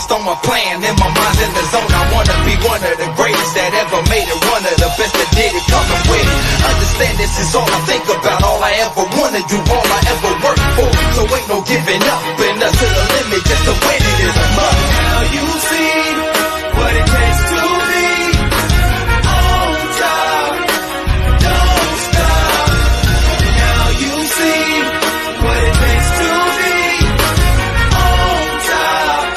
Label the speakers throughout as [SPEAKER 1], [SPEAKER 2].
[SPEAKER 1] based on my plan, and my mind's in the zone. I wanna be one of the greatest that ever made it, one of the best that did it, coming with it. Understand this is all I think about, all I ever wanna do, all I ever worked for. So ain't no giving up, and up to the limit, just to win it is a must. Now you see what it takes to be on top, don't stop. Now you see what it takes to be on top.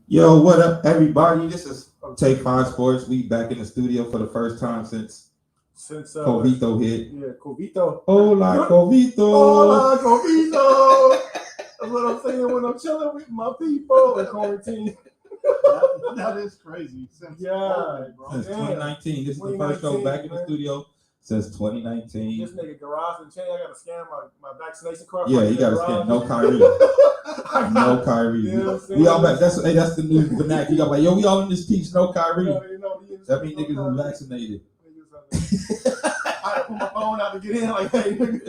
[SPEAKER 2] Yo, what up, everybody? This is Take 5 Sports. We back in the studio for the first time since Covito hit.
[SPEAKER 3] Yeah, Covito.
[SPEAKER 2] Hola, Covito.
[SPEAKER 3] Hola, Covito. That's what I'm saying when I'm chilling with my people in quarantine.
[SPEAKER 4] That is crazy.
[SPEAKER 2] Since 2019. This is the first show back in the studio since 2019.
[SPEAKER 3] This nigga garage and chain. I gotta scan my vaccination card.
[SPEAKER 2] Yeah, you gotta scan. No Kyrie. No Kyrie.
[SPEAKER 3] You know
[SPEAKER 2] we all back. That's the new vernacular. You got like, yo, we all in this piece. No Kyrie. That means niggas is vaccinated.
[SPEAKER 3] I put my phone out to get in. Like, hey, nigga.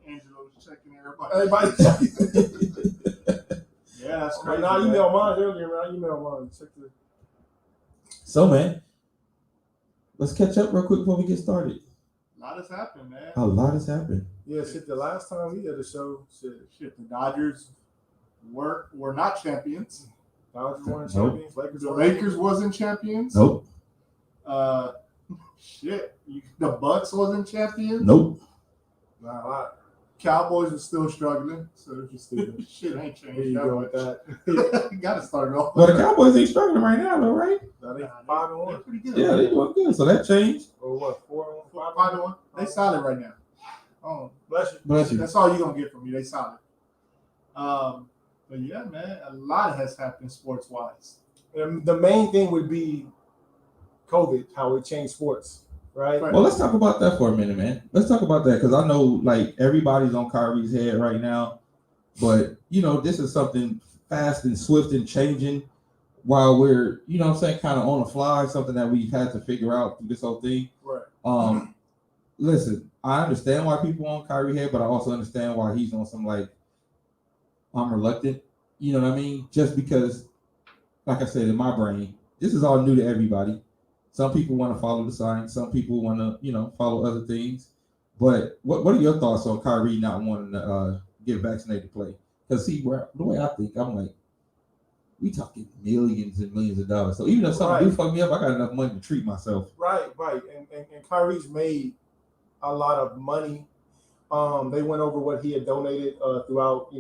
[SPEAKER 4] Angelo's checking everybody. Yeah, that's crazy.
[SPEAKER 3] Now I emailed mine earlier, man. I emailed mine. Check the.
[SPEAKER 2] So, man, let's catch up real quick before we get started.
[SPEAKER 4] A lot has happened, man.
[SPEAKER 2] A lot has happened.
[SPEAKER 3] Yeah, shit. The last time we did a show,
[SPEAKER 4] shit. The Dodgers were not champions.
[SPEAKER 3] Dodgers weren't
[SPEAKER 2] Nope.
[SPEAKER 3] champions.
[SPEAKER 4] The Lakers wasn't champions.
[SPEAKER 2] Nope.
[SPEAKER 4] Shit. The Bucks wasn't champions.
[SPEAKER 2] Nope.
[SPEAKER 3] Nah,
[SPEAKER 4] Cowboys are still struggling. So just shit ain't changed.
[SPEAKER 3] Here you go with that.
[SPEAKER 4] You gotta start off.
[SPEAKER 2] Well, the Cowboys ain't struggling right now, though, right?
[SPEAKER 3] Nah, they 5-1.
[SPEAKER 4] They're pretty good.
[SPEAKER 2] Yeah, they doing good. So that changed.
[SPEAKER 3] Or what? 4-1,
[SPEAKER 4] 5-1. They solid right now. Oh,
[SPEAKER 3] bless you.
[SPEAKER 2] Bless you.
[SPEAKER 4] That's all you're gonna get from me. They solid. But yeah, man, a lot has happened sports wise.
[SPEAKER 3] And the main thing would be COVID, how it changed sports, right?
[SPEAKER 2] Well, let's talk about that for a minute, man. Let's talk about that because I know like everybody's on Kyrie's head right now, but you know this is something fast and swift and changing while we're kind of on the fly. Something that we've had to figure out through this whole thing.
[SPEAKER 3] Right.
[SPEAKER 2] Listen, I understand why people on Kyrie head, but I also understand why he's on some like I'm reluctant. You know what I mean? Just because, like I said, in my brain, this is all new to everybody. Some people want to follow the science. Some people want to, follow other things. But what are your thoughts on Kyrie not wanting to get vaccinated to play? Because the way I think, I'm like, we talking millions and millions of dollars. So even if something do fuck me up, I got enough money to treat myself.
[SPEAKER 3] Right. And Kyrie's made a lot of money. They went over what he had donated throughout,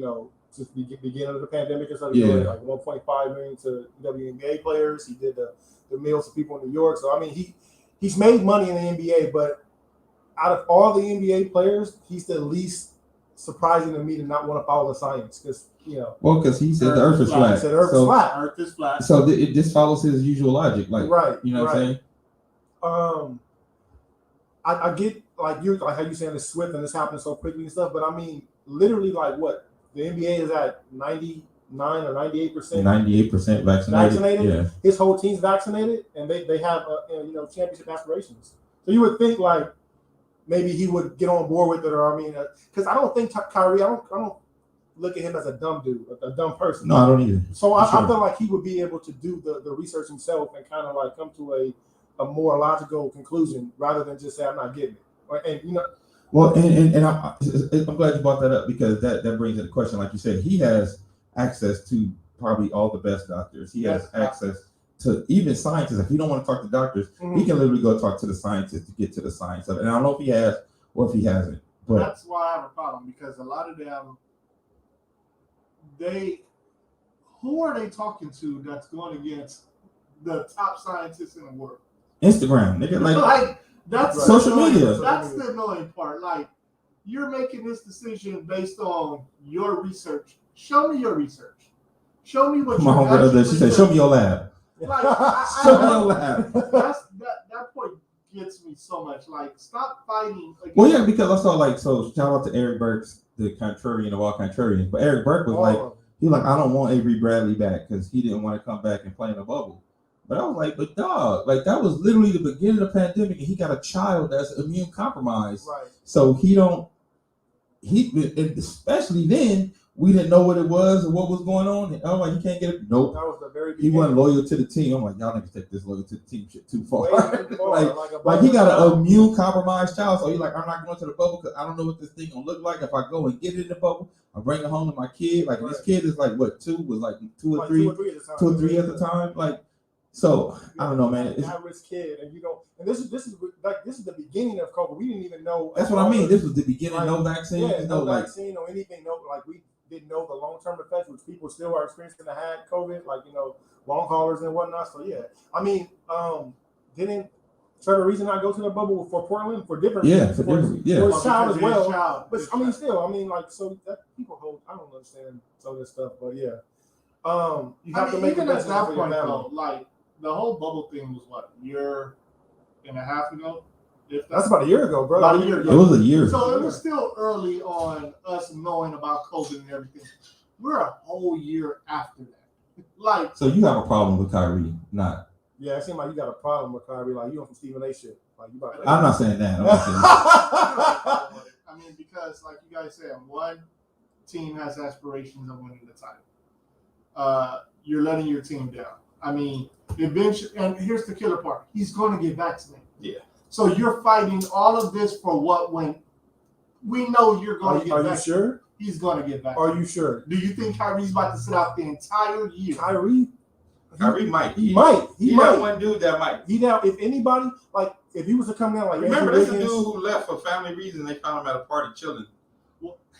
[SPEAKER 3] since the beginning of the pandemic and stuff. He donated like $1.5 million to WNBA players. He did the meals to people in New York. So I mean, he's made money in the NBA, but out of all the NBA players, he's the least surprising to me to not want to follow the science because
[SPEAKER 2] Well, because he said the Earth is flat.
[SPEAKER 3] He said Earth is flat.
[SPEAKER 4] Earth is flat.
[SPEAKER 2] So this follows his usual logic, like
[SPEAKER 3] right.
[SPEAKER 2] You know what I'm saying?
[SPEAKER 3] I get like how you saying it's swift and it's happening so quickly and stuff, but I mean, literally, like what the NBA is at 99 or 98%.
[SPEAKER 2] 98% vaccinated. Yeah.
[SPEAKER 3] His whole team's vaccinated, and they have championship aspirations. So you would think like maybe he would get on board with it, or I mean, because I don't think Kyrie, I don't look at him as a dumb dude, a dumb person.
[SPEAKER 2] No, I don't either.
[SPEAKER 3] So I feel like he would be able to do the research himself and kind of like come to a more logical conclusion rather than just say I'm not getting it.
[SPEAKER 2] Well, and I'm glad you brought that up because that brings in the question. Like you said, he has access to probably all the best doctors. He has access to even scientists. If you don't want to talk to doctors, he can literally go talk to the scientists to get to the science of it. And I don't know if he has or if he hasn't. But
[SPEAKER 4] that's why I have a problem because a lot of them, who are they talking to that's going against the top scientists in the world?
[SPEAKER 2] Instagram. They get like
[SPEAKER 4] that's
[SPEAKER 2] social media.
[SPEAKER 4] That's the annoying part. Like you're making this decision based on your research. Show me your research. Show me what
[SPEAKER 2] you're actually. She said, "Show me your lab."
[SPEAKER 4] Like,
[SPEAKER 2] show me your lab.
[SPEAKER 4] That point gets me so much. Like, stop fighting.
[SPEAKER 2] Well, yeah, because I saw shout out to Eric Burks, the contrarian of all contrarians. But Eric Burke was he was like, I don't want Avery Bradley back because he didn't want to come back and play in a bubble. But I was like, but dog, like that was literally the beginning of the pandemic, and he got a child that's immune compromised.
[SPEAKER 3] Right.
[SPEAKER 2] So and especially then, we didn't know what it was or what was going on. And I'm like, he can't get it. Nope.
[SPEAKER 3] That was the very
[SPEAKER 2] He
[SPEAKER 3] beginning.
[SPEAKER 2] wasn't loyal to the team. I'm like, y'all niggas take this loyal to the team shit too far.
[SPEAKER 3] Way too far,
[SPEAKER 2] like he got an immune compromised child, so he's like, I'm not going to the bubble because I don't know what this thing gonna look like. If I go and get it in the bubble, I bring it home to my kid. Like this kid is like what, two or three at the time. Like, so I don't know, man.
[SPEAKER 3] It's a risk kid, and you don't. And this is the beginning of COVID. We didn't even know.
[SPEAKER 2] That's what I mean. This was the beginning.
[SPEAKER 3] Like,
[SPEAKER 2] no vaccine.
[SPEAKER 3] Yeah, no
[SPEAKER 2] like,
[SPEAKER 3] vaccine or anything. No, like we didn't know the long-term effects, which people still are experiencing that had COVID, like long haulers and whatnot. So yeah, I mean, didn't Trevor Reason not go to the bubble for Portland for different? For his child as well. But I mean, still, like so that people hold. I don't understand some of this stuff, but yeah, you have to make
[SPEAKER 4] even
[SPEAKER 3] the
[SPEAKER 4] at
[SPEAKER 3] best
[SPEAKER 4] that
[SPEAKER 3] for your
[SPEAKER 4] point
[SPEAKER 3] family.
[SPEAKER 4] though, like the whole bubble thing was what, a year and a half ago. If
[SPEAKER 3] That's about a year ago, bro.
[SPEAKER 4] About a year ago.
[SPEAKER 2] It was a year.
[SPEAKER 4] So it was still early on us knowing about COVID and everything. We're a whole year after that. Like,
[SPEAKER 2] so you have a problem with Kyrie? Not.
[SPEAKER 3] Yeah, it seems like you got a problem with Kyrie. Like you on some Stephen A. shit. Like you about.
[SPEAKER 2] I'm not saying that. I'm not saying that.
[SPEAKER 4] I mean, because like you guys said, one team has aspirations of winning the title. You're letting your team down. I mean, eventually, and here's the killer part: he's going to get vaccinated.
[SPEAKER 2] Yeah.
[SPEAKER 4] So you're fighting all of this for what? When we know you're going to get vaccinated.
[SPEAKER 3] Are you sure?
[SPEAKER 4] He's going to get vaccinated.
[SPEAKER 3] Are you sure?
[SPEAKER 4] Do you think Kyrie's about to sit out the entire year?
[SPEAKER 2] Kyrie might.
[SPEAKER 3] He might.
[SPEAKER 2] He might. One dude that might.
[SPEAKER 3] He now, if anybody, like, if he was to come down, like,
[SPEAKER 2] Remember,
[SPEAKER 3] Andrew
[SPEAKER 2] this is a dude
[SPEAKER 3] Wiggins,
[SPEAKER 2] who left for family reasons. They found him at a party chilling.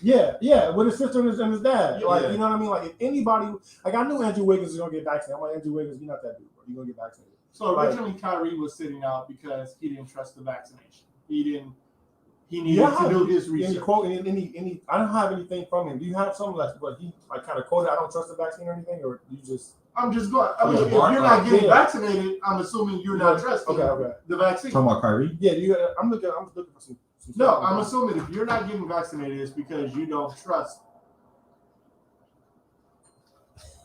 [SPEAKER 3] yeah, with his sister and his dad.
[SPEAKER 2] Yeah.
[SPEAKER 3] Like, you know what I mean? Like, if anybody, like, I knew Andrew Wiggins was gonna get vaccinated. I'm like, Andrew Wiggins, you're not that dude, bro. You're gonna get vaccinated.
[SPEAKER 4] So originally, Kyrie was sitting out because he didn't trust the vaccination. He needed to do his research.
[SPEAKER 3] Any quote, any, I don't have anything from him. Do you have something like what he like kind of quoted? I don't trust the vaccine or anything, or you just?
[SPEAKER 4] I'm just going. I mean, if you're not getting vaccinated, I'm assuming you're not trusting the vaccine.
[SPEAKER 2] Talking about Kyrie?
[SPEAKER 3] Yeah, I'm looking for some.
[SPEAKER 4] No, I'm assuming if you're not getting vaccinated, it's because you don't trust.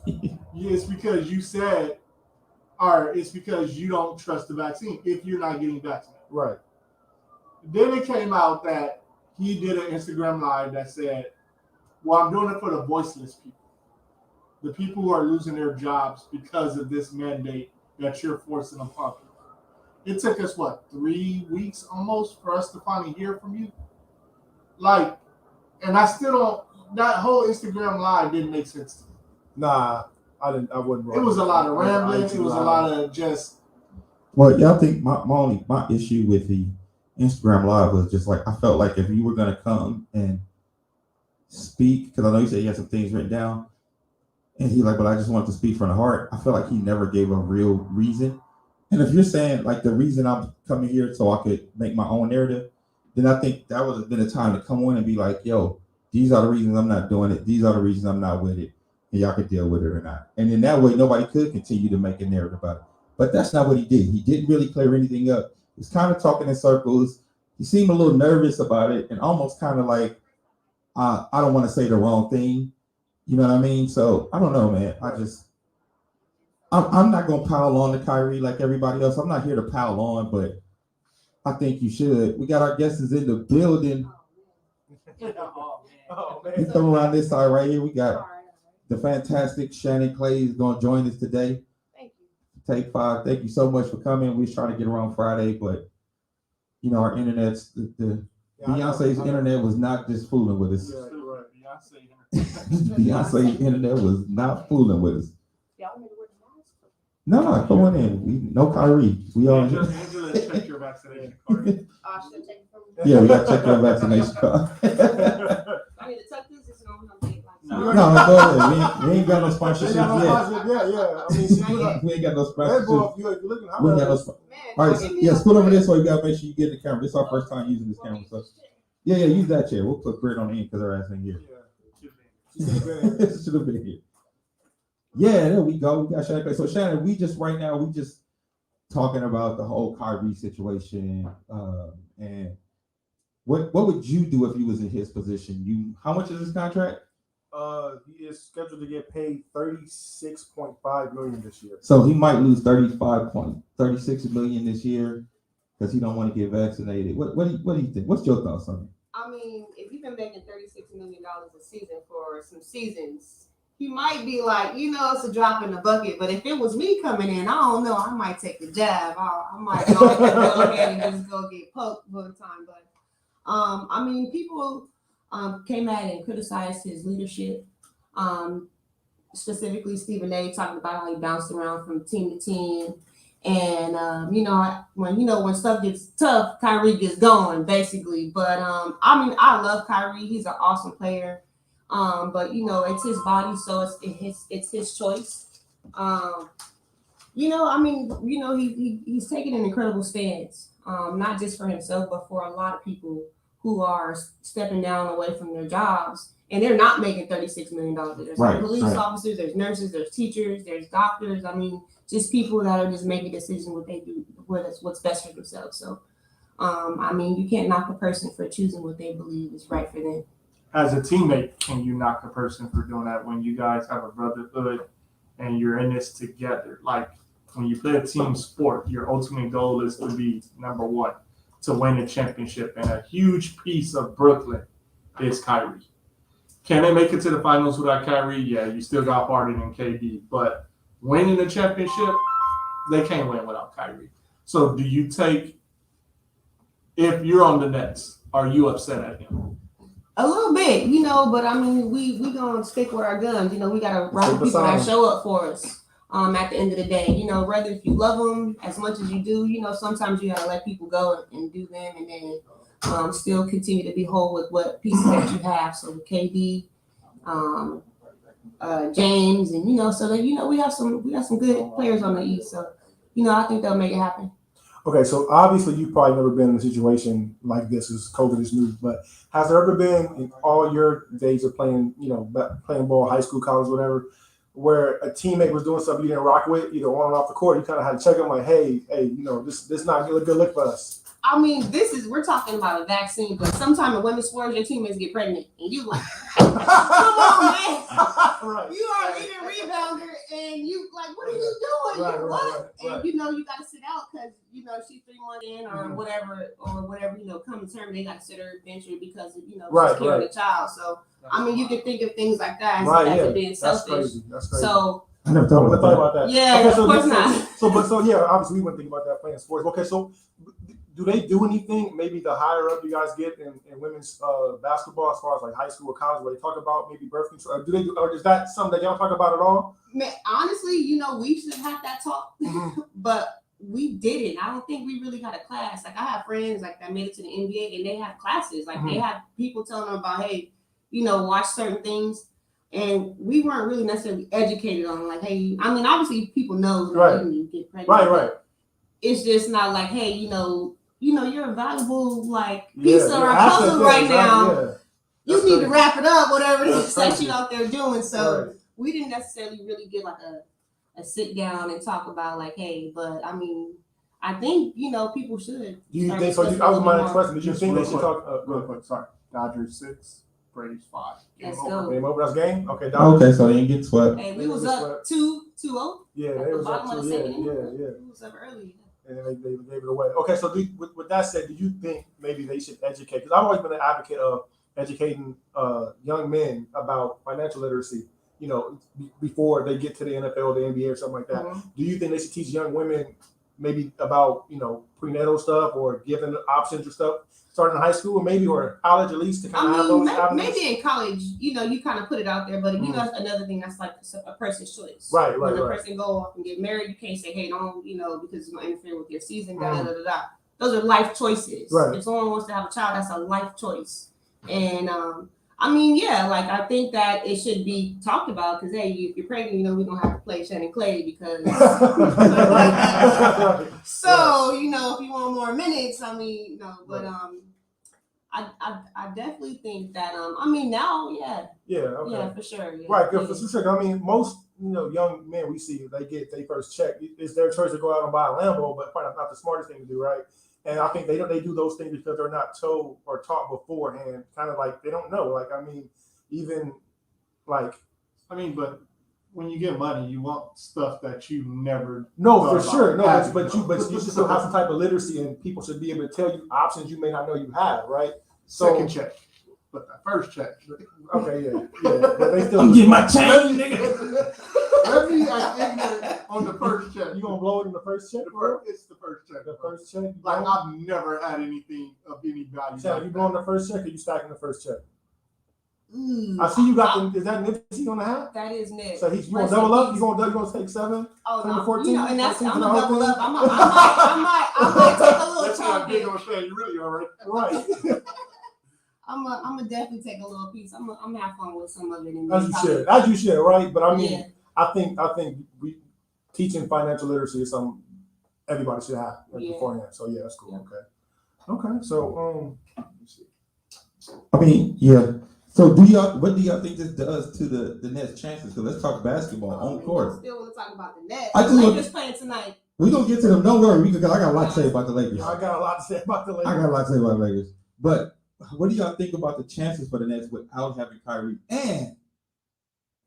[SPEAKER 4] It's because you said, or it's because you don't trust the vaccine if you're not getting vaccinated.
[SPEAKER 3] Right.
[SPEAKER 4] Then it came out that he did an Instagram live that said, well, I'm doing it for the voiceless people. The people who are losing their jobs because of this mandate that you're forcing upon them. It took us, 3 weeks almost for us to finally hear from you? Like, and I still don't, that whole Instagram live didn't make sense to me.
[SPEAKER 3] Nah, I wouldn't.
[SPEAKER 4] It was a lot of rambling. It was a lot of just.
[SPEAKER 2] Well, yeah, I think my issue with the Instagram live was just like, I felt like if you were going to come and speak, because I know you said you had some things written down, and he like, but I just wanted to speak from the heart. I feel like he never gave a real reason. And if you're saying like the reason I'm coming here so I could make my own narrative, then I think that would have been a time to come on and be like, yo, these are the reasons I'm not doing it. These are the reasons I'm not with it. And y'all could deal with it or not. And in that way, nobody could continue to make a narrative about it. But that's not what he did. He didn't really clear anything up. He was kind of talking in circles. He seemed a little nervous about it and almost kind of like, I don't want to say the wrong thing. You know what I mean? So I don't know, man. I'm not going to pile on to Kyrie like everybody else. I'm not here to pile on, but I think you should. We got our guests in the building. We come around this side right here. We got the fantastic Shannon Clay is going to join us today.
[SPEAKER 5] Thank you.
[SPEAKER 2] Take 5. Thank you so much for coming. We was trying to get around Friday, but you know, our internet's Beyonce's internet was not just fooling with us.
[SPEAKER 3] Yeah, right.
[SPEAKER 2] Beyonce's internet was not fooling with us.
[SPEAKER 5] Y'all need to wear the mask.
[SPEAKER 2] No, come on in. No Kyrie. We all
[SPEAKER 4] Angela, check your vaccination card.
[SPEAKER 5] I should take it from
[SPEAKER 2] yeah, we got to check your vaccination card.
[SPEAKER 5] I need to tuck this. It's on something like
[SPEAKER 2] No, go ahead. We ain't got no sponsorship yet.
[SPEAKER 3] Yeah. I mean,
[SPEAKER 2] We ain't got no
[SPEAKER 3] Red
[SPEAKER 2] sponsorship.
[SPEAKER 3] Bull, if you're looking,
[SPEAKER 2] We ain't got no sponsorship.
[SPEAKER 5] Man,
[SPEAKER 2] All
[SPEAKER 5] don't
[SPEAKER 2] right,
[SPEAKER 5] give me
[SPEAKER 2] yeah,
[SPEAKER 5] no
[SPEAKER 2] scoot over
[SPEAKER 5] credit.
[SPEAKER 2] this way. You gotta make sure you get in the camera. This is our first time using this camera, so yeah, use that chair. We'll put Britt on the end because her ass ain't here. Should have been here. Yeah, there we go. We got Shannon Clay. So Shannon, we just talking about the whole Kyrie situation, and what would you do if you was in his position? How much is his contract?
[SPEAKER 3] He is scheduled to get paid $36.5 million this year.
[SPEAKER 2] So he might lose 36 million this year because he don't want to get vaccinated. What do you think? What's your thoughts on it?
[SPEAKER 5] I mean, if you've been making $36 million a season for some seasons, you might be like, it's a drop in the bucket. But if it was me coming in, I don't know. I might take the jab. I might go ahead and just go get poked for the time. But I mean, people came at and criticized his leadership. Specifically, Stephen A. talking about how he bounced around from team to team. And when stuff gets tough, Kyrie gets going basically. But I mean, I love Kyrie. He's an awesome player. But it's his body, so it's his choice. He's taking an incredible stance, not just for himself, but for a lot of people who are stepping down away from their jobs, and they're not making $36 million. There's police officers, there's nurses, there's teachers, there's doctors. I mean, just people that are just making decisions what they do, what's best for themselves. So, I mean, you can't knock a person for choosing what they believe is right for them.
[SPEAKER 4] As a teammate, can you knock a person for doing that when you guys have a brotherhood and you're in this together? Like when you play a team sport, your ultimate goal is to be number one, to win the championship. And a huge piece of Brooklyn is Kyrie. Can they make it to the finals without Kyrie? Yeah, you still got Harden and KD. But winning the championship, they can't win without Kyrie. So do you take, if you're on the Nets, are you upset at him?
[SPEAKER 5] A little bit, but I mean, we gonna stick with our guns. We gotta rock with people that show up for us. At the end of the day, whether if you love them as much as you do, sometimes you gotta let people go and do them, and then still continue to be whole with what pieces that you have. So with KD, James, and so that we have some good players on the East. So I think they'll make it happen.
[SPEAKER 3] Okay, so obviously you've probably never been in a situation like this as COVID is new, but has there ever been in all your days of playing, playing ball, high school, college, whatever, where a teammate was doing something you didn't rock with, either on and off the court, you kind of had to check them like, hey, this not a good look for us?
[SPEAKER 5] I mean, we're talking about a vaccine, but sometimes in women's sports, your teammates get pregnant, and you like, come on, man.
[SPEAKER 3] Right.
[SPEAKER 5] You are a leading rebounder, and you like, what are you doing?
[SPEAKER 3] Right.
[SPEAKER 5] And you got to sit out because she's 3 months in or whatever, come term they got to sit her bench her because of, she's carrying a child. So I mean, you can think of things like that as it being selfish.
[SPEAKER 3] That's crazy.
[SPEAKER 5] So
[SPEAKER 2] I never thought about that.
[SPEAKER 5] Yeah,
[SPEAKER 3] okay,
[SPEAKER 5] of course not.
[SPEAKER 3] So yeah, obviously we wouldn't think about that playing sports. Okay, so do they do anything, maybe the higher up you guys get in women's basketball as far as like high school or college, where they talk about maybe birth control? Or is that something that y'all talk about at all?
[SPEAKER 5] Man, honestly, we should have that talk, but we didn't. I don't think we really got a class. Like I have friends like that made it to the NBA and they have classes. Like they have people telling them about, hey, watch certain things. And we weren't really necessarily educated on like, hey, I mean, obviously people know you get pregnant.
[SPEAKER 3] Right.
[SPEAKER 5] It's just not like, hey, you're a valuable like piece of our puzzle right now. Yeah. You need to wrap it up, whatever it is that you out there doing. So we didn't necessarily really get like a sit down and talk about like, hey, but I mean, I think people should.
[SPEAKER 3] Do you think so? I was my next question. Did you think they should talk?
[SPEAKER 4] Real quick, sorry. Dodgers 6, Brady's 5.
[SPEAKER 5] Let's go.
[SPEAKER 3] Game over. That's game. Okay.
[SPEAKER 2] Dodgers. Okay, so they didn't get swept.
[SPEAKER 5] Hey, we was up 2-0.
[SPEAKER 3] Yeah, they was up 2. Yeah.
[SPEAKER 5] We was up early.
[SPEAKER 3] And they gave it away. Okay, so with that said, do you think maybe they should educate? Because I've always been an advocate of educating young men about financial literacy, before they get to the NFL, the NBA, or something like that. Mm-hmm. Do you think they should teach young women maybe about, prenatal stuff or giving options or stuff starting in high school, maybe, or college at least to kind of have those avenues?
[SPEAKER 5] Maybe in college, you kind of put it out there, but that's another thing that's like a person's choice.
[SPEAKER 3] Right.
[SPEAKER 5] When a person go off and get married, you can't say, hey, don't, because it's going to interfere with your season, Those are life choices.
[SPEAKER 3] Right.
[SPEAKER 5] If someone wants to have a child, that's a life choice. And, I mean, yeah, like I think that it should be talked about because, hey, if you're pregnant, we're going to have to play Shannon Clay because. So, if you want more minutes, I mean, but I definitely think that, now, yeah.
[SPEAKER 3] Yeah, okay.
[SPEAKER 5] Yeah, for sure. Yeah,
[SPEAKER 3] right, good, for sure. I mean, most, young men we see, they get their first check. It's their choice to go out and buy a Lambo, but probably not the smartest thing to do, right? And I think they do those things because they're not told or taught beforehand. Kind of like they don't know. Like, I mean, even Like,
[SPEAKER 4] I mean, but when you get money, you want stuff that you never.
[SPEAKER 3] no,
[SPEAKER 4] thought
[SPEAKER 3] for
[SPEAKER 4] about
[SPEAKER 3] sure. No,
[SPEAKER 4] having.
[SPEAKER 3] but you should still have some type of literacy, and people should be able to tell you options you may not know you have, right? So,
[SPEAKER 4] Second check, but that first check.
[SPEAKER 3] okay, yeah. But they still.
[SPEAKER 2] I'm getting my chain, nigga.
[SPEAKER 4] Let me act ignorant on the first check.
[SPEAKER 3] You gonna blow it in the first check, bro?
[SPEAKER 4] It's the first check.
[SPEAKER 3] The
[SPEAKER 4] bro.
[SPEAKER 3] first check.
[SPEAKER 4] Like I've never had anything of any value.
[SPEAKER 3] Chad,
[SPEAKER 4] like
[SPEAKER 3] you
[SPEAKER 4] that.
[SPEAKER 3] blowing the first check or you stacking the first check?
[SPEAKER 5] Ooh,
[SPEAKER 3] I see you got the. Is that Nipsey gonna have?
[SPEAKER 5] that is Nick.
[SPEAKER 3] So you gonna
[SPEAKER 5] Rest
[SPEAKER 3] double
[SPEAKER 5] in
[SPEAKER 3] up?
[SPEAKER 5] peace.
[SPEAKER 3] You gonna take 7?
[SPEAKER 5] Oh,
[SPEAKER 3] Turn to
[SPEAKER 5] no.
[SPEAKER 3] 14,
[SPEAKER 5] You know, and that's
[SPEAKER 3] 14
[SPEAKER 5] I'm
[SPEAKER 3] to
[SPEAKER 5] gonna
[SPEAKER 3] the
[SPEAKER 5] double
[SPEAKER 3] whole
[SPEAKER 5] up.
[SPEAKER 3] thing?
[SPEAKER 5] I might take a little
[SPEAKER 4] That's not
[SPEAKER 5] chunk.
[SPEAKER 4] big on saying you really are, right?
[SPEAKER 3] Right.
[SPEAKER 5] I'm gonna definitely take a little piece. I'm gonna have fun with some of it. And
[SPEAKER 3] As you
[SPEAKER 5] probably-
[SPEAKER 3] should. As you should, right? But I mean,
[SPEAKER 5] Yeah.
[SPEAKER 3] I think we teaching financial literacy is something everybody should have
[SPEAKER 5] Yeah.
[SPEAKER 3] beforehand. So yeah, that's cool.
[SPEAKER 5] Yeah.
[SPEAKER 3] Okay. So let me see.
[SPEAKER 2] I mean, yeah. So what do y'all think this does to the Nets' chances? Because let's talk basketball on
[SPEAKER 5] I
[SPEAKER 2] court.
[SPEAKER 5] still want to talk about the Nets.
[SPEAKER 2] I
[SPEAKER 5] The
[SPEAKER 2] just want-
[SPEAKER 5] Lakers playing tonight.
[SPEAKER 2] We're gonna get to them. Don't worry, because I got a lot to say about the Lakers.
[SPEAKER 3] I got a lot to say about the
[SPEAKER 2] I
[SPEAKER 3] Lakers.
[SPEAKER 2] got a lot to say about the Lakers. But what do y'all think about the chances for the Nets without having Kyrie? And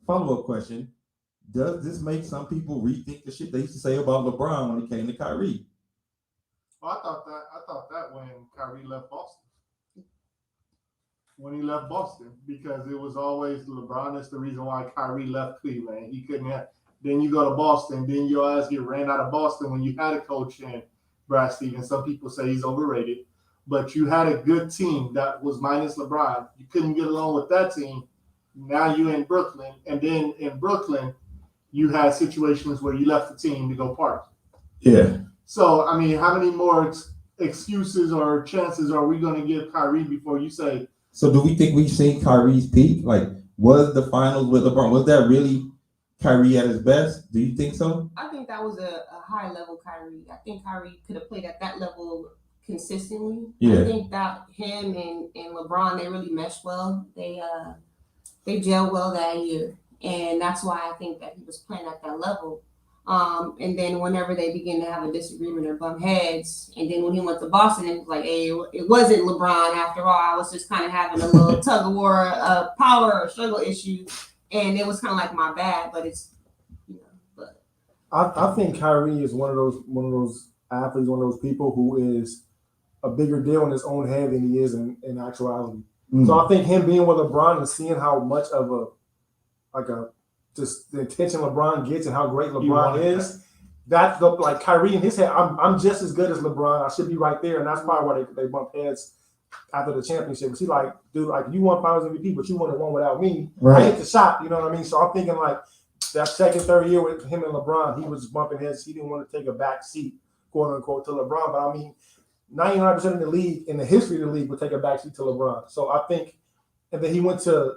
[SPEAKER 2] follow-up question: does this make some people rethink the shit they used to say about LeBron when it came to Kyrie?
[SPEAKER 4] Well, I thought that when Kyrie left Boston. When he left Boston, because it was always LeBron is the reason why Kyrie left Cleveland. He couldn't have. Then you go to Boston. Then your ass get ran out of Boston when you had a coach in Brad Stevens. Some people say he's overrated, but you had a good team that was minus LeBron. You couldn't get along with that team. Now you in Brooklyn, and then in Brooklyn, you had situations where you left the team to go party.
[SPEAKER 2] Yeah.
[SPEAKER 4] So, I mean, how many more excuses or chances are we going to give Kyrie before you say?
[SPEAKER 2] So do we think we've seen Kyrie's peak? Like, was the finals with LeBron, was that really Kyrie at his best? Do you think so?
[SPEAKER 5] I think that was a high level Kyrie. I think Kyrie could have played at that level consistently.
[SPEAKER 2] Yeah.
[SPEAKER 5] I think that him and LeBron, they really meshed well. They gelled well that year. And that's why I think that he was playing at that level. And then whenever they begin to have a disagreement or bump heads, and then when he went to Boston, it was like, hey, it wasn't LeBron after all. I was just kind of having a little tug of war, power or struggle issue, and it was kind of like my bad. But it's, but
[SPEAKER 3] I think Kyrie is one of those athletes, one of those people who is a bigger deal in his own head than he is in actuality. So I think him being with LeBron and seeing how much of just the attention LeBron gets and how great LeBron is, that's like Kyrie in his head. I'm just as good as LeBron. I should be right there, and that's probably why they bump heads after the championship. But he's like, dude, like you won Finals MVP, but you won one without me.
[SPEAKER 2] Right.
[SPEAKER 3] I hit the shot, you know what I mean? So I'm thinking like that second, third year with him and LeBron, he was bumping heads. He didn't want to take a back seat, quote unquote, to LeBron. But I mean, 99% of the league in the history of the league would take a back seat to LeBron. So I think. And then he went to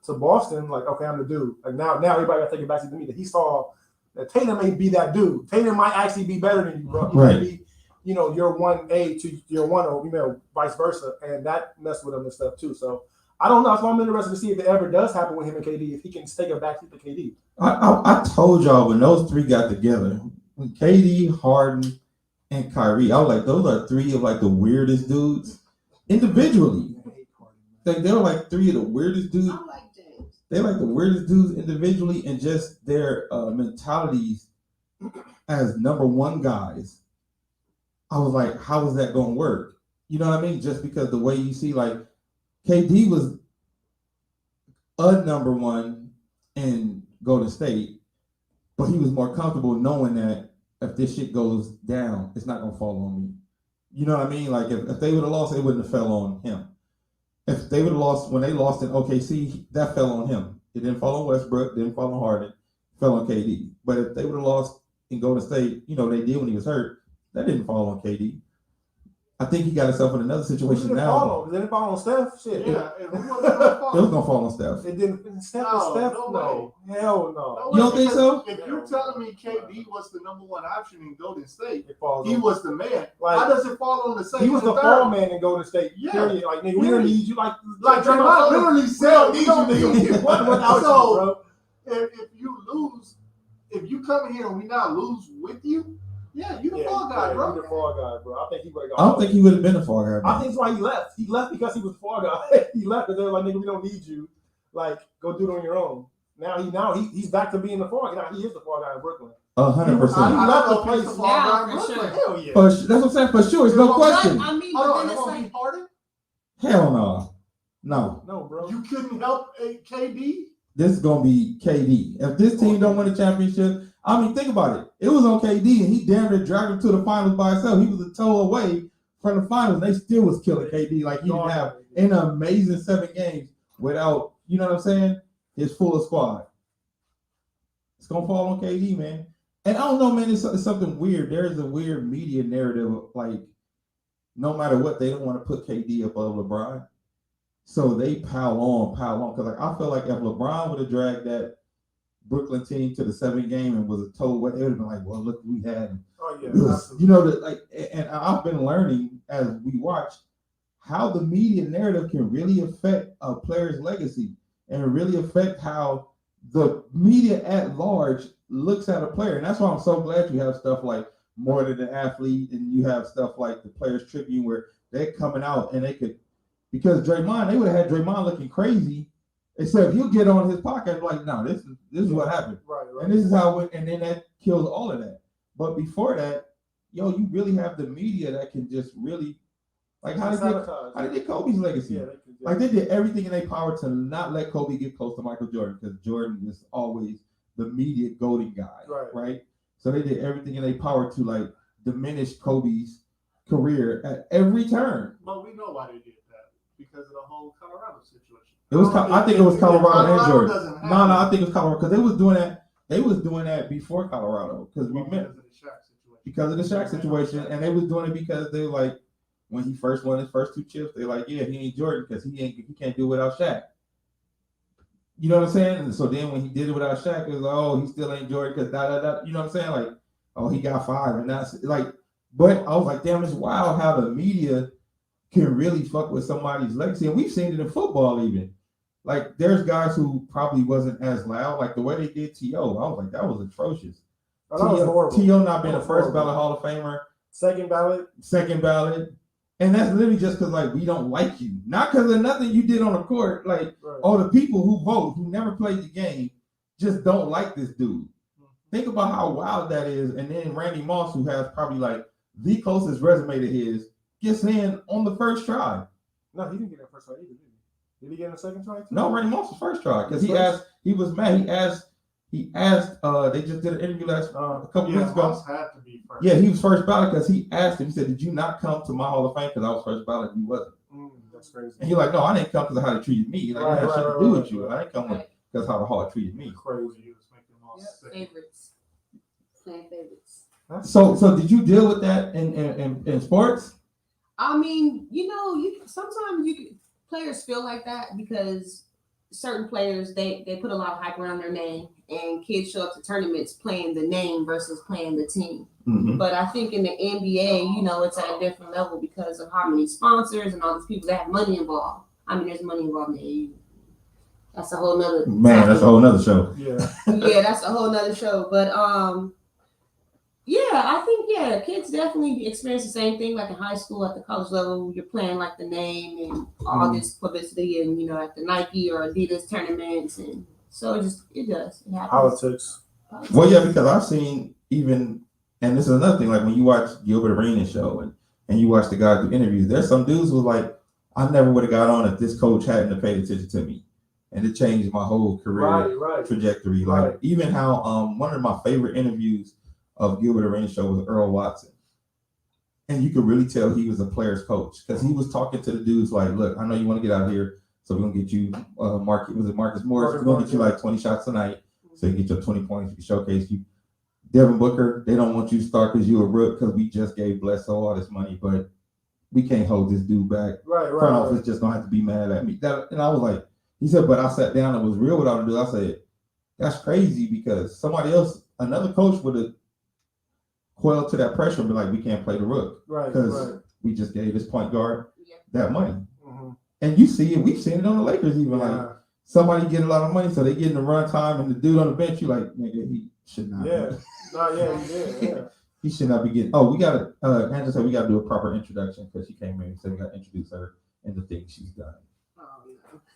[SPEAKER 3] Boston, like, okay, I'm the dude. Like now everybody got to take a backseat to me. That he saw that Tatum may be that dude. Tatum might actually be better than you, bro. He
[SPEAKER 2] Right.
[SPEAKER 3] might be, your 1A to your 1O, vice versa. And that messed with him and stuff too. So I don't know. So I'm interested to see if it ever does happen with him and KD, if he can take a backseat to KD.
[SPEAKER 2] I told y'all when those three got together, when KD, Harden, and Kyrie, I was like, those are three of like the weirdest dudes individually. Like they're like three of the weirdest dudes.
[SPEAKER 5] I like James.
[SPEAKER 2] They're like the weirdest dudes individually, and just their mentalities as number one guys. I was like, how is that going to work? You know what I mean? Just because the way you see, like, KD was a number one in Golden State, but he was more comfortable knowing that if this shit goes down, it's not going to fall on me. You know what I mean? Like, if they would have lost, it wouldn't have fell on him. If they would have lost, when they lost in OKC, that fell on him. It didn't fall on Westbrook, didn't fall on Harden, fell on KD. But if they would have lost in Golden State, they did when he was hurt, that didn't fall on KD. I think he got himself in another situation now.
[SPEAKER 3] It didn't fall on Steph. Shit.
[SPEAKER 4] Yeah,
[SPEAKER 2] It was going to fall on Steph.
[SPEAKER 3] It didn't. Steph.
[SPEAKER 4] No,
[SPEAKER 3] Steph.
[SPEAKER 4] no
[SPEAKER 3] No. Hell no.
[SPEAKER 2] You don't think so?
[SPEAKER 4] If you're telling me KD was the number one option in Golden State,
[SPEAKER 3] It falls
[SPEAKER 4] he
[SPEAKER 3] on.
[SPEAKER 4] was the man.
[SPEAKER 3] Like,
[SPEAKER 4] How does it fall on the second?
[SPEAKER 3] He was the
[SPEAKER 4] and third?
[SPEAKER 3] fall man in Golden State.
[SPEAKER 4] Yeah.
[SPEAKER 3] Period. Like, nigga, we don't need you. Like
[SPEAKER 4] Draymond literally said,
[SPEAKER 3] we don't need you. What without
[SPEAKER 4] So,
[SPEAKER 3] you, bro?
[SPEAKER 4] if you lose, if you come here and we not lose with you, yeah, you the fall guy, bro.
[SPEAKER 3] You the fall guy, bro. I think he would have
[SPEAKER 2] I don't think he would have been a fall guy.
[SPEAKER 3] I think that's why he left. He left because he was the fall guy. He left because they were like, nigga, we don't need you. Like, go do it on your own. He's back to being the fall guy. He is the fall guy in Brooklyn.
[SPEAKER 2] 100%.
[SPEAKER 3] I love the
[SPEAKER 4] the
[SPEAKER 3] place
[SPEAKER 4] place
[SPEAKER 5] now,
[SPEAKER 4] now
[SPEAKER 5] for sure.
[SPEAKER 3] Hell yeah.
[SPEAKER 2] That's what I'm saying. For sure, it's no
[SPEAKER 4] But-
[SPEAKER 2] question.
[SPEAKER 5] But, I mean,
[SPEAKER 4] Hold
[SPEAKER 5] but
[SPEAKER 4] on,
[SPEAKER 5] then
[SPEAKER 4] it's
[SPEAKER 5] it's
[SPEAKER 4] gonna be
[SPEAKER 5] like,
[SPEAKER 4] Harden.
[SPEAKER 2] Hell no.
[SPEAKER 3] No, bro.
[SPEAKER 4] You couldn't help KD.
[SPEAKER 2] This is gonna be KD. If this team don't win the championship, I mean, think about it. It was on KD, and he damn near dragged him to the finals by himself. He was a toe away from the finals. And they still was killing KD. Like, he didn't have an amazing 7 games without, you know what I'm saying, his full squad. It's gonna fall on KD, man. And I don't know, man. It's something weird. There is a weird media narrative of, like, no matter what, they don't want to put KD above LeBron. So they pile on. Because, like, I feel like if LeBron would have dragged that Brooklyn team to the 7th game and was a toe away, they would have been like, well, look, we had.
[SPEAKER 3] Oh yeah,
[SPEAKER 2] You know, that, like, and I've been learning as we watch how the media narrative can really affect a player's legacy and really affect how the media at large looks at a player. And that's why I'm so glad you have stuff like More Than an Athlete, and you have stuff like the Players Tribune, where they're coming out and they could, because Draymond, they would have had Draymond looking crazy, except he'll get on his podcast and be like, no, this is what happened.
[SPEAKER 3] right.
[SPEAKER 2] And this is how it went, and then that kills all of that. But before that, you really have the media that can just really, like, how they did Kobe's legacy.
[SPEAKER 3] Yeah,
[SPEAKER 2] Like, they did everything in their power to not let Kobe get close to Michael Jordan, because Jordan is always the media goading guy, right? So they did everything in their power to, like, diminish Kobe's career at every turn.
[SPEAKER 4] But we know why they did that, because of the whole Colorado situation.
[SPEAKER 2] It was, I think it was Colorado and Jordan.
[SPEAKER 4] doesn't have
[SPEAKER 2] No, I think it was Colorado, because they was doing that. They was doing that before Colorado, because because of the Shaq situation, and they was doing it because they were like, when he first won his first 2 chips, they're like, yeah, he ain't Jordan because he can't do it without Shaq. You know what I'm saying? And so then when he did it without Shaq, it was like, oh, he still ain't Jordan because da. You know what I'm saying? Like, oh, he got 5, and that's like. But I was like, damn, it's wild how the media can really fuck with somebody's legacy, and we've seen it in football even. Like, there's guys who probably wasn't as loud, like the way they did T.O. I was like, that was atrocious.
[SPEAKER 3] That was horrible.
[SPEAKER 2] T.O. not being a first ballot Hall of Famer.
[SPEAKER 3] Second ballot.
[SPEAKER 2] And that's literally just because, like, we don't like you. Not because of nothing you did on the court. Like, all the people who vote, who never played the game, just don't like this dude. Think about how wild that is. And then Randy Moss, who has probably, like, the closest resume to his, gets in on the first try.
[SPEAKER 3] No, he didn't get that first try either, did he? Did he get in the second try too?
[SPEAKER 2] No, Randy Moss was first try. Because he was mad. He asked, they just did an interview a couple weeks ago.
[SPEAKER 4] Moss had to be first.
[SPEAKER 2] Yeah, he was first ballot because he asked him, he said, did you not come to my Hall of Fame because I was first ballot and you wasn't?
[SPEAKER 3] That's crazy.
[SPEAKER 2] And he's like, no, I didn't come because of how they treated me. Like, it had shit to do with you. I didn't come because how the Hall treated me.
[SPEAKER 3] Crazy.
[SPEAKER 4] He was making Moss sick.
[SPEAKER 5] favorites. Fan favorites.
[SPEAKER 2] So did you deal with that in sports?
[SPEAKER 5] I mean, sometimes players feel like that because certain players they put a lot of hype around their name, and kids show up to tournaments playing the name versus playing the team.
[SPEAKER 2] Mm-hmm.
[SPEAKER 5] But I think in the NBA, it's at a different level because of how many sponsors and all these people that have money involved. I mean, there's money involved in the AU. That's a whole nother
[SPEAKER 2] that's a whole nother show.
[SPEAKER 3] Yeah,
[SPEAKER 5] that's a whole nother show. But I think kids definitely experience the same thing. Like in high school, at the college level, you're playing like the name and all this publicity, and at the Nike or Adidas tournaments, and so it does. It happens.
[SPEAKER 3] politics.
[SPEAKER 2] Well, yeah, because I've seen even, and this is another thing, like when you watch Gilbert Arenas show and you watch the guys do interviews, there's some dudes who like, I never would have got on if this coach hadn't paid attention to me, and it changed my whole career trajectory. Like even how one of my favorite interviews of Gilbert Arenas show was Earl Watson. And you could really tell he was a player's coach because he was talking to the dudes like, look, I know you want to get out of here, so we're going to get you, Marcus Morris? We're going to get you like 20 shots tonight so you get your 20 points, we showcase you. Devin Booker, they don't want you to start because you're a rook because we just gave Bledsoe all this money, but we can't hold this dude back. Front office just going to have to be mad at me. And I was like, he said, but I sat down and was real with all the dudes. I said, that's crazy because somebody else, another coach would have coiled to that pressure and be like, we can't play the rook because we just gave this point guard that money.
[SPEAKER 3] Mm-hmm.
[SPEAKER 2] And you see it, we've seen it on the Lakers even like somebody get a lot of money so they get in the run time and the dude on the bench, you like, nigga, he should not. He should not be getting. Oh, we gotta Angela said we gotta do a proper introduction because she came in and said we gotta introduce her and the things she's done.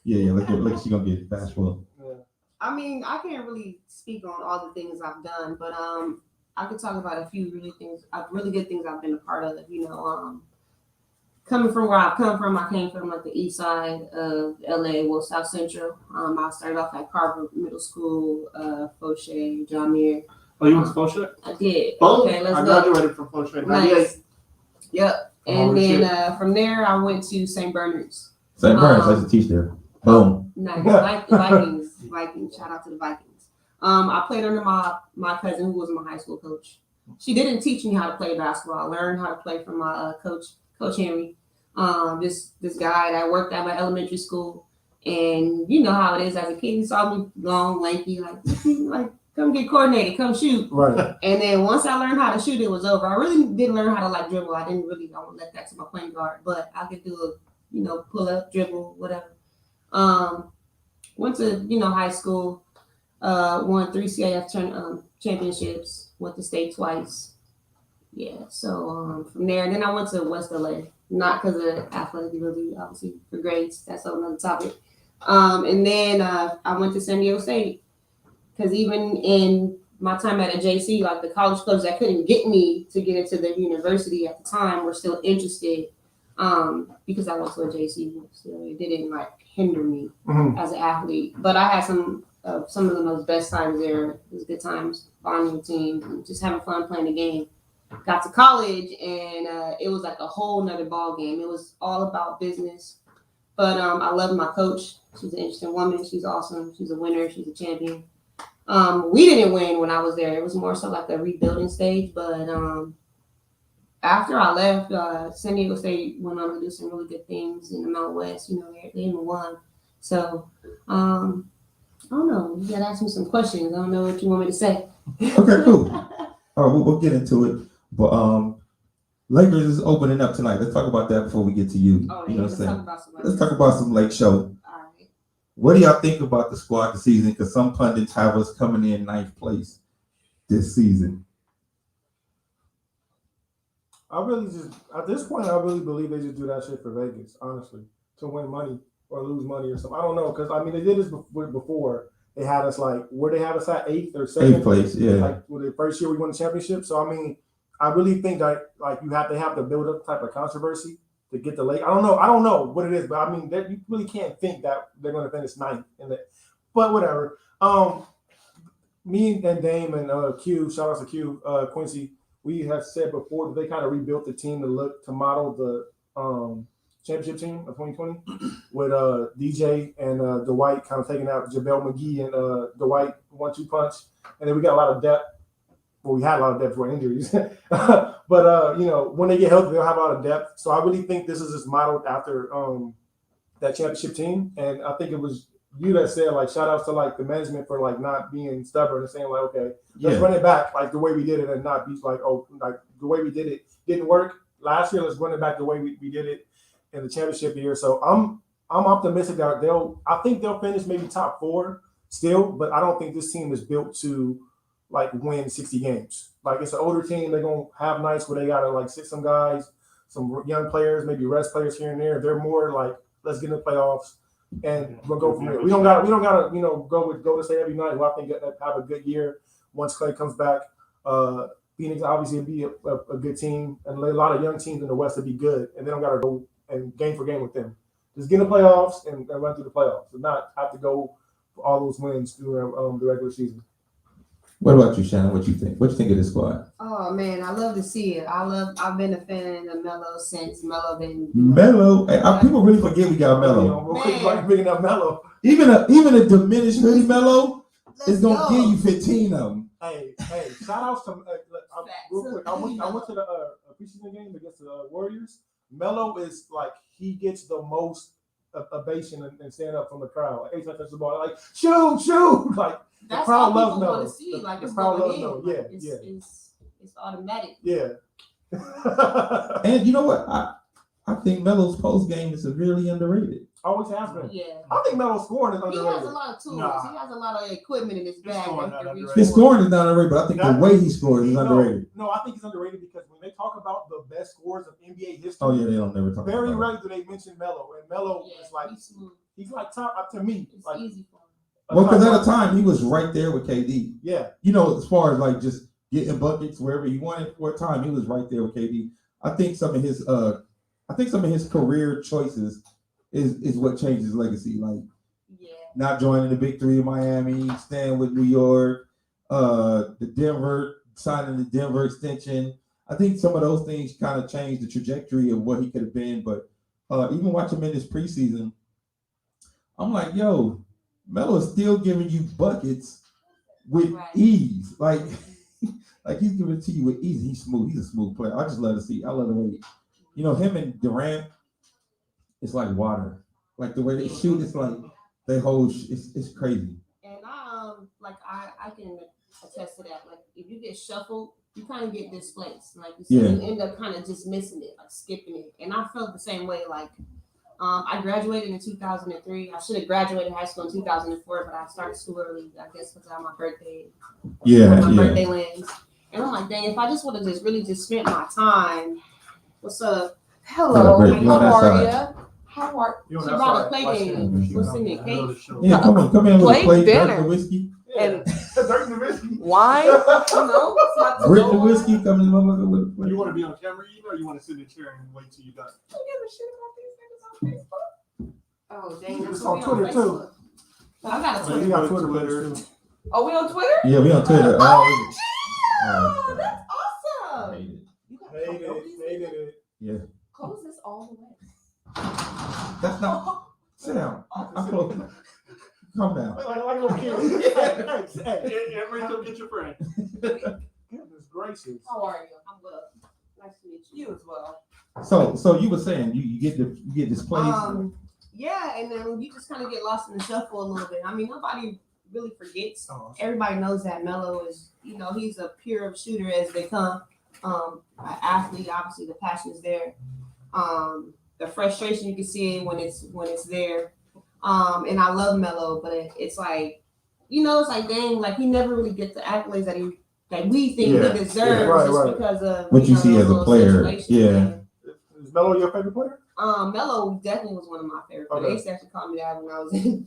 [SPEAKER 2] Yeah, look, she gonna get bashful.
[SPEAKER 5] I mean, I can't really speak on all the things I've done, but I could talk about a few really good things I've been a part of. You know, coming from where I've come from, I came from like the east side of LA, well, South Central. I started off at Carver Middle School, Fauché, John Muir.
[SPEAKER 4] Oh, you went to Fauché?
[SPEAKER 5] I did.
[SPEAKER 4] Oh,
[SPEAKER 5] okay, let's
[SPEAKER 4] I
[SPEAKER 5] go.
[SPEAKER 4] graduated from Fauché.
[SPEAKER 5] Nice. Yep. And
[SPEAKER 4] Oh,
[SPEAKER 5] then from there, I went to St. Bernard's.
[SPEAKER 2] St. Bernard's, I used to teach there. Boom.
[SPEAKER 5] Nice. Vikings. Shout out to the Vikings. I played under my cousin who was my high school coach. She didn't teach me how to play basketball. I learned how to play from my Coach Henry. This guy that worked at my elementary school. And you know how it is as a kid. He saw me long, lanky, like come get coordinated, come shoot.
[SPEAKER 3] Right.
[SPEAKER 5] And then once I learned how to shoot, it was over. I really didn't learn how to like dribble. I won't let that to my point guard, but I could do a, pull up, dribble, whatever. Went to, high school, won 3 CAF championships, went to state twice. Yeah. So from there, and then I went to West LA, not because of athletic ability, obviously for grades. That's another topic. And then I went to San Diego State. Because even in my time at a JC, like the college clubs that couldn't get me to get into the university at the time were still interested because I went to a JC. So it didn't like hinder me as an athlete. But I had some of the most best times there. It was good times, bonding with team, and just having fun playing the game. Got to college and it was like a whole nother ball game. It was all about business. But I love my coach. She's an interesting woman. She's awesome. She's a winner. She's a champion. We didn't win when I was there. It was more so like a rebuilding stage. But after I left, San Diego State went on to do some really good things in the Mountain West. They even won. So I don't know. You gotta ask me some questions. I don't know what you want me to say.
[SPEAKER 2] Okay, cool. All right, we'll get into it. But Lakers is opening up tonight. Let's talk about that before we get to you.
[SPEAKER 5] Oh,
[SPEAKER 2] you know
[SPEAKER 5] yeah,
[SPEAKER 2] what I'm saying?
[SPEAKER 5] let's
[SPEAKER 2] Talk about some Lake Show.
[SPEAKER 5] All right.
[SPEAKER 2] What do y'all think about the squad this season? Because some pundits have us coming in 9th place this season.
[SPEAKER 3] At this point, I really believe they just do that shit for Vegas, honestly, to win money or lose money or something. I don't know, because I mean, they did this before. They had us like, where they had us at 8th or 7th?
[SPEAKER 2] 8th place, yeah.
[SPEAKER 3] Like the first year we won the championship. So I mean, I really think that like they have to build up type of controversy to get the Lake. I don't know what it is, but I mean, that you really can't think that they're going to finish 9th in the. But whatever. Me and Dame and Q, shout out to Q, Quincy. We have said before that they kind of rebuilt the team to model the championship team of 2020 with DJ and Dwight kind of taking out JaVale McGee and Dwight 1-2 punch. And then we got a lot of depth. Well, we had a lot of depth for injuries. But, when they get healthy, they'll have a lot of depth. So I really think this is just modeled after that championship team. And I think it was you that said, like, shout outs to, like, the management for, like, not being stubborn and saying, like, okay, let's run it back, like, the way we did it and not be like, oh, like, the way we did it didn't work last year. Let's run it back the way we did it in the championship year. So I'm optimistic that I think they'll finish maybe top 4 still, but I don't think this team is built to, like, win 60 games. Like, it's an older team. They're going to have nights where they got to, like, sit some guys, some young players, maybe rest players here and there. They're more like, let's get in the playoffs. And we'll go from there. We don't gotta go with Golden State every night. Who I think have a good year once Clay comes back. Phoenix obviously will be a good team, and a lot of young teams in the West will be good. And they don't gotta go and game for game with them. Just get in the playoffs and run through the playoffs, and not have to go for all those wins through the regular season.
[SPEAKER 2] What about you, Shannon? What you think? What you think of this squad?
[SPEAKER 5] Oh man, I love to see it. I've been a fan of Melo since Melo been.
[SPEAKER 2] Melo, people really forget we got Melo.
[SPEAKER 3] Bringing up Melo.
[SPEAKER 2] Even a diminished hoodie Melo is gonna give you 15 of them.
[SPEAKER 3] Hey, shout outs to real quick. I went to the preseason game against the Warriors. Melo is like he gets the most ovation and stand up from the crowd. Like, anytime touch the ball, like shoot, like.
[SPEAKER 5] That's
[SPEAKER 3] the crowd
[SPEAKER 5] all
[SPEAKER 3] loves
[SPEAKER 5] people
[SPEAKER 3] Melo.
[SPEAKER 5] want to see. Like,
[SPEAKER 3] the
[SPEAKER 5] it's
[SPEAKER 3] crowd
[SPEAKER 5] going
[SPEAKER 3] loves
[SPEAKER 5] in.
[SPEAKER 3] Melo.
[SPEAKER 5] Like, it's automatic.
[SPEAKER 3] Yeah.
[SPEAKER 2] And you know what? I think Melo's post game is severely underrated.
[SPEAKER 3] Always has been.
[SPEAKER 5] Yeah.
[SPEAKER 3] I think Melo's scoring is
[SPEAKER 5] He
[SPEAKER 3] underrated.
[SPEAKER 5] has a lot of tools.
[SPEAKER 4] Nah.
[SPEAKER 5] He has a lot of equipment in his bag.
[SPEAKER 4] scoring
[SPEAKER 5] that he
[SPEAKER 4] not
[SPEAKER 5] can reach
[SPEAKER 4] underrated.
[SPEAKER 2] His
[SPEAKER 5] for.
[SPEAKER 2] scoring is not underrated, but I think the way he scores is underrated.
[SPEAKER 3] No, I think he's underrated because when they talk about the best scorers of NBA history,
[SPEAKER 2] Oh yeah, they don't never talk
[SPEAKER 3] very
[SPEAKER 2] about
[SPEAKER 3] rarely do they mention Melo. And Melo
[SPEAKER 5] Yeah,
[SPEAKER 3] is like
[SPEAKER 5] he's smooth.
[SPEAKER 3] He's like top to me.
[SPEAKER 5] It's
[SPEAKER 3] Like,
[SPEAKER 5] easy for him.
[SPEAKER 2] Well, because at the time he was right there with KD.
[SPEAKER 3] Yeah.
[SPEAKER 2] You know, as far as like just getting buckets wherever he wanted for a time, he was right there with KD. I think some of his career choices is what changed his legacy. Like not joining the Big Three in Miami, staying with New York, the Denver, signing the Denver extension. I think some of those things kind of changed the trajectory of what he could have been. But even watching him in this preseason, I'm like, yo, Melo is still giving you buckets with ease. Like he's giving it to you with ease. He's smooth. He's a smooth player. I just love to see. I love the way, him and Durant, it's like water. Like the way they shoot, it's like they hold. It's crazy.
[SPEAKER 5] And I can attest to that. Like if you get shuffled, you kind of get displaced. Like you said, you end up kind of just missing it, like skipping it. And I felt the same way. Like I graduated in 2003. I should have graduated high school in 2004, but I started school early. I guess because of my birthday. My birthday lands. And I'm like, dang, if I just would have just really just spent my time. What's up?
[SPEAKER 6] Hello.
[SPEAKER 2] How are
[SPEAKER 6] you? How are
[SPEAKER 3] You
[SPEAKER 5] She brought a play game. What's in it? Cake?
[SPEAKER 2] Yeah, come in with
[SPEAKER 6] Plate
[SPEAKER 2] a plate,
[SPEAKER 6] dinner.
[SPEAKER 2] drink the whiskey.
[SPEAKER 6] And
[SPEAKER 3] Dirk Nowitzki.
[SPEAKER 6] wine? It's not the
[SPEAKER 2] Drink the
[SPEAKER 6] no
[SPEAKER 2] whiskey,
[SPEAKER 6] wine.
[SPEAKER 2] come in with a plate.
[SPEAKER 4] You want to be on camera, or you want to sit in the chair and wait till you're done?
[SPEAKER 6] Don't give a shit about these niggas on Facebook.
[SPEAKER 5] Oh, dang.
[SPEAKER 3] It's
[SPEAKER 5] That's
[SPEAKER 3] on
[SPEAKER 5] what
[SPEAKER 3] Twitter,
[SPEAKER 5] we on
[SPEAKER 3] too.
[SPEAKER 5] Facebook. I got a
[SPEAKER 3] You
[SPEAKER 5] Twitter.
[SPEAKER 3] got Twitter players too.
[SPEAKER 6] Oh, we on Twitter?
[SPEAKER 2] Yeah, we on Twitter.
[SPEAKER 6] Oh,
[SPEAKER 2] Oh,
[SPEAKER 6] that's
[SPEAKER 2] I
[SPEAKER 6] awesome.
[SPEAKER 2] hate it.
[SPEAKER 6] You got
[SPEAKER 3] They
[SPEAKER 6] to
[SPEAKER 3] did
[SPEAKER 6] close
[SPEAKER 3] it. They did it.
[SPEAKER 2] Yeah,
[SPEAKER 6] Close this all the way.
[SPEAKER 2] that's not. Sit down. I'm close. Calm down.
[SPEAKER 3] Like a little kid.
[SPEAKER 4] Yeah, everybody come get your friend.
[SPEAKER 3] Goodness gracious.
[SPEAKER 6] How are you?
[SPEAKER 5] I'm well. Nice to meet you.
[SPEAKER 6] You as well.
[SPEAKER 2] So you were saying you get displaced.
[SPEAKER 5] Yeah, and then you just kind of get lost in the shuffle a little bit. I mean, nobody really forgets.
[SPEAKER 3] Oh,
[SPEAKER 5] Everybody knows that Melo is, he's a pure shooter as they come. An athlete, obviously the passion is there. The frustration you can see when it's there. And I love Melo, but it's like, it's like dang, like he never really gets the accolades that we think
[SPEAKER 2] Yeah.
[SPEAKER 5] he deserves
[SPEAKER 3] Right,
[SPEAKER 5] just
[SPEAKER 3] right.
[SPEAKER 5] because of
[SPEAKER 2] What you see
[SPEAKER 5] those
[SPEAKER 2] as a
[SPEAKER 5] little
[SPEAKER 2] player,
[SPEAKER 5] situations.
[SPEAKER 2] yeah.
[SPEAKER 3] Is Melo your favorite player?
[SPEAKER 5] Melo definitely was one of my favorite.
[SPEAKER 3] Okay.
[SPEAKER 5] They used to actually call me that when I was in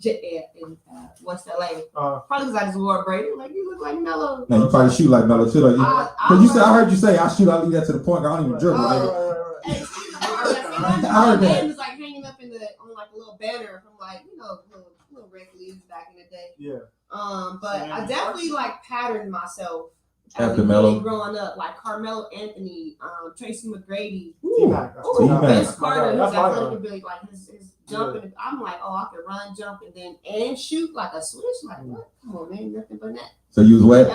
[SPEAKER 5] West LA. Probably because I just wore a braid. Like, you look like Melo.
[SPEAKER 2] Now you probably shoot like Melo too, like because you said I heard you say I shoot. I leave that to the point. I don't even dribble. Nigga.
[SPEAKER 5] I heard that. Was like hanging up on like a little banner from like little rec leagues back in the day.
[SPEAKER 3] Yeah.
[SPEAKER 5] But I definitely like patterned myself
[SPEAKER 2] After Melo?
[SPEAKER 5] growing up, like Carmelo Anthony, Tracy McGrady,
[SPEAKER 3] T-Mac.
[SPEAKER 5] Vince Carter, his
[SPEAKER 3] That's my
[SPEAKER 5] athletic
[SPEAKER 3] guy.
[SPEAKER 5] ability, like his jumping. I'm like, oh, I can run, jump, and shoot like a switch. Like what? Come on, man, nothing but that.
[SPEAKER 2] So you was wet.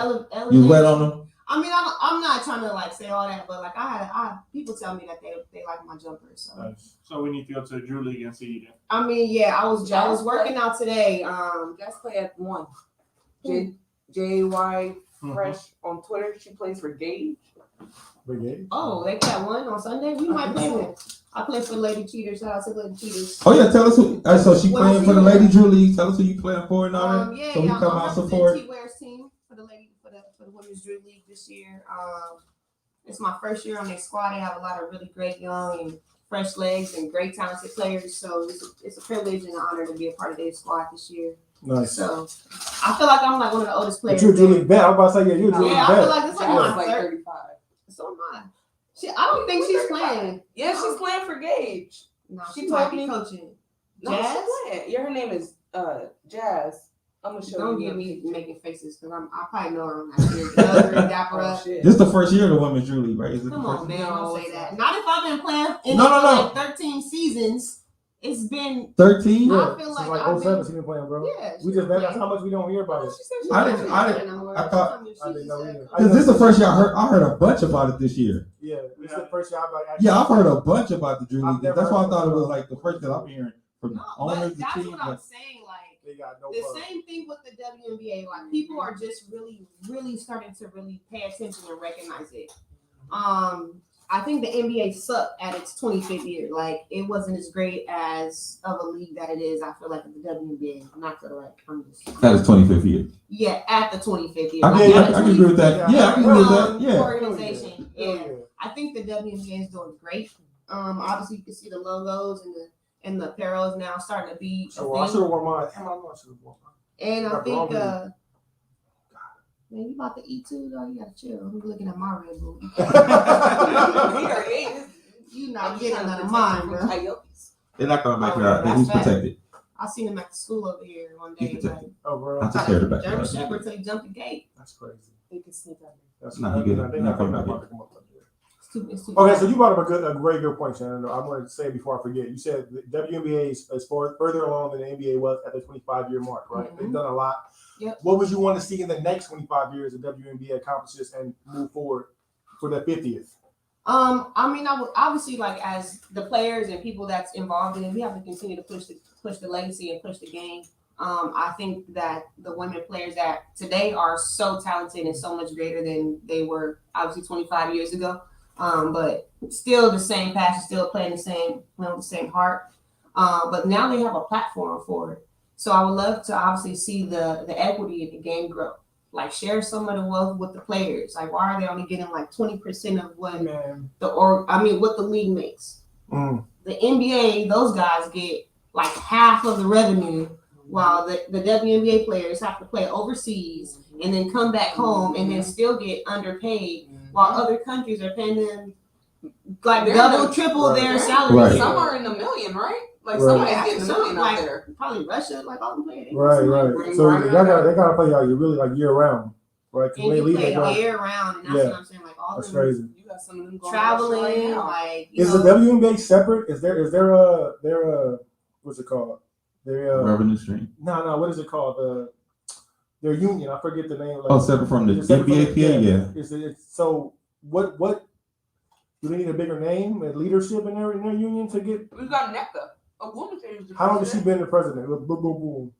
[SPEAKER 2] You was wet
[SPEAKER 5] Elevate.
[SPEAKER 2] on them.
[SPEAKER 5] I mean, I'm not trying to like say all that, but like I people tell me that they like my jumpers. So
[SPEAKER 4] So we need to go to the Drew League and see you then.
[SPEAKER 5] I mean, yeah, I was working out today.
[SPEAKER 6] Let's play at one. JY Fresh on Twitter. She plays for Gage.
[SPEAKER 5] Oh, they got one on Sunday. We might play one. I play for Lady Cheaters. Shout out to Lady Cheaters.
[SPEAKER 2] Oh yeah, tell us who. So she
[SPEAKER 5] Well,
[SPEAKER 2] playing for the Lady Drew League. Tell us who you playing for and all that.
[SPEAKER 5] Yeah,
[SPEAKER 2] So we
[SPEAKER 5] yeah,
[SPEAKER 2] come
[SPEAKER 5] I'm
[SPEAKER 2] out support.
[SPEAKER 5] representing T-Ware's team for the Women's Drew League this year. It's my first year on their squad. They have a lot of really great young and fresh legs and great talented players. So it's a privilege and an honor to be a part of their squad this year.
[SPEAKER 3] Nice.
[SPEAKER 5] So I feel like I'm like one of the oldest players.
[SPEAKER 3] But you're Drew League bet. I'm about to say, yeah, you're Drew League
[SPEAKER 5] Yeah, I feel
[SPEAKER 3] bet.
[SPEAKER 5] like it's like
[SPEAKER 6] Jazz
[SPEAKER 5] my
[SPEAKER 6] is like
[SPEAKER 5] third.
[SPEAKER 6] 35.
[SPEAKER 5] So am I. I don't think she's playing.
[SPEAKER 6] Yeah, she's playing for Gage.
[SPEAKER 5] No,
[SPEAKER 6] She
[SPEAKER 5] she
[SPEAKER 6] told
[SPEAKER 5] might be
[SPEAKER 6] me-
[SPEAKER 5] coaching.
[SPEAKER 6] No,
[SPEAKER 5] Jazz?
[SPEAKER 6] she's playing. Yeah, her name is Jazz. I'm gonna show
[SPEAKER 5] Don't
[SPEAKER 6] you.
[SPEAKER 5] get me making faces because I probably know her on that shit. Other than Dapper
[SPEAKER 6] Oh,
[SPEAKER 5] Up.
[SPEAKER 6] shit.
[SPEAKER 2] This the first year of the Women's Drew League, right? Is it
[SPEAKER 5] Come
[SPEAKER 2] the first
[SPEAKER 5] on, man.
[SPEAKER 6] No,
[SPEAKER 5] Don't say
[SPEAKER 6] it's
[SPEAKER 5] that.
[SPEAKER 6] not.
[SPEAKER 5] Not if I've been playing in
[SPEAKER 2] No,
[SPEAKER 5] it
[SPEAKER 2] no,
[SPEAKER 5] for
[SPEAKER 2] no.
[SPEAKER 5] like 13 seasons. It's been
[SPEAKER 2] 13?
[SPEAKER 3] Yeah,
[SPEAKER 5] I feel
[SPEAKER 3] since
[SPEAKER 5] like
[SPEAKER 3] like
[SPEAKER 5] I've
[SPEAKER 3] 07
[SPEAKER 5] been-
[SPEAKER 3] she been playing, bro.
[SPEAKER 5] yeah.
[SPEAKER 3] We just bet. That's how much we don't hear about it.
[SPEAKER 2] I didn't- I thought-
[SPEAKER 3] I didn't know either.
[SPEAKER 2] Because this is the first year I heard a bunch about it this year.
[SPEAKER 3] Yeah, this is the first year I've actually.
[SPEAKER 2] Yeah, I've heard a bunch about the Drew
[SPEAKER 3] I've
[SPEAKER 2] League.
[SPEAKER 3] never
[SPEAKER 2] That's why I
[SPEAKER 3] heard
[SPEAKER 2] thought it
[SPEAKER 3] of
[SPEAKER 2] was
[SPEAKER 3] it.
[SPEAKER 2] like the first that I'm hearing from
[SPEAKER 5] No,
[SPEAKER 2] owners
[SPEAKER 5] but
[SPEAKER 2] of
[SPEAKER 5] that's
[SPEAKER 2] teams.
[SPEAKER 5] what I'm
[SPEAKER 2] But
[SPEAKER 5] saying. Like
[SPEAKER 3] They got no
[SPEAKER 5] the
[SPEAKER 3] buzz.
[SPEAKER 5] same thing with the WNBA. Like people are just really starting to really pay attention and recognize it. I think the NBA sucked at its 25th year. Like it wasn't as great as of a league that it is. I feel like in the WNBA. Not to like I'm just
[SPEAKER 2] that is 25th year.
[SPEAKER 5] yeah at the 25th year.
[SPEAKER 2] I
[SPEAKER 5] Like,
[SPEAKER 2] can,
[SPEAKER 5] at the
[SPEAKER 2] I can agree with that. Yeah, I can agree with that. Yeah.
[SPEAKER 5] Organization.
[SPEAKER 3] Hell
[SPEAKER 5] Yeah. I think the WNBA is doing great. Obviously you can see the logos and and the apparel is now starting to be a
[SPEAKER 3] So I
[SPEAKER 5] thing.
[SPEAKER 3] should have worn mine. Damn, I should have worn mine.
[SPEAKER 5] And I
[SPEAKER 3] Got the
[SPEAKER 5] think,
[SPEAKER 3] wrong
[SPEAKER 5] man, you about to eat too, though? You gotta chill. I'm looking at my Red Bull.
[SPEAKER 6] We already ate it.
[SPEAKER 5] You not
[SPEAKER 6] I'm
[SPEAKER 5] getting
[SPEAKER 6] trying to
[SPEAKER 5] none of
[SPEAKER 6] protect
[SPEAKER 5] mine,
[SPEAKER 6] you
[SPEAKER 5] bro.
[SPEAKER 6] from coyotes.
[SPEAKER 2] They're not coming back
[SPEAKER 5] Oh,
[SPEAKER 2] here.
[SPEAKER 5] yeah,
[SPEAKER 2] He's
[SPEAKER 5] that's
[SPEAKER 2] protected.
[SPEAKER 5] I seen him at the school over here one day.
[SPEAKER 2] He's protected.
[SPEAKER 3] Oh, bro.
[SPEAKER 2] I took care of the
[SPEAKER 5] German
[SPEAKER 2] back.
[SPEAKER 5] Shepherd till he jumped the gate.
[SPEAKER 3] That's crazy.
[SPEAKER 6] They can sneak out.
[SPEAKER 3] That's
[SPEAKER 2] Nah, he good.
[SPEAKER 3] They're not about to come up here.
[SPEAKER 5] It's too
[SPEAKER 3] Okay, so you brought up a very good point, Shannon. I'm going to say it before I forget. You said the WNBA is further along than the NBA was at the 25-year mark, right?
[SPEAKER 5] Mhm.
[SPEAKER 3] They've done a lot.
[SPEAKER 5] Yep.
[SPEAKER 3] What would you want to see in the next 25 years the WNBA accomplishes and move forward for the 50th?
[SPEAKER 5] I mean, I would obviously, like, as the players and people that's involved in it, we have to continue to push the legacy and push the game. I think that the women players that today are so talented and so much greater than they were obviously 25 years ago. But still the same passion, still playing with the same heart. But now they have a platform for it. So I would love to obviously see the equity in the game grow. Like, share some of the wealth with the players. Like, why are they only getting like 20% of what
[SPEAKER 3] Man.
[SPEAKER 5] what the league makes?
[SPEAKER 3] Mm.
[SPEAKER 5] The NBA, those guys get like half of the revenue, while the WNBA players have to play overseas and then come back home and then still get underpaid, while other countries are paying them like
[SPEAKER 6] They're
[SPEAKER 5] double,
[SPEAKER 6] not-
[SPEAKER 5] triple
[SPEAKER 3] Right.
[SPEAKER 5] their salary.
[SPEAKER 2] Right.
[SPEAKER 6] Some are in the million, right? Like
[SPEAKER 3] Right.
[SPEAKER 6] somebody's
[SPEAKER 5] Yeah,
[SPEAKER 6] getting a
[SPEAKER 5] some,
[SPEAKER 6] million out
[SPEAKER 5] like,
[SPEAKER 6] there.
[SPEAKER 5] Probably Russia, like all the players.
[SPEAKER 3] Right.
[SPEAKER 6] Bring
[SPEAKER 3] So
[SPEAKER 6] Brian
[SPEAKER 3] they
[SPEAKER 6] back.
[SPEAKER 3] gotta play y'all. You really like year round, right? 'Cause
[SPEAKER 5] And
[SPEAKER 3] when they
[SPEAKER 5] you
[SPEAKER 3] leave,
[SPEAKER 5] play
[SPEAKER 3] they go.
[SPEAKER 5] year round, and that's
[SPEAKER 3] Yeah.
[SPEAKER 5] what I'm saying. Like all
[SPEAKER 3] That's
[SPEAKER 5] them
[SPEAKER 3] crazy.
[SPEAKER 6] You got some of them going to Russia
[SPEAKER 5] traveling,
[SPEAKER 6] right now.
[SPEAKER 5] like you
[SPEAKER 3] Is
[SPEAKER 5] know,
[SPEAKER 3] the WNBA separate? Is there a what's it called?
[SPEAKER 2] Revenue stream.
[SPEAKER 3] No, what is it called? Their union. I forget the name.
[SPEAKER 2] Oh, separate from the
[SPEAKER 3] Is it separate from
[SPEAKER 2] NBA PA, yeah.
[SPEAKER 3] Is it so? What do they need a bigger name and leadership in their union to get?
[SPEAKER 6] We got NECA. A woman is the
[SPEAKER 3] How long has she
[SPEAKER 6] president.
[SPEAKER 3] been the president? Boom, boom, boom.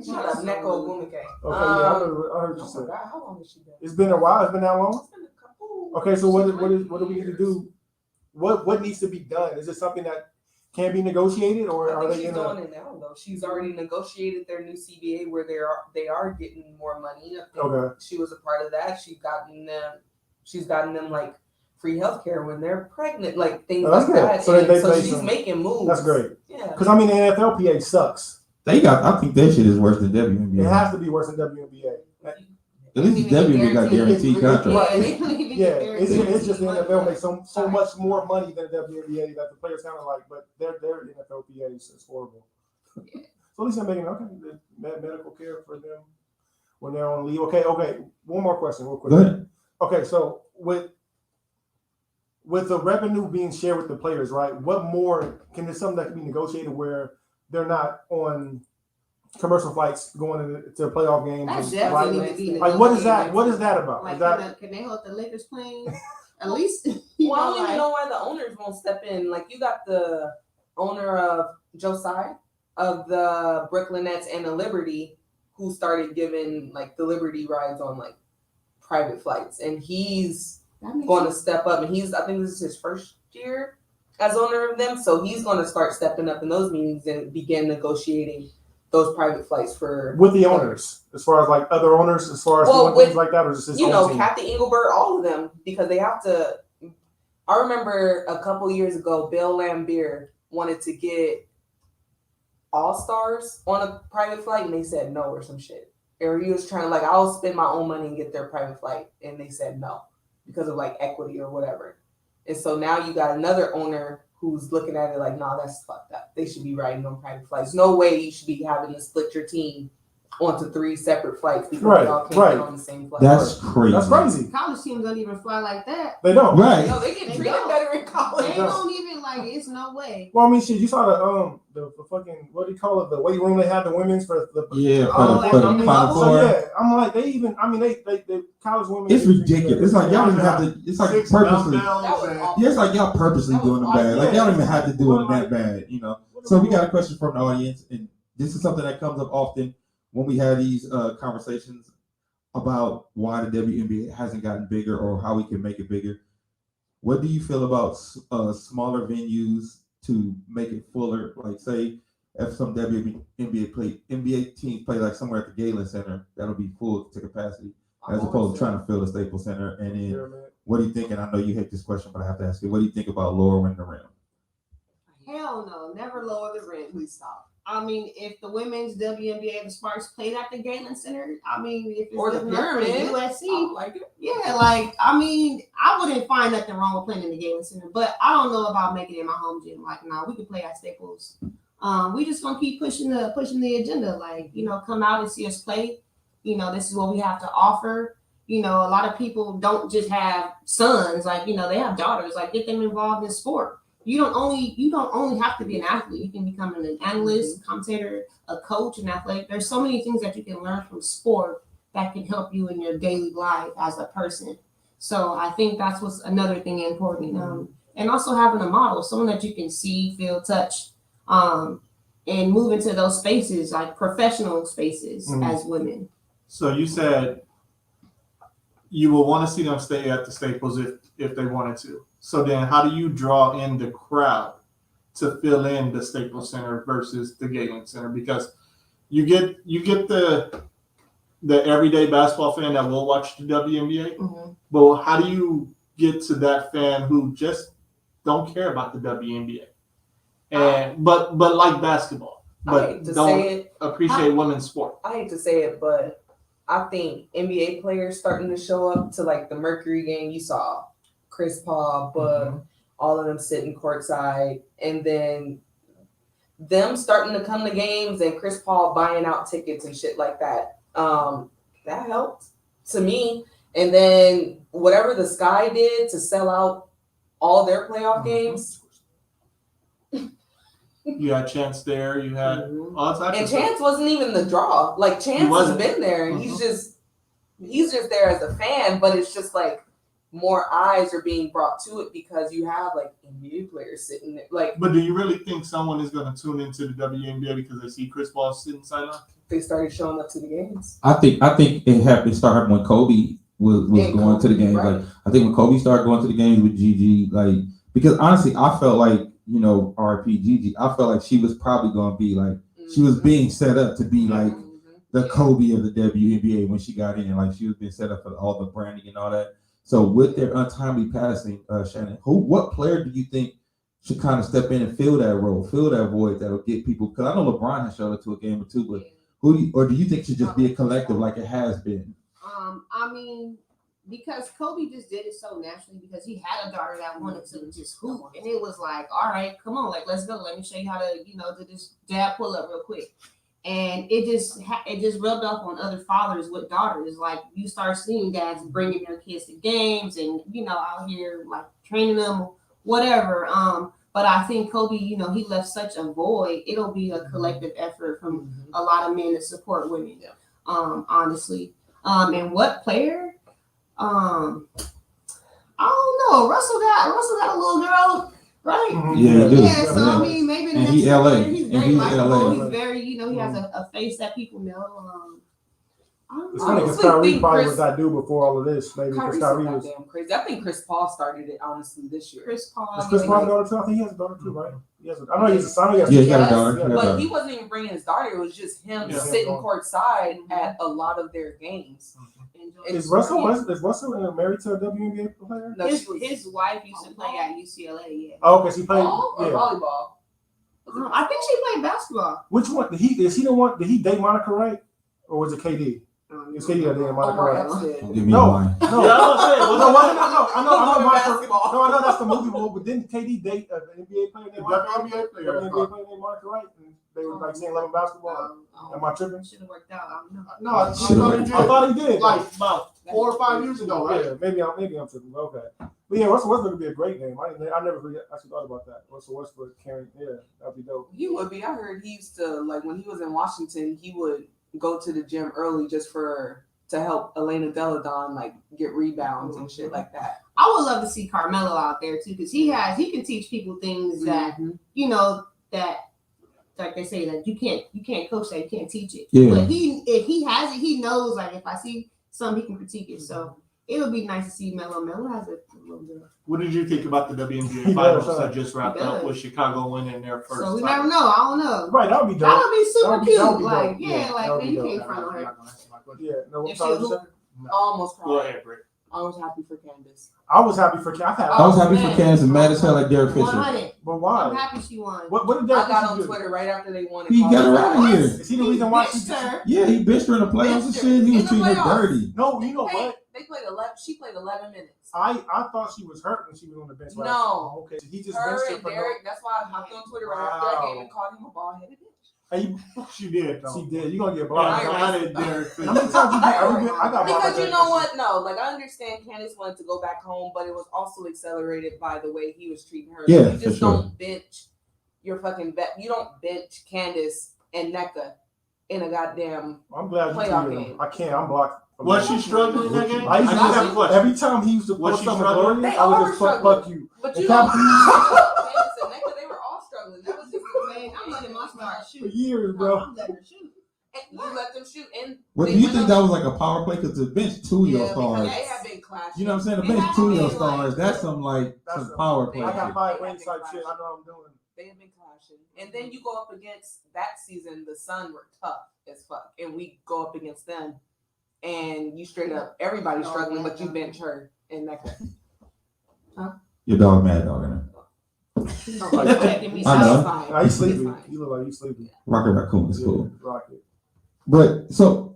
[SPEAKER 6] Shut up, NECA woman.
[SPEAKER 3] Okay, yeah, I heard you
[SPEAKER 6] Oh
[SPEAKER 3] say.
[SPEAKER 6] my God, how long has she been?
[SPEAKER 3] It's been a while. It's been that long.
[SPEAKER 6] It's been a couple.
[SPEAKER 3] Okay, so what do we need to do? What needs to be done? Is it something that can be negotiated, or
[SPEAKER 6] I
[SPEAKER 3] are
[SPEAKER 6] think
[SPEAKER 3] they
[SPEAKER 6] she's
[SPEAKER 3] in a?
[SPEAKER 6] doing it now though. She's already negotiated their new CBA where they are getting more money. I think
[SPEAKER 3] Okay.
[SPEAKER 6] she was a part of that. She's gotten them like free healthcare when they're pregnant, like things
[SPEAKER 3] Oh, that's
[SPEAKER 6] like
[SPEAKER 3] good.
[SPEAKER 6] that.
[SPEAKER 3] So they
[SPEAKER 6] And
[SPEAKER 3] play
[SPEAKER 6] she's
[SPEAKER 3] some-
[SPEAKER 6] making moves.
[SPEAKER 3] That's great.
[SPEAKER 6] Yeah.
[SPEAKER 3] Because I mean, the NFLPA sucks.
[SPEAKER 2] I think that shit is worse than WNBA.
[SPEAKER 3] It has to be worse than WNBA.
[SPEAKER 2] At least WNBA got guaranteed contract.
[SPEAKER 3] Yeah, it's just the NFL makes so much more money than WNBA that the players kind of like, but their NFLPA is horrible. So at least they're making medical care for them when they're on leave. Okay. One more question, real quick.
[SPEAKER 2] Go ahead.
[SPEAKER 3] Okay, so with the revenue being shared with the players, right? What more can there something that can be negotiated where they're not on commercial flights going to playoff games?
[SPEAKER 5] That
[SPEAKER 3] and
[SPEAKER 5] definitely
[SPEAKER 3] flying-
[SPEAKER 5] need to be
[SPEAKER 3] like what is that? What is that about?
[SPEAKER 5] Like,
[SPEAKER 3] Is that
[SPEAKER 5] can they hold the Lakers playing? At least,
[SPEAKER 6] Well, I don't even know why the owners won't step in. Like, you got the owner of Josiah of the Brooklyn Nets and the Liberty, who started giving like the Liberty rides on like private flights, and he's going to step up. And I think this is his first year as owner of them, so he's going to start stepping up in those meetings and begin negotiating those private flights for
[SPEAKER 3] with the owners, as far as like other owners, as far as doing things like that, or just his own team?
[SPEAKER 6] Kathy Engelbert, all of them, because they have to. I remember a couple years ago, Bill Laimbeer wanted to get All-Stars on a private flight, and they said no or some shit. Or he was trying to like, I'll spend my own money and get their private flight, and they said no because of like equity or whatever. And so now you got another owner who's looking at it like, nah, that's fucked up. They should be riding on private flights. No way you should be having to split your team onto 3 separate flights because they all can't get on the same flight.
[SPEAKER 2] That's crazy.
[SPEAKER 3] That's crazy.
[SPEAKER 5] college teams don't even fly like that.
[SPEAKER 3] They don't.
[SPEAKER 2] Right.
[SPEAKER 6] No, they get
[SPEAKER 5] They
[SPEAKER 6] treated
[SPEAKER 5] don't.
[SPEAKER 6] better in
[SPEAKER 5] They
[SPEAKER 6] college.
[SPEAKER 5] don't even like. It's no way.
[SPEAKER 3] Well, I mean, shit. You saw the fucking what do you call it? The weight room they had the women's for the
[SPEAKER 2] Yeah,
[SPEAKER 5] Oh,
[SPEAKER 2] for the
[SPEAKER 5] like,
[SPEAKER 2] Final
[SPEAKER 3] So
[SPEAKER 2] Four.
[SPEAKER 3] yeah, I'm like they college women.
[SPEAKER 2] It's ridiculous. It's like y'all don't even have to. It's like
[SPEAKER 4] 6
[SPEAKER 2] purposely.
[SPEAKER 4] dumbbells
[SPEAKER 6] That was
[SPEAKER 4] and-
[SPEAKER 6] awful.
[SPEAKER 2] Yeah, it's like y'all purposely
[SPEAKER 6] That was
[SPEAKER 2] doing them bad. Like y'all don't even have to do them
[SPEAKER 3] What
[SPEAKER 2] that bad, you know. So we got a question from the audience, and this is something that comes up often when we have these conversations about why the WNBA hasn't gotten bigger or how we can make it bigger. What do you feel about smaller venues to make it fuller? Like, say, if some NBA teams play like somewhere at the Galen Center, that'll be full to capacity, as opposed to trying to fill the Staples Center. And then, what do you think? And I know you hate this question, but I have to ask you. What do you think about lowering the rim?
[SPEAKER 5] Hell don't know. Never lower the rent.
[SPEAKER 6] Please stop.
[SPEAKER 5] I mean, if the women's WNBA, the Sparks played at the Galen Center, I mean, if it's
[SPEAKER 6] Or the
[SPEAKER 5] good enough for
[SPEAKER 6] Pyramid.
[SPEAKER 5] USC,
[SPEAKER 6] I like it.
[SPEAKER 5] yeah, like I mean, I wouldn't find nothing wrong with playing in the Galen Center, but I don't know about making it in my home gym. Like, nah, we can play at Staples. We just gonna keep pushing the agenda. Like, you know, come out and see us play. You know, this is what we have to offer. You know, a lot of people don't just have sons. Like, you know, they have daughters. Like, get them involved in sport. You don't only have to be an athlete. You can become an analyst, commentator, a coach, an athletic. There's so many things that you can learn from sport that can help you in your daily life as a person. So I think that's what's another thing important. And also having a model, someone that you can see, feel, touch, and move into those spaces, like professional spaces as women.
[SPEAKER 4] So you said you will want to see them stay at the Staples if they wanted to. So then how do you draw in the crowd to fill in the Staples Center versus the Galen Center? Because you get the everyday basketball fan that will watch the WNBA, but how do you get to that fan who just don't care about the WNBA and but like basketball, but don't appreciate women's sport?
[SPEAKER 6] I hate to say it, but I think NBA players starting to show up to like the Mercury game. You saw Chris Paul, but all of them sitting courtside, and then them starting to come to games and Chris Paul buying out tickets and shit like that. That helped to me. And then whatever the Sky did to sell out all their playoff games.
[SPEAKER 4] You had Chance there. You had all types
[SPEAKER 6] And
[SPEAKER 4] of
[SPEAKER 6] Chance
[SPEAKER 4] stuff.
[SPEAKER 6] wasn't even the draw. Like Chance has been there, and he's just there as a fan. But it's just like more eyes are being brought to it because you have like NBA players sitting there. Like,
[SPEAKER 4] but do you really think someone is going to tune into the WNBA because they see Chris Paul sitting sideline?
[SPEAKER 6] They started showing up to the games.
[SPEAKER 2] I think it started when Kobe was going to the games.
[SPEAKER 6] Right.
[SPEAKER 2] Like I think when Kobe started going to the games with Gigi, like because honestly, I felt like R.I.P. Gigi. I felt like she was probably going to be like she was being set up to be like the Kobe of the WNBA when she got in. Like she was being set up for all the branding and all that. So with their untimely passing, Shannon, what player do you think should kind of step in and fill that role, fill that void that will get people? Because I know LeBron has showed up to a game or two, but do you think it should just be a collective like it has been?
[SPEAKER 5] I mean, because Kobe just did it so naturally because he had a daughter that wanted to just hoop, and it was like, all right, come on, like let's go. Let me show you how to, do this jab pull up real quick. And it just rubbed off on other fathers with daughters. Like you start seeing dads bringing their kids to games and out here like training them, whatever. But I think Kobe, he left such a void. It'll be a collective effort from a lot of men to support women. Honestly. And what player? I don't know. Russell got a little girl. Right.
[SPEAKER 2] Yeah, he do.
[SPEAKER 5] Yeah, so I mean, maybe
[SPEAKER 2] and he LA.
[SPEAKER 5] He's very likable. He's very, he has a face that people know.
[SPEAKER 3] It's funny because Kyrie probably was that dude before all of this. Maybe because Kyrie was
[SPEAKER 6] damn crazy. I think Chris Paul started it honestly this year.
[SPEAKER 3] Is Chris Paul daughter too? I think he has a daughter too, right? I know he has a son.
[SPEAKER 2] Yeah, he got a daughter.
[SPEAKER 6] But he wasn't even bringing his daughter. It was just him sitting courtside at a lot of their games.
[SPEAKER 3] Is Russell married to a WNBA player?
[SPEAKER 5] No, his wife used to play at UCLA. Yeah.
[SPEAKER 3] Oh, okay, she played
[SPEAKER 6] volleyball.
[SPEAKER 5] I think she played basketball.
[SPEAKER 3] Which one? Is he the one? Did he date Monica Wright, or was it KD? It's KD that dated Monica Wright.
[SPEAKER 2] Don't give me
[SPEAKER 3] No.
[SPEAKER 2] wine.
[SPEAKER 3] I know that's the movie role, but didn't KD date an NBA player named Monica Wright? And they were like saying loving basketball. Am I tripping?
[SPEAKER 5] Should have worked out. I don't know.
[SPEAKER 4] No, I
[SPEAKER 3] thought he did.
[SPEAKER 4] Like about 4 or 5 years ago, right?
[SPEAKER 3] Yeah, maybe I'm tripping. Okay. But yeah, Russell Westbrook would be a great name. I never really actually thought about that. Russell Westbrook carrying, that'd be dope.
[SPEAKER 6] He would be. I heard he used to, like when he was in Washington, he would go to the gym early just to help Elena Deladon like get rebounds and shit like that.
[SPEAKER 5] I would love to see Carmelo out there too, because he can teach people things that that like they say that you can't coach that, you can't teach it.
[SPEAKER 2] Yeah.
[SPEAKER 5] But if he has it, he knows like if I see something he can critique it. So it would be nice to see Melo. Melo has a little bit.
[SPEAKER 4] What did you think about the WNBA finals that just wrapped up with Chicago winning their first?
[SPEAKER 5] So we never know. I don't know.
[SPEAKER 3] Right, that would be dope.
[SPEAKER 5] That would be super cute.
[SPEAKER 3] That would be
[SPEAKER 5] like
[SPEAKER 3] dope.
[SPEAKER 5] like man, you can't front on her.
[SPEAKER 3] Yeah, no,
[SPEAKER 5] If she hoop,
[SPEAKER 6] Almost
[SPEAKER 4] Go ahead, Britt.
[SPEAKER 6] I was happy for Candace.
[SPEAKER 3] I was happy for. I've had.
[SPEAKER 2] I was happy for
[SPEAKER 5] man.
[SPEAKER 2] Candace and mad as hell like Derek Fisher.
[SPEAKER 5] 100.
[SPEAKER 3] But
[SPEAKER 5] I'm
[SPEAKER 3] why?
[SPEAKER 5] happy she won.
[SPEAKER 3] What did
[SPEAKER 6] I
[SPEAKER 3] Derek
[SPEAKER 6] got
[SPEAKER 3] Fisher
[SPEAKER 6] on
[SPEAKER 3] do?
[SPEAKER 6] Twitter right after they won.
[SPEAKER 2] He got her out of here.
[SPEAKER 3] Is he the reason why she?
[SPEAKER 5] Bitched her.
[SPEAKER 2] Yeah, he bitched her in the playoffs and
[SPEAKER 5] Bitched her.
[SPEAKER 2] shit. He was
[SPEAKER 6] In the
[SPEAKER 2] treating her
[SPEAKER 6] playoffs.
[SPEAKER 2] dirty.
[SPEAKER 3] No, you know what?
[SPEAKER 6] They played 11. She played 11 minutes.
[SPEAKER 3] I thought she was hurt when she was on the bench. last
[SPEAKER 6] No.
[SPEAKER 3] year. Okay. He just
[SPEAKER 6] Her
[SPEAKER 3] benched her
[SPEAKER 6] and
[SPEAKER 3] for
[SPEAKER 6] Derek. That's why I hopped on Twitter right after that
[SPEAKER 3] Wow.
[SPEAKER 6] game and called him a bald-headed bitch.
[SPEAKER 3] Hey,
[SPEAKER 4] She did though.
[SPEAKER 3] she did. You gonna get
[SPEAKER 4] Yeah,
[SPEAKER 3] blocked?
[SPEAKER 4] I did Derek
[SPEAKER 3] How
[SPEAKER 4] Fisher.
[SPEAKER 3] many times you get? I got blocked.
[SPEAKER 6] Because
[SPEAKER 3] by
[SPEAKER 6] you
[SPEAKER 3] Derek
[SPEAKER 6] know
[SPEAKER 3] Fisher.
[SPEAKER 6] what? No, like I understand Candace wanted to go back home, but it was also accelerated by the way he was treating her.
[SPEAKER 2] Yeah,
[SPEAKER 6] you
[SPEAKER 2] for
[SPEAKER 6] just
[SPEAKER 2] sure.
[SPEAKER 6] don't bench your fucking bet. You don't bench Candace and NECA in a goddamn.
[SPEAKER 3] I'm glad you
[SPEAKER 6] Playoff
[SPEAKER 3] tweeted him.
[SPEAKER 6] game.
[SPEAKER 3] I can't. I'm blocked.
[SPEAKER 4] Was she struggling in that game?
[SPEAKER 3] I used to
[SPEAKER 4] just have a question.
[SPEAKER 3] every time he used to
[SPEAKER 4] Was
[SPEAKER 3] post
[SPEAKER 4] she
[SPEAKER 3] something
[SPEAKER 4] struggling?
[SPEAKER 3] glorious,
[SPEAKER 6] They
[SPEAKER 3] I
[SPEAKER 6] all
[SPEAKER 3] would
[SPEAKER 6] were
[SPEAKER 3] just fuck
[SPEAKER 6] struggling.
[SPEAKER 3] you.
[SPEAKER 6] But
[SPEAKER 3] The
[SPEAKER 6] you know,
[SPEAKER 3] Cowboys-
[SPEAKER 6] Candace and NECA, they were all struggling. That was just
[SPEAKER 5] Man, I'm letting my star
[SPEAKER 3] For
[SPEAKER 5] shoot.
[SPEAKER 3] years, bro.
[SPEAKER 5] I'm letting her shoot.
[SPEAKER 6] and you let them shoot. And
[SPEAKER 2] Well, do
[SPEAKER 6] they
[SPEAKER 2] you
[SPEAKER 6] went
[SPEAKER 2] think
[SPEAKER 6] up-
[SPEAKER 2] that was like a power play? Because the bench two of your
[SPEAKER 6] Yeah, because
[SPEAKER 2] stars.
[SPEAKER 6] they have been clashing.
[SPEAKER 2] You know what I'm saying? The
[SPEAKER 5] It
[SPEAKER 2] bench
[SPEAKER 5] had
[SPEAKER 2] two of your
[SPEAKER 5] been, like-
[SPEAKER 2] stars. That's some
[SPEAKER 3] That's
[SPEAKER 2] some
[SPEAKER 3] a-
[SPEAKER 2] power play.
[SPEAKER 3] I got
[SPEAKER 2] shit.
[SPEAKER 3] 5 wings type shit. I know what I'm doing.
[SPEAKER 6] They have been clashing. And then you go up against that season, the Sun were tough as fuck. And we go up against them. And you straight up, everybody's
[SPEAKER 5] No,
[SPEAKER 6] struggling,
[SPEAKER 5] yeah,
[SPEAKER 6] but you
[SPEAKER 5] no.
[SPEAKER 6] bench her in that game.
[SPEAKER 2] Your dog mad dog in there.
[SPEAKER 5] Protecting me.
[SPEAKER 2] I know.
[SPEAKER 6] It's fine.
[SPEAKER 3] Nah, you
[SPEAKER 6] It's
[SPEAKER 3] sleepy.
[SPEAKER 6] fine.
[SPEAKER 3] You look like you sleepy.
[SPEAKER 2] Rocket Raccoon is
[SPEAKER 3] Yeah,
[SPEAKER 2] cool.
[SPEAKER 3] Rocket.
[SPEAKER 2] But so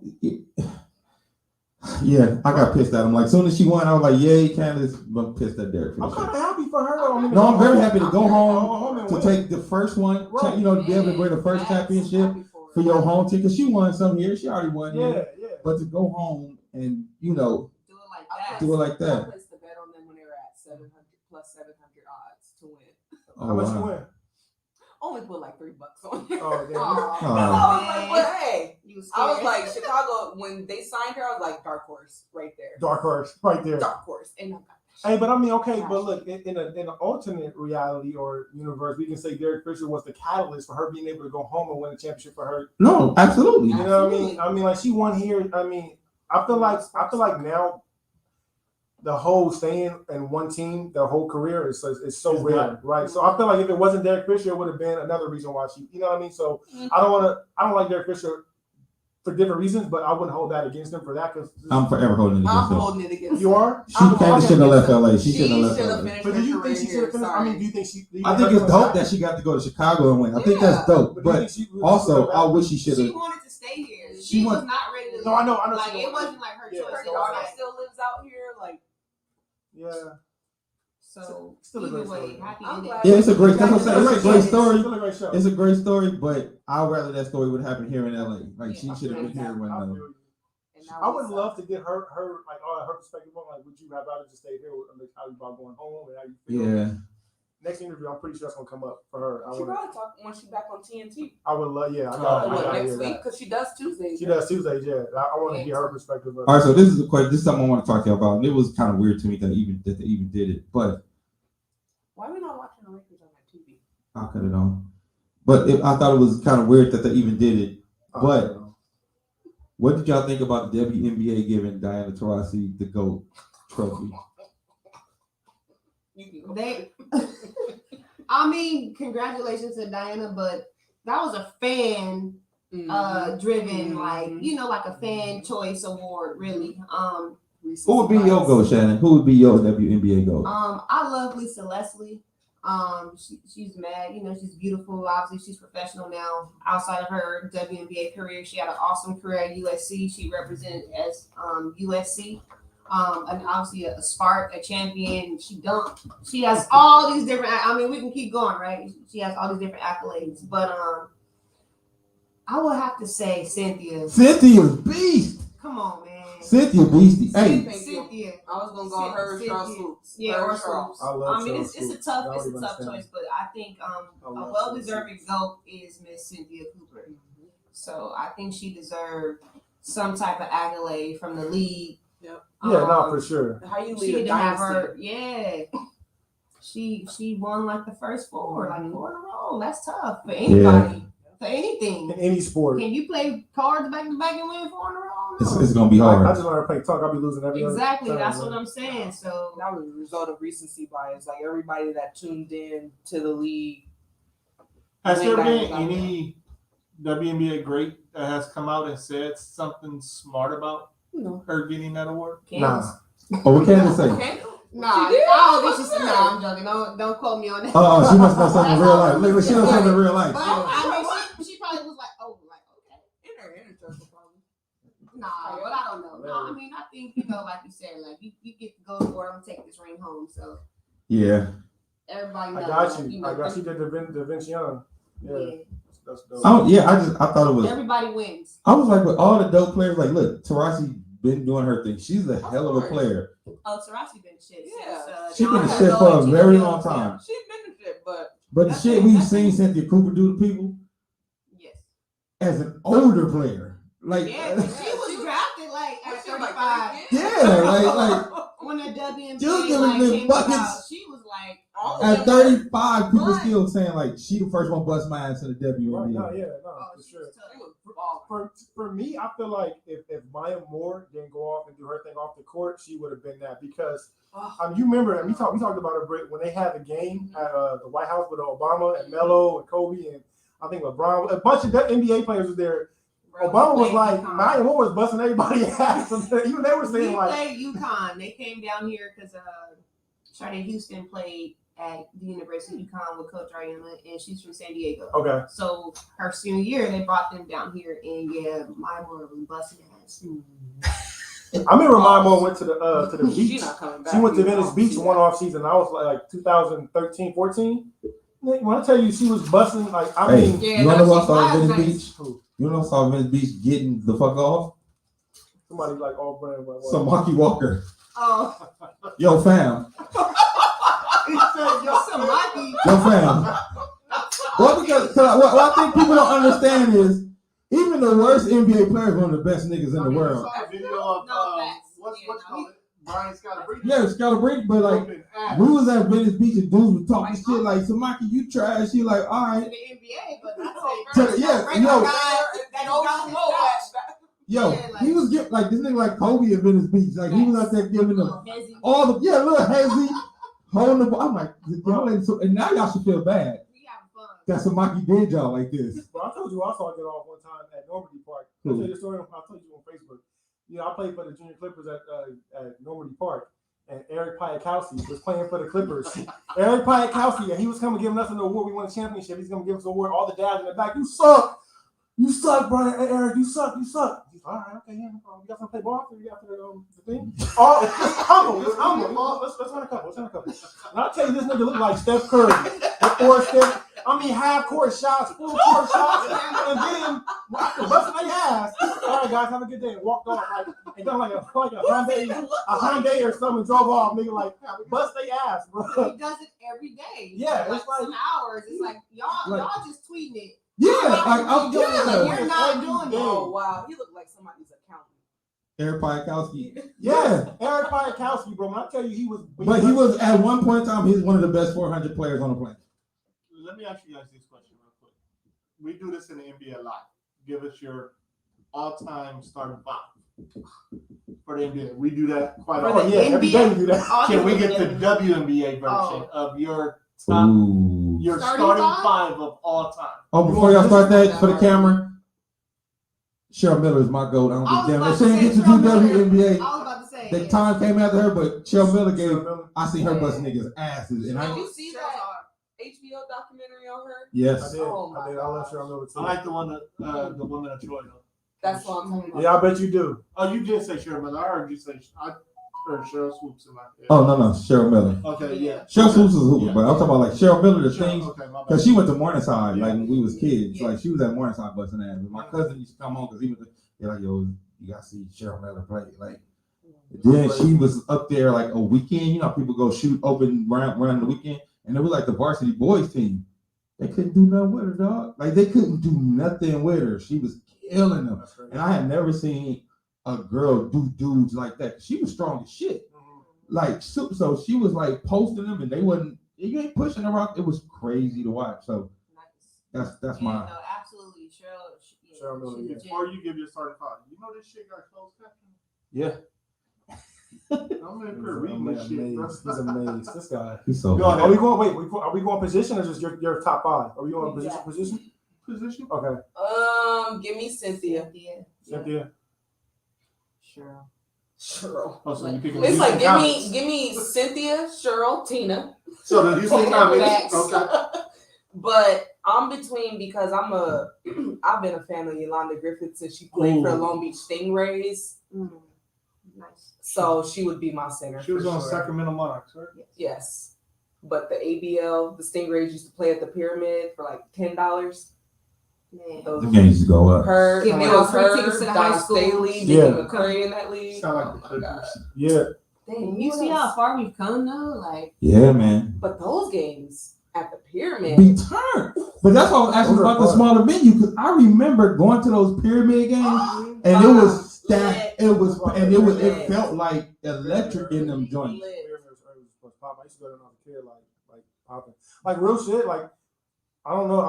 [SPEAKER 2] yeah, I got pissed at him. Like soon as she won, I was like, yay, Candace, but pissed at Derek
[SPEAKER 3] I'm
[SPEAKER 2] Fisher.
[SPEAKER 3] kind of happy for her. I mean,
[SPEAKER 2] No, I'm very happy to go home
[SPEAKER 3] home and
[SPEAKER 2] to
[SPEAKER 3] win.
[SPEAKER 2] take the first one,
[SPEAKER 3] Right.
[SPEAKER 2] you know, to be able to bring the first
[SPEAKER 6] Yes,
[SPEAKER 2] championship
[SPEAKER 6] happy for
[SPEAKER 2] for
[SPEAKER 6] her.
[SPEAKER 2] your home team. Because she won some here, she already won
[SPEAKER 3] Yeah,
[SPEAKER 2] here.
[SPEAKER 3] yeah.
[SPEAKER 2] But to go home and, you know,
[SPEAKER 5] Do it like
[SPEAKER 6] I
[SPEAKER 5] that.
[SPEAKER 2] do it like
[SPEAKER 6] I
[SPEAKER 2] that.
[SPEAKER 6] placed the bet on them when they were at 700 plus 700 odds to win.
[SPEAKER 2] Oh,
[SPEAKER 3] How much you
[SPEAKER 2] wow.
[SPEAKER 3] win?
[SPEAKER 6] Only put like $3 on it.
[SPEAKER 3] Oh, damn.
[SPEAKER 5] Aw,
[SPEAKER 2] Oh.
[SPEAKER 6] I was like, but hey,
[SPEAKER 5] You was
[SPEAKER 6] I was
[SPEAKER 5] scared.
[SPEAKER 6] like, Chicago, when they signed her, I was like, dark horse right there.
[SPEAKER 3] Dark horse, right there.
[SPEAKER 6] Dark horse. And I got
[SPEAKER 3] Hey, but I mean, okay, but look, in an alternate reality or universe, we can say Derek Fisher was the catalyst for her being able to go home and win a championship for her.
[SPEAKER 2] No, absolutely.
[SPEAKER 3] You know what I mean? I mean, like she won here. I mean, I feel like now the whole staying in one team the whole career is so
[SPEAKER 4] It's
[SPEAKER 3] rare,
[SPEAKER 4] done.
[SPEAKER 3] right? So I feel like if it wasn't Derek Fisher, it would have been another reason why she, you know what I mean? So I don't like Derek Fisher for different reasons, but I wouldn't hold that against him for that because
[SPEAKER 2] I'm forever holding it
[SPEAKER 6] I'm
[SPEAKER 2] against her.
[SPEAKER 6] holding it against
[SPEAKER 3] you
[SPEAKER 6] her.
[SPEAKER 3] are.
[SPEAKER 2] She
[SPEAKER 6] I'm
[SPEAKER 2] Candace shouldn't have left
[SPEAKER 6] holding
[SPEAKER 2] LA.
[SPEAKER 6] it.
[SPEAKER 2] She shouldn't have left
[SPEAKER 6] should have
[SPEAKER 2] LA.
[SPEAKER 6] finished
[SPEAKER 3] But
[SPEAKER 6] her
[SPEAKER 3] do you think
[SPEAKER 6] career
[SPEAKER 3] she should
[SPEAKER 6] here.
[SPEAKER 3] have finished? I mean, do you think she? do you
[SPEAKER 2] I think
[SPEAKER 3] her
[SPEAKER 2] it's dope
[SPEAKER 3] back?
[SPEAKER 2] that she got to go to Chicago and win. I think that's
[SPEAKER 6] Yeah.
[SPEAKER 2] dope.
[SPEAKER 3] do you
[SPEAKER 2] But
[SPEAKER 3] think she-
[SPEAKER 2] also, I wish she should
[SPEAKER 5] She
[SPEAKER 2] have.
[SPEAKER 5] wanted to stay here.
[SPEAKER 2] She
[SPEAKER 5] She was
[SPEAKER 2] want-
[SPEAKER 5] not ready to.
[SPEAKER 3] No, I know.
[SPEAKER 5] Like
[SPEAKER 3] she
[SPEAKER 5] it
[SPEAKER 3] wanted-
[SPEAKER 5] wasn't like her
[SPEAKER 3] Yeah,
[SPEAKER 5] choice.
[SPEAKER 6] Her
[SPEAKER 5] It was
[SPEAKER 6] daughter
[SPEAKER 5] like-
[SPEAKER 6] still lives out here. Like,
[SPEAKER 3] Yeah.
[SPEAKER 5] So
[SPEAKER 3] Still a
[SPEAKER 5] either
[SPEAKER 3] great
[SPEAKER 5] way,
[SPEAKER 3] story.
[SPEAKER 5] happy
[SPEAKER 6] I'm
[SPEAKER 5] ending.
[SPEAKER 6] glad.
[SPEAKER 2] Yeah, it's a great. That's what I'm saying. It's a great story.
[SPEAKER 3] Still a great show.
[SPEAKER 2] It's a great story, but I'd rather that story would happen here in LA. Like she
[SPEAKER 6] Yeah,
[SPEAKER 2] should have been here when.
[SPEAKER 3] I feel you.
[SPEAKER 6] and now
[SPEAKER 3] I
[SPEAKER 6] we
[SPEAKER 3] would
[SPEAKER 6] suck.
[SPEAKER 3] love to get her like her perspective on like would you have rather just stay here with like, how you about going home and how you feel.
[SPEAKER 2] Yeah,
[SPEAKER 3] Next interview, I'm pretty sure that's gonna come up for her.
[SPEAKER 6] She probably talk when she's back on TNT.
[SPEAKER 3] I would love. Yeah, I
[SPEAKER 2] Oh,
[SPEAKER 3] got.
[SPEAKER 6] What,
[SPEAKER 3] I
[SPEAKER 6] next
[SPEAKER 3] hear
[SPEAKER 6] week?
[SPEAKER 3] that.
[SPEAKER 6] Because she does Tuesdays.
[SPEAKER 3] She does Tuesdays. Yeah, I want to hear her perspective.
[SPEAKER 2] All right, so this is a question. This is something I want to talk to you about. And it was kind of weird to me that they even did it, but
[SPEAKER 6] Why are we not watching the Lakers on that TV?
[SPEAKER 2] I could have known. But I thought it was kind of weird that they even did it. But what did y'all think about the WNBA giving Diana Taurasi the GOAT trophy?
[SPEAKER 6] You can go.
[SPEAKER 5] They, I mean, congratulations to Diana, but that was a fan driven, like like a fan choice award, really.
[SPEAKER 2] Who would be your GOAT, Shannon? Who would be your WNBA GOAT?
[SPEAKER 5] I love Lisa Leslie. She's mad, she's beautiful. Obviously, she's professional now. Outside of her WNBA career, she had an awesome career at USC. She represented as USC. And obviously a spark, a champion. She dunked. She has all these different. I mean, we can keep going, right? She has all these different accolades, but I would have to say Cynthia.
[SPEAKER 2] Cynthia's beast.
[SPEAKER 5] Come on, man.
[SPEAKER 2] Cynthia beastie. Hey,
[SPEAKER 6] Thank you.
[SPEAKER 5] Cynthia.
[SPEAKER 6] I was gonna go on her
[SPEAKER 5] Cynthia.
[SPEAKER 6] Charles Swoops.
[SPEAKER 5] Yeah,
[SPEAKER 6] Her
[SPEAKER 5] or
[SPEAKER 6] Charles.
[SPEAKER 5] Swoops.
[SPEAKER 3] I love
[SPEAKER 5] I mean,
[SPEAKER 3] Charles
[SPEAKER 5] it's a
[SPEAKER 3] Swoops.
[SPEAKER 5] tough,
[SPEAKER 3] I
[SPEAKER 5] it's
[SPEAKER 3] don't
[SPEAKER 5] a
[SPEAKER 3] even
[SPEAKER 5] tough
[SPEAKER 3] understand.
[SPEAKER 5] choice, but I think a
[SPEAKER 3] love
[SPEAKER 5] well-deserved GOAT is Miss Cynthia Cooper. So I think she deserved some type of accolade from the league.
[SPEAKER 6] Yep.
[SPEAKER 3] Yeah, no, for sure.
[SPEAKER 6] How you
[SPEAKER 5] She
[SPEAKER 6] lead a
[SPEAKER 5] didn't have
[SPEAKER 6] dynasty?
[SPEAKER 5] her. Yeah. She won like the first four, like 4 in a row. That's tough for anybody, for anything.
[SPEAKER 3] In any sport.
[SPEAKER 5] Can you play cards back to back and win 4 in a row? No.
[SPEAKER 2] it's gonna be
[SPEAKER 3] I
[SPEAKER 2] hard.
[SPEAKER 3] just learned to play talk. I'll be losing every other
[SPEAKER 5] Exactly.
[SPEAKER 3] time,
[SPEAKER 5] That's
[SPEAKER 3] man.
[SPEAKER 5] what I'm saying. So
[SPEAKER 6] That was a result of recency bias. Like everybody that tuned in to the league.
[SPEAKER 4] Has there been
[SPEAKER 6] Diana's out
[SPEAKER 4] any WNBA great that has come out and said something smart about
[SPEAKER 6] No.
[SPEAKER 4] her getting that award?
[SPEAKER 5] Candace.
[SPEAKER 2] Oh, what Candace say?
[SPEAKER 6] Okay.
[SPEAKER 5] Nah,
[SPEAKER 6] She did?
[SPEAKER 5] I don't think she's. No, I'm joking. Don't quote me on that.
[SPEAKER 2] Oh, she must know something in real life. Look, she knows something in real life.
[SPEAKER 5] But I mean, she probably was like, oh, like okay.
[SPEAKER 6] In her inner circle, probably.
[SPEAKER 5] Nah, but I don't know. No, I mean, I think like you said, like you get to go for it. I'm gonna take this ring home. So
[SPEAKER 2] Yeah.
[SPEAKER 5] everybody knows.
[SPEAKER 3] I got you.
[SPEAKER 5] Know,
[SPEAKER 3] I got you. Did Da Vinci Young. Yeah, that's dope.
[SPEAKER 2] Oh yeah, I thought it was.
[SPEAKER 5] Everybody wins.
[SPEAKER 2] I was like with all the dope players. Like, look, Tarasi been doing her thing. She's a hell of a player.
[SPEAKER 5] Oh, Tarasi been shit.
[SPEAKER 6] Yeah.
[SPEAKER 2] She been
[SPEAKER 5] John
[SPEAKER 2] shit
[SPEAKER 5] Wall
[SPEAKER 2] for a
[SPEAKER 5] and
[SPEAKER 2] very
[SPEAKER 5] Gina
[SPEAKER 2] long
[SPEAKER 5] Hill.
[SPEAKER 2] time.
[SPEAKER 6] She's been in shit, but
[SPEAKER 2] But the shit we've seen Cynthia Cooper do to people
[SPEAKER 5] Yes.
[SPEAKER 2] as an older player, like
[SPEAKER 5] Yeah, but she was drafted like at
[SPEAKER 6] she was like
[SPEAKER 5] 35.
[SPEAKER 2] yeah, like
[SPEAKER 5] When the WNBA
[SPEAKER 2] Dude, giving
[SPEAKER 5] like,
[SPEAKER 2] them
[SPEAKER 5] came
[SPEAKER 2] buckets.
[SPEAKER 5] about, she was like all
[SPEAKER 2] at
[SPEAKER 5] of them.
[SPEAKER 2] 35, people
[SPEAKER 5] But-
[SPEAKER 2] still saying like she the first one bust my ass in the
[SPEAKER 3] Right, no,
[SPEAKER 2] WNBA.
[SPEAKER 3] yeah, no,
[SPEAKER 5] Oh,
[SPEAKER 3] for
[SPEAKER 5] she
[SPEAKER 3] sure.
[SPEAKER 5] was tough.
[SPEAKER 6] she was balling.
[SPEAKER 3] For me, I feel like if Maya Moore didn't go off and do her thing off the court, she would have been that because you remember we talked about it Britt, when they had the game at the White House with Obama and Melo and Kobe and I think LeBron, a bunch of NBA players was there.
[SPEAKER 5] Bro,
[SPEAKER 3] Obama was
[SPEAKER 5] we
[SPEAKER 3] like
[SPEAKER 5] played
[SPEAKER 3] Maya Moore was busting everybody ass. Even they were
[SPEAKER 5] UConn.
[SPEAKER 3] saying
[SPEAKER 5] We
[SPEAKER 3] like,
[SPEAKER 5] played UConn. They came down here because Sade Houston played at the University of UConn with Coach Ariana, and she's from San Diego.
[SPEAKER 3] okay,
[SPEAKER 5] So her senior year, they brought them down here, and yeah, Maya Moore was busting ass.
[SPEAKER 3] I remember Maya Moore went to the beach.
[SPEAKER 6] She's not coming back.
[SPEAKER 3] She went to
[SPEAKER 6] You
[SPEAKER 3] Venice
[SPEAKER 6] don't
[SPEAKER 3] Beach
[SPEAKER 6] see
[SPEAKER 3] one
[SPEAKER 6] that.
[SPEAKER 3] off season. I was like 2013, 14. When I tell you she was busting, like I
[SPEAKER 2] Hey,
[SPEAKER 3] mean,
[SPEAKER 5] Yeah,
[SPEAKER 2] you wanna
[SPEAKER 5] no,
[SPEAKER 2] know what I
[SPEAKER 5] she
[SPEAKER 2] saw at
[SPEAKER 5] was
[SPEAKER 2] Venice
[SPEAKER 5] nice.
[SPEAKER 2] Beach? You know what I saw at Venice Beach getting the fuck off?
[SPEAKER 3] somebody like all brand. Like,
[SPEAKER 2] Samaki Walker.
[SPEAKER 5] Oh,
[SPEAKER 2] Yo fam.
[SPEAKER 3] He said, "Yo,
[SPEAKER 5] Samaki.
[SPEAKER 2] Yo fam. Well, because what I think people don't understand is even the worst NBA players are one of the best niggas in the world.
[SPEAKER 4] I saw a video of
[SPEAKER 5] No, facts.
[SPEAKER 4] what's
[SPEAKER 5] Yeah,
[SPEAKER 4] what's
[SPEAKER 5] no,
[SPEAKER 4] called it? Brian Scott Brady.
[SPEAKER 2] Yeah, Scalabrine, but like
[SPEAKER 4] Whooping ass.
[SPEAKER 2] we was at Venice Beach and dudes were talking shit like Samaki, you trash. She like, all
[SPEAKER 5] To
[SPEAKER 2] right.
[SPEAKER 5] the NBA, but that's
[SPEAKER 2] To- yeah, yo. Yo,
[SPEAKER 5] Yeah, like-
[SPEAKER 2] he was getting like this nigga like Kobe at Venice Beach. Like he was out there giving them all the little hazy holding the ball. I'm like, y'all ain't so, and now y'all should feel bad that Samaki did y'all like this.
[SPEAKER 3] Bro, I told you I saw it get off one time at Normandy Park. I'll tell you the story. I told you on Facebook. You know, I played for the Junior Clippers at Normandy Park, and Eric Piakowski was playing for the Clippers. Eric Piakowski, and he was coming giving us an award. We won a championship. He's gonna give us an award. All the dads in the back, you suck. You suck, Brian. Hey, Eric, you suck. You suck. He's all right. Okay, yeah, no problem. You guys want to play ball after you after the thing? Oh, it's humble. It's humble. Oh, let's run a couple. Let's run a couple. And I'll tell you, this nigga look like Steph Curry. Before Steph, I mean, half court shots, full court shots, and then busting their ass. All right, guys, have a good day. And walked off like a Hyundai or something. Drove off, nigga, like bust their ass, bro.
[SPEAKER 5] He does it every day.
[SPEAKER 3] Yeah,
[SPEAKER 5] like
[SPEAKER 3] it's like-
[SPEAKER 5] some hours. It's like y'all just tweeting it.
[SPEAKER 2] Yeah, like I'm
[SPEAKER 5] doing it.
[SPEAKER 2] yeah.
[SPEAKER 5] You're not doing it.
[SPEAKER 6] Oh wow, he looked like somebody's accountant.
[SPEAKER 2] Eric Piakowski.
[SPEAKER 3] Yeah, Eric Piakowski, bro. When I tell you he was,
[SPEAKER 2] But he was at one point in time, he's one of the best 400 players on the planet.
[SPEAKER 4] Let me ask you guys this question real quick. We do this in the NBA a lot. Give us your all-time starting five for the NBA. We do that quite
[SPEAKER 5] For
[SPEAKER 4] often.
[SPEAKER 3] Oh yeah, every day we do that.
[SPEAKER 5] All
[SPEAKER 4] Can we
[SPEAKER 5] the
[SPEAKER 4] get the
[SPEAKER 5] NBA.
[SPEAKER 4] WNBA version
[SPEAKER 5] Oh.
[SPEAKER 4] of your top,
[SPEAKER 2] Ooh.
[SPEAKER 4] your
[SPEAKER 5] Starting
[SPEAKER 4] starting
[SPEAKER 5] five?
[SPEAKER 4] five of all time?
[SPEAKER 2] Oh, before y'all start that for the camera, Cheryl Miller is my goat. I don't give a damn.
[SPEAKER 5] I was
[SPEAKER 2] They
[SPEAKER 5] about
[SPEAKER 2] didn't
[SPEAKER 5] to
[SPEAKER 2] get to
[SPEAKER 5] say
[SPEAKER 2] do
[SPEAKER 5] Cheryl Miller.
[SPEAKER 2] WNBA.
[SPEAKER 5] I was about to say.
[SPEAKER 2] The
[SPEAKER 5] yeah.
[SPEAKER 2] time came after her, but Cheryl Miller gave.
[SPEAKER 3] Miller.
[SPEAKER 2] I seen her bust niggas asses, and
[SPEAKER 6] Did
[SPEAKER 2] I
[SPEAKER 6] you see
[SPEAKER 5] Cheryl
[SPEAKER 6] that
[SPEAKER 5] hard.
[SPEAKER 6] HBO documentary on her?
[SPEAKER 3] I
[SPEAKER 2] yes.
[SPEAKER 3] did.
[SPEAKER 6] Oh my
[SPEAKER 3] I did. I love
[SPEAKER 6] gosh.
[SPEAKER 3] Cheryl Miller
[SPEAKER 4] I
[SPEAKER 3] too.
[SPEAKER 4] like the one that the women of Troy. Though.
[SPEAKER 6] That's what I'm talking about.
[SPEAKER 3] Yeah, I bet you do.
[SPEAKER 4] Oh, you did say Cheryl, but I heard you say I heard Cheryl Swoops in my head.
[SPEAKER 2] Oh no, Cheryl Miller.
[SPEAKER 4] Okay, yeah.
[SPEAKER 2] Cheryl Swoops is a hooper,
[SPEAKER 4] Yeah.
[SPEAKER 2] but I'm talking about like Cheryl Miller, the
[SPEAKER 4] Cheryl,
[SPEAKER 2] things.
[SPEAKER 4] okay, my bad.
[SPEAKER 2] Cause she went to Morningside
[SPEAKER 4] Yeah.
[SPEAKER 2] like when we was kids.
[SPEAKER 5] Yeah.
[SPEAKER 2] Like she was at Morningside busting ass. But my cousin used to come home because he was they're like, yo, you gotta see Cheryl Miller play. Like then she was up there like a weekend. You know, how people go shoot open round the weekend, and it was like the varsity boys team. They couldn't do nothing with her, dog. Like they couldn't do nothing with her. She was killing them,
[SPEAKER 3] That's crazy.
[SPEAKER 2] and I had never seen a girl do dudes like that. She was strong as shit. Like so she was like posting them, and they wasn't. You ain't pushing her out. It was crazy to watch. So
[SPEAKER 5] Nice.
[SPEAKER 2] that's
[SPEAKER 5] Yeah,
[SPEAKER 2] my.
[SPEAKER 5] no, absolutely.
[SPEAKER 3] Cheryl Miller,
[SPEAKER 5] she's
[SPEAKER 3] yeah.
[SPEAKER 5] legit.
[SPEAKER 4] Before you give your starting five, you know this shit got closed caption.
[SPEAKER 3] Yeah.
[SPEAKER 4] I'm in here reading this shit, bro.
[SPEAKER 3] He's amazed. This guy.
[SPEAKER 2] He's so.
[SPEAKER 4] Go ahead.
[SPEAKER 3] Are we going? Wait. Are we going position or just your top five? Are we going
[SPEAKER 6] Yeah.
[SPEAKER 3] position?
[SPEAKER 4] Position.
[SPEAKER 3] Okay.
[SPEAKER 6] Give me Cynthia.
[SPEAKER 5] Yeah.
[SPEAKER 3] Cynthia.
[SPEAKER 6] Cheryl. Cheryl.
[SPEAKER 4] Oh, so you picking
[SPEAKER 6] It's like
[SPEAKER 4] Houston
[SPEAKER 6] give me Cynthia, Cheryl, Tina.
[SPEAKER 4] So the Houston Comets.
[SPEAKER 6] Facts.
[SPEAKER 4] Okay.
[SPEAKER 6] But I'm between because I've been a fan of Yolanda Griffith since she played for
[SPEAKER 4] Ooh.
[SPEAKER 6] Long Beach Stingrays.
[SPEAKER 5] Nice.
[SPEAKER 6] So she would be my center.
[SPEAKER 4] She was
[SPEAKER 6] for
[SPEAKER 4] on
[SPEAKER 6] sure.
[SPEAKER 4] Sacramento Monarchs, right?
[SPEAKER 6] Yes. But the ABL, the Stingrays used to play at the Pyramid for like $10.
[SPEAKER 5] Man.
[SPEAKER 2] The
[SPEAKER 6] Those
[SPEAKER 2] games just go up.
[SPEAKER 6] her,
[SPEAKER 5] Yeah,
[SPEAKER 6] it
[SPEAKER 5] man,
[SPEAKER 6] was
[SPEAKER 5] free
[SPEAKER 6] her,
[SPEAKER 5] tickets to the high
[SPEAKER 6] Don
[SPEAKER 5] school.
[SPEAKER 6] Staley,
[SPEAKER 3] Yeah.
[SPEAKER 6] Nikki McCurry in that league.
[SPEAKER 4] Sound like
[SPEAKER 6] Oh
[SPEAKER 4] the
[SPEAKER 6] my
[SPEAKER 4] Clippers.
[SPEAKER 6] God.
[SPEAKER 3] Yeah.
[SPEAKER 6] Dang,
[SPEAKER 5] You
[SPEAKER 6] what
[SPEAKER 5] see
[SPEAKER 6] else?
[SPEAKER 5] how far we've come though? Like,
[SPEAKER 2] Yeah, man.
[SPEAKER 6] But those games at the Pyramid.
[SPEAKER 2] Be turned. But that's why I was asking
[SPEAKER 3] Those are
[SPEAKER 2] about the
[SPEAKER 3] fun.
[SPEAKER 2] smaller venue because I remember going to those pyramid games and it was stacked. It felt like electric in them joints.
[SPEAKER 3] I used to go there when I was a kid, like popping, like real shit. Like I don't know,